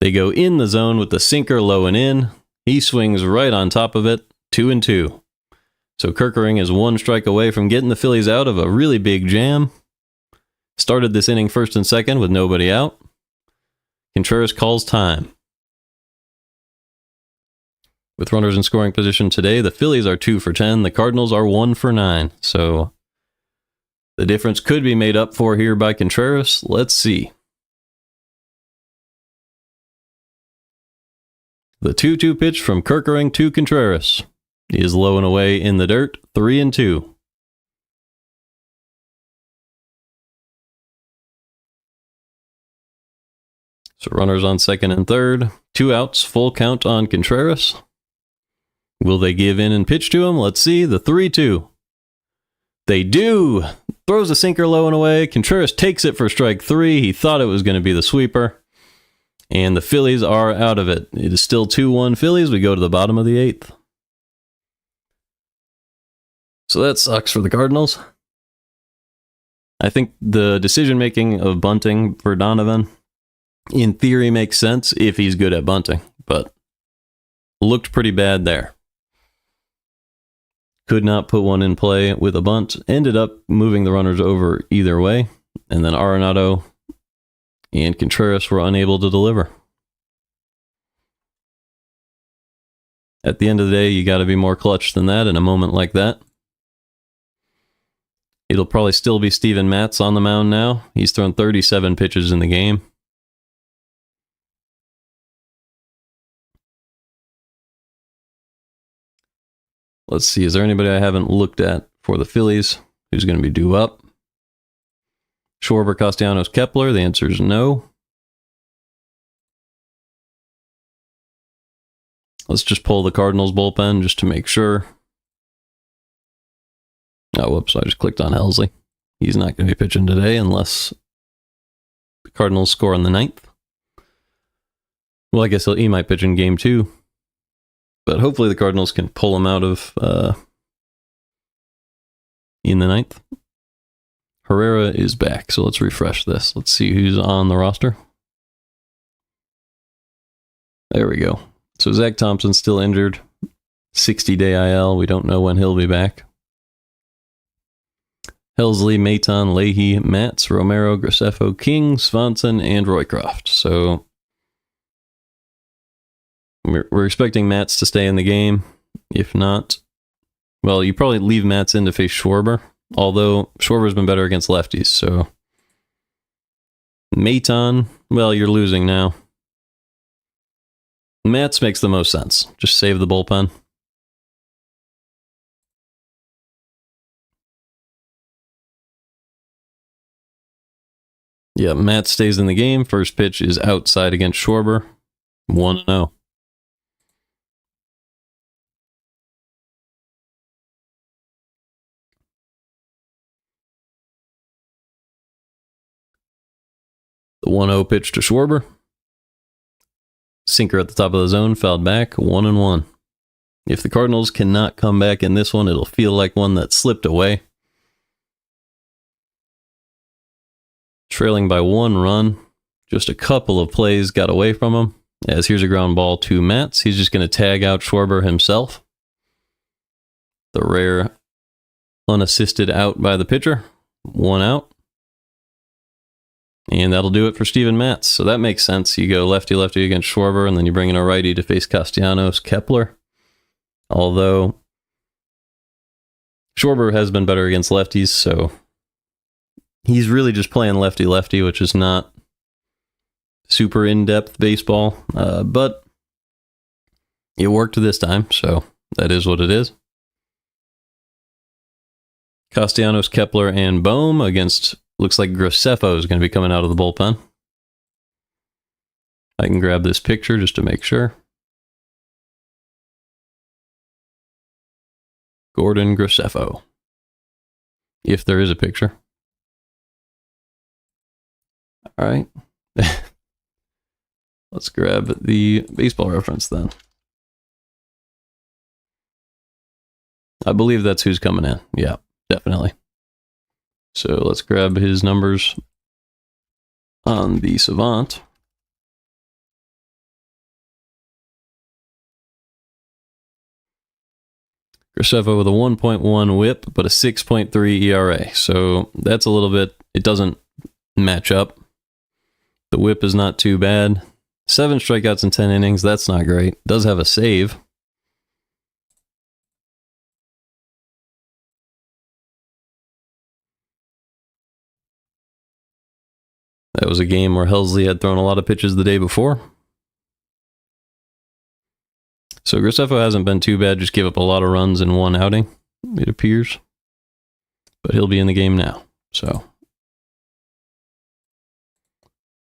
Speaker 1: They go in the zone with the sinker low and in. He swings right on top of it, 2-2. So Kirkering is 1 strike away from getting the Phillies out of a really big jam. Started this inning first and second with nobody out. Contreras calls time. With runners in scoring position today, the Phillies are 2 for 10. The Cardinals are 1 for 9. So the difference could be made up for here by Contreras. Let's see. The 2-2 pitch from Kerkering to Contreras is low and away in the dirt, 3-2. So runners on second and third, 2 outs, full count on Contreras. Will they give in and pitch to him? Let's see, the 3-2. They do! Throws a sinker low and away. Contreras takes it for strike 3. He thought it was going to be the sweeper. And the Phillies are out of it. It is still 2-1 Phillies. We go to the bottom of the 8th. So that sucks for the Cardinals. I think the decision-making of bunting for Donovan, in theory, makes sense if he's good at bunting, but looked pretty bad there. Could not put one in play with a bunt. Ended up moving the runners over either way, and then Arenado and Contreras were unable to deliver. At the end of the day, you got to be more clutch than that in a moment like that. It'll probably still be Steven Matz on the mound now. He's thrown 37 pitches in the game. Let's see, is there anybody I haven't looked at for the Phillies who's going to be due up? Schwarber, Castellanos, Kepler. The answer is no. Let's just pull the Cardinals bullpen just to make sure. Oh, whoops, I just clicked on Helsley. He's not going to be pitching today unless the Cardinals score on the 9th. Well, I guess he might pitch in game 2. But hopefully the Cardinals can pull him out of in the 9th. Herrera is back, so let's refresh this. Let's see who's on the roster. There we go. So Zach Thompson's still injured. 60-day IL. We don't know when he'll be back. Helsley, Maton, Leahy, Matz, Romero, Graceffo, King, Swanson, and Roycroft. So we're expecting Matz to stay in the game. If not, well, you probably leave Matz in to face Schwarber. Although Schwarber's been better against lefties, so Maton, well, you're losing now. Matz makes the most sense. Just save the bullpen. Yeah, Matz stays in the game. First pitch is outside against Schwarber. 1-0. The 1-0 pitch to Schwarber. Sinker at the top of the zone, fouled back, 1-1. If the Cardinals cannot come back in this one, it'll feel like one that slipped away. Trailing by 1 run. Just a couple of plays got away from him. As here's a ground ball to Matz. He's just going to tag out Schwarber himself. The rare unassisted out by the pitcher. 1 out. And that'll do it for Steven Matz. So that makes sense. You go lefty-lefty against Schwarber, and then you bring in a righty to face Castellanos, Kepler. Although Schwarber has been better against lefties, so he's really just playing lefty-lefty, which is not super in-depth baseball. But it worked this time, so that is what it is. Castellanos, Kepler, and Bohm against... Looks like Graceffo is going to be coming out of the bullpen. I can grab this picture just to make sure. Gordon Graceffo. If there is a picture. All right. Let's grab the baseball reference then. I believe that's who's coming in. Yeah, definitely. So let's grab his numbers on the Savant. Graceffo with a 1.1 whip, but a 6.3 ERA. So that's a little bit, it doesn't match up. The whip is not too bad. 7 strikeouts in 10 innings, that's not great. Does have a save. That was a game where Helsley had thrown a lot of pitches the day before. So Graceffo hasn't been too bad, just gave up a lot of runs in one outing, it appears. But he'll be in the game now, so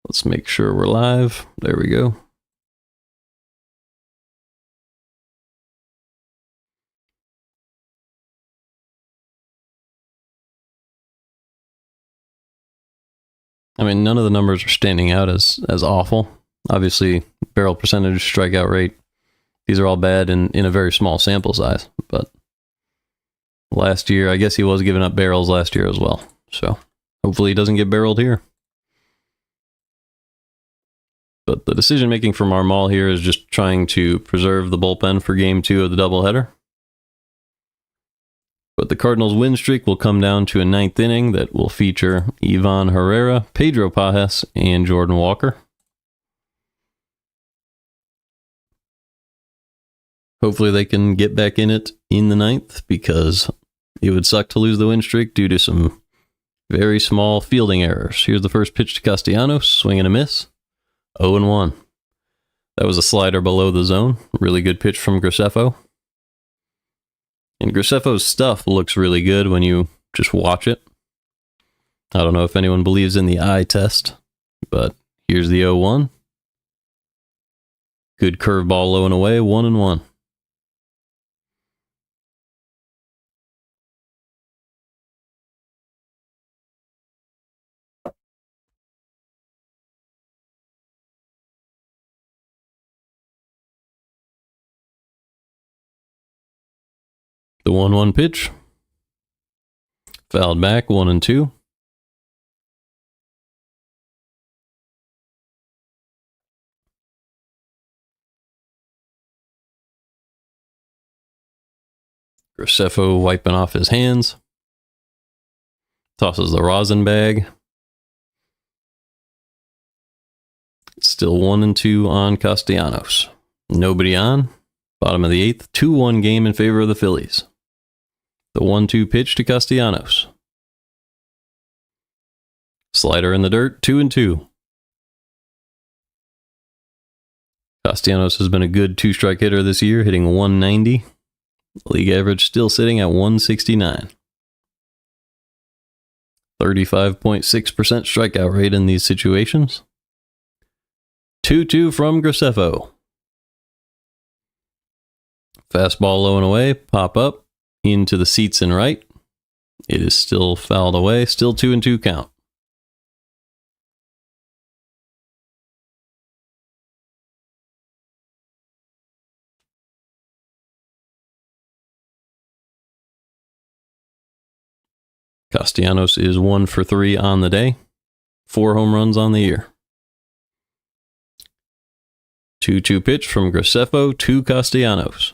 Speaker 1: let's make sure we're live. There we go. I mean, none of the numbers are standing out as awful. Obviously, barrel percentage, strikeout rate, these are all bad in a very small sample size. But last year, I guess he was giving up barrels last year as well. So hopefully he doesn't get barreled here. But the decision-making from Marmol here is just trying to preserve the bullpen for Game 2 of the doubleheader. But the Cardinals' win streak will come down to a 9th inning that will feature Ivan Herrera, Pedro Pajes, and Jordan Walker. Hopefully they can get back in it in the 9th, because it would suck to lose the win streak due to some very small fielding errors. Here's the first pitch to Castellanos, swing and a miss, 0-1. That was a slider below the zone. Really good pitch from Graceffo. And Graceffo's stuff looks really good when you just watch it. I don't know if anyone believes in the eye test, but here's the 0-1. Good curveball low and away, 1-1. The 1-1 pitch. Fouled back, 1-2. Graceffo wiping off his hands. Tosses the rosin bag. Still 1-2 on Castellanos. Nobody on. Bottom of the 8th, 2-1 game in favor of the Phillies. The 1-2 pitch to Castellanos. Slider in the dirt, 2-2. Castellanos has been a good two-strike hitter this year, hitting 190. League average still sitting at 169. 35.6% strikeout rate in these situations. 2-2 from Graceffo. Fastball low and away, pop up. Into the seats and right. It is still fouled away. Still 2-2 count. Castellanos is 1 for 3 on the day. 4 home runs on the year. 2-2 pitch from Graceffo to Castellanos.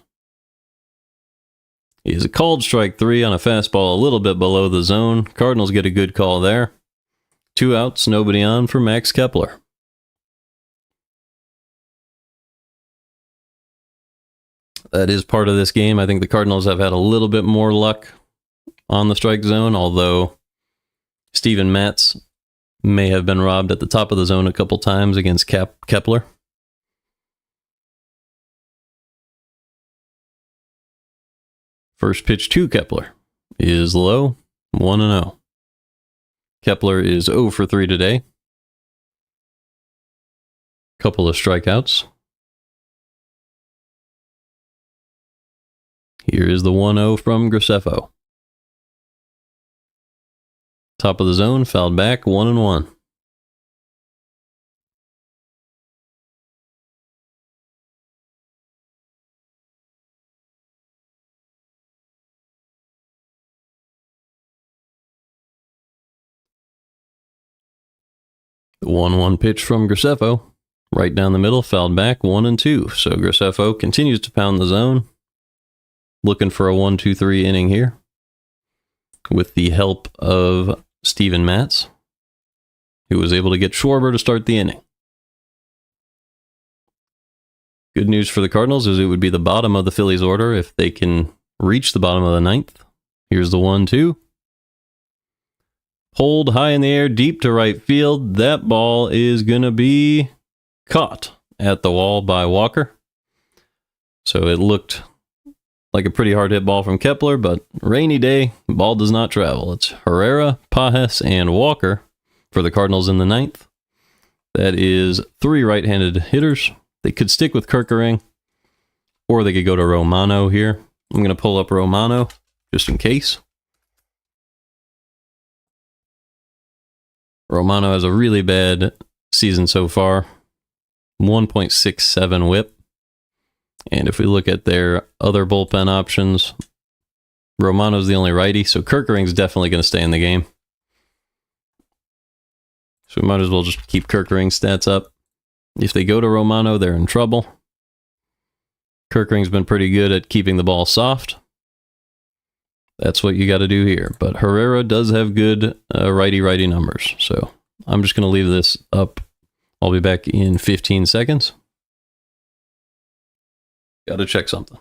Speaker 1: He is a called strike 3 on a fastball a little bit below the zone. Cardinals get a good call there. 2 outs, nobody on for Max Kepler. That is part of this game. I think the Cardinals have had a little bit more luck on the strike zone, although Steven Matz may have been robbed at the top of the zone a couple times against Kepler. First pitch to Kepler is low, 1-0. Kepler is 0 for 3 today. Couple of strikeouts. Here is the 1-0 from Graceffo. Top of the zone, fouled back, 1-1. The 1-1 pitch from Graceffo. Right down the middle, fouled back, 1-2. So Graceffo continues to pound the zone. Looking for a 1-2-3 inning here. With the help of Steven Matz, who was able to get Schwarber to start the inning. Good news for the Cardinals is it would be the bottom of the Phillies order if they can reach the bottom of the 9th. Here's the 1-2. pulled high in the air, deep to right field. That ball is going to be caught at the wall by Walker. So it looked like a pretty hard hit ball from Kepler, but rainy day, ball does not travel. It's Herrera, Pages, and Walker for the Cardinals in the ninth. That is 3 right-handed hitters. They could stick with Kerkering, or they could go to Romano here. I'm going to pull up Romano just in case. Romano has a really bad season so far. 1.67 whip. And if we look at their other bullpen options, Romano's the only righty, so Kerkering's definitely going to stay in the game. So we might as well just keep Kerkering's stats up. If they go to Romano, they're in trouble. Kerkering's been pretty good at keeping the ball soft. That's what you got to do here. But Herrera does have good righty-righty numbers. So I'm just going to leave this up. I'll be back in 15 seconds. Got to check something.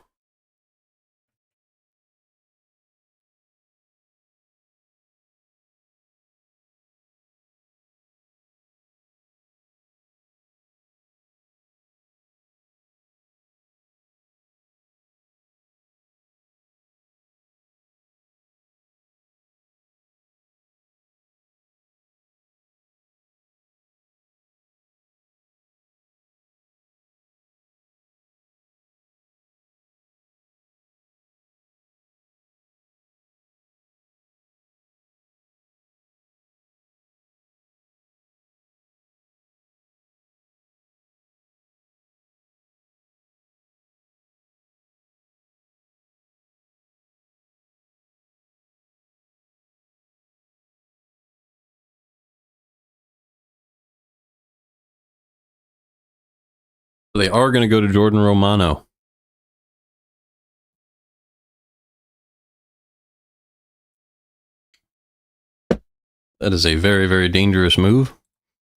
Speaker 1: They are going to go to Jordan Romano. That is a very, very dangerous move.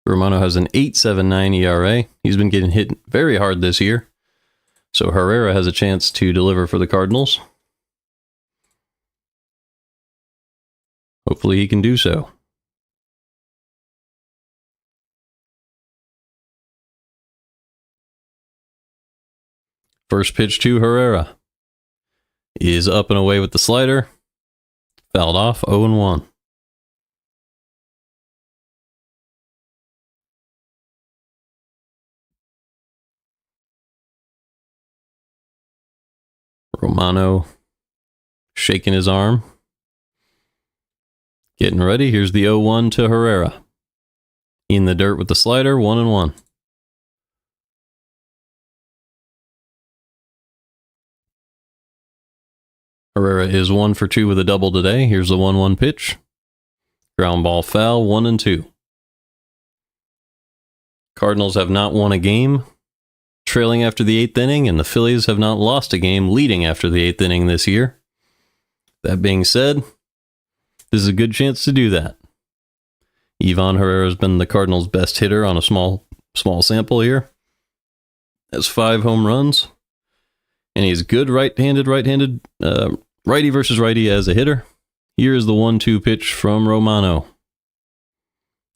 Speaker 1: Romano has an 8.79 ERA. He's been getting hit very hard this year. So Herrera has a chance to deliver for the Cardinals. Hopefully he can do so. First pitch to Herrera is up and away with the slider. Fouled off, 0-1. Romano shaking his arm. Getting ready. Here's the 0-1 to Herrera. In the dirt with the slider, 1-1. Herrera is 1 for 2 with a double today. Here's the 1-1 pitch. Ground ball foul, 1-2. Cardinals have not won a game trailing after the 8th inning, and the Phillies have not lost a game leading after the 8th inning this year. That being said, this is a good chance to do that. Ivan Herrera has been the Cardinals' best hitter on a small sample here. Has 5 home runs. And he's good righty versus righty as a hitter. Here is the 1-2 pitch from Romano.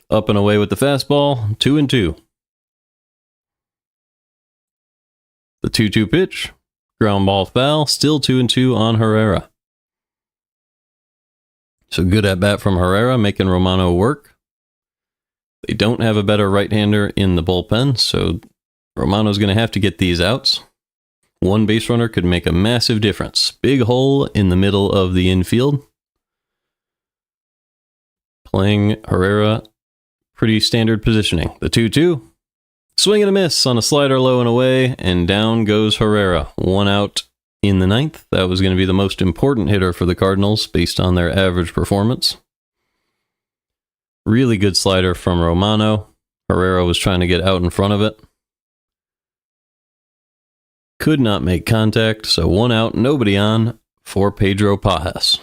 Speaker 1: Up and away with the fastball, 2-2. The 2-2 pitch, ground ball foul, still 2-2 on Herrera. So good at bat from Herrera, making Romano work. They don't have a better right-hander in the bullpen, so Romano's going to have to get these outs. One base runner could make a massive difference. Big hole in the middle of the infield. Playing Herrera, pretty standard positioning. The 2-2. Swing and a miss on a slider low and away, and down goes Herrera. 1 out in the 9th. That was going to be the most important hitter for the Cardinals based on their average performance. Really good slider from Romano. Herrera was trying to get out in front of it. Could not make contact, so 1 out, nobody on for Pedro Pages.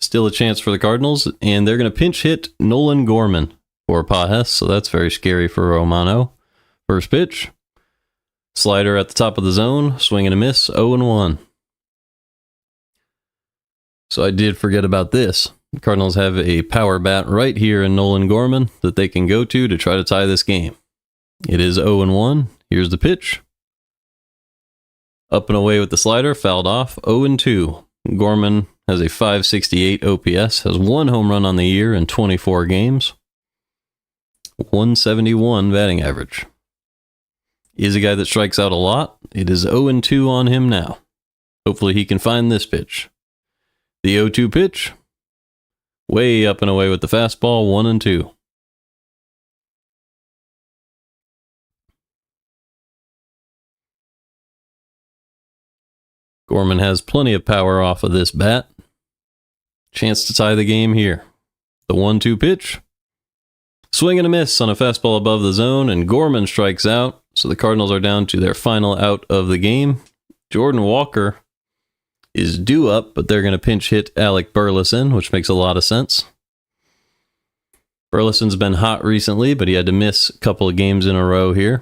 Speaker 1: Still a chance for the Cardinals, and they're going to pinch hit Nolan Gorman for Pages, so that's very scary for Romano. First pitch. Slider at the top of the zone, swing and a miss, 0-1. So I did forget about this. The Cardinals have a power bat right here in Nolan Gorman that they can go to try to tie this game. It is 0-1. Here's the pitch. Up and away with the slider, fouled off, 0-2. Gorman has a .568 OPS, has 1 home run on the year in 24 games. 171 batting average. He is a guy that strikes out a lot. It is 0-2 on him now. Hopefully he can find this pitch. The 0-2 pitch. Way up and away with the fastball, 1-2. Gorman has plenty of power off of this bat. Chance to tie the game here. The 1-2 pitch. Swing and a miss on a fastball above the zone, and Gorman strikes out. So the Cardinals are down to their final out of the game. Jordan Walker is due up, but they're going to pinch hit Alec Burleson, which makes a lot of sense. Burleson's been hot recently, but he had to miss a couple of games in a row here.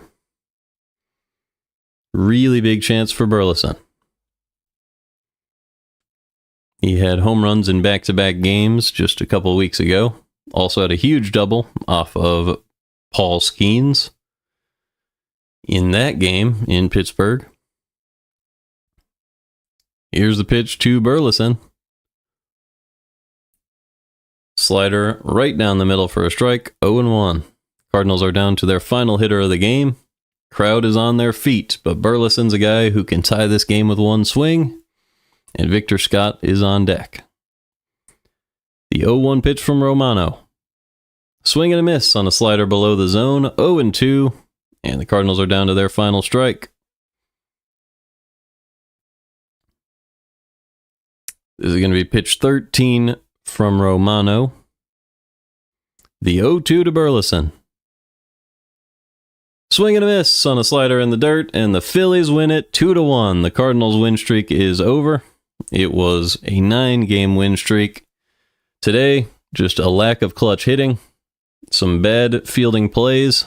Speaker 1: Really big chance for Burleson. He had home runs in back-to-back games just a couple of weeks ago. Also had a huge double off of Paul Skeens in that game in Pittsburgh. Here's the pitch to Burleson. Slider right down the middle for a strike, 0-1. Cardinals are down to their final hitter of the game. Crowd is on their feet, but Burleson's a guy who can tie this game with one swing, and Victor Scott is on deck. The 0-1 pitch from Romano. Swing and a miss on a slider below the zone, 0-2, and the Cardinals are down to their final strike. This is going to be pitch 13 from Romano. The 0-2 to Burleson. Swing and a miss on a slider in the dirt, and the Phillies win it 2-1. The Cardinals' win streak is over. It was a 9-game win streak. Today, just a lack of clutch hitting. Some bad fielding plays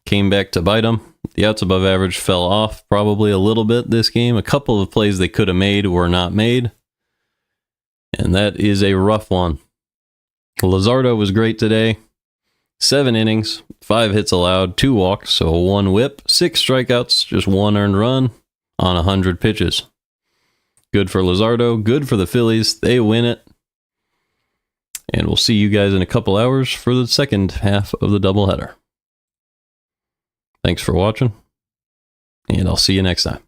Speaker 1: came back to bite them. The outs above average fell off probably a little bit this game. A couple of plays they could have made were not made. And that is a rough one. Luzardo was great today. 7 innings, 5 hits allowed, 2 walks, so 1 whip, 6 strikeouts, just 1 earned run on 100 pitches. Good for Luzardo, good for the Phillies. They win it. And we'll see you guys in a couple hours for the second half of the doubleheader. Thanks for watching, and I'll see you next time.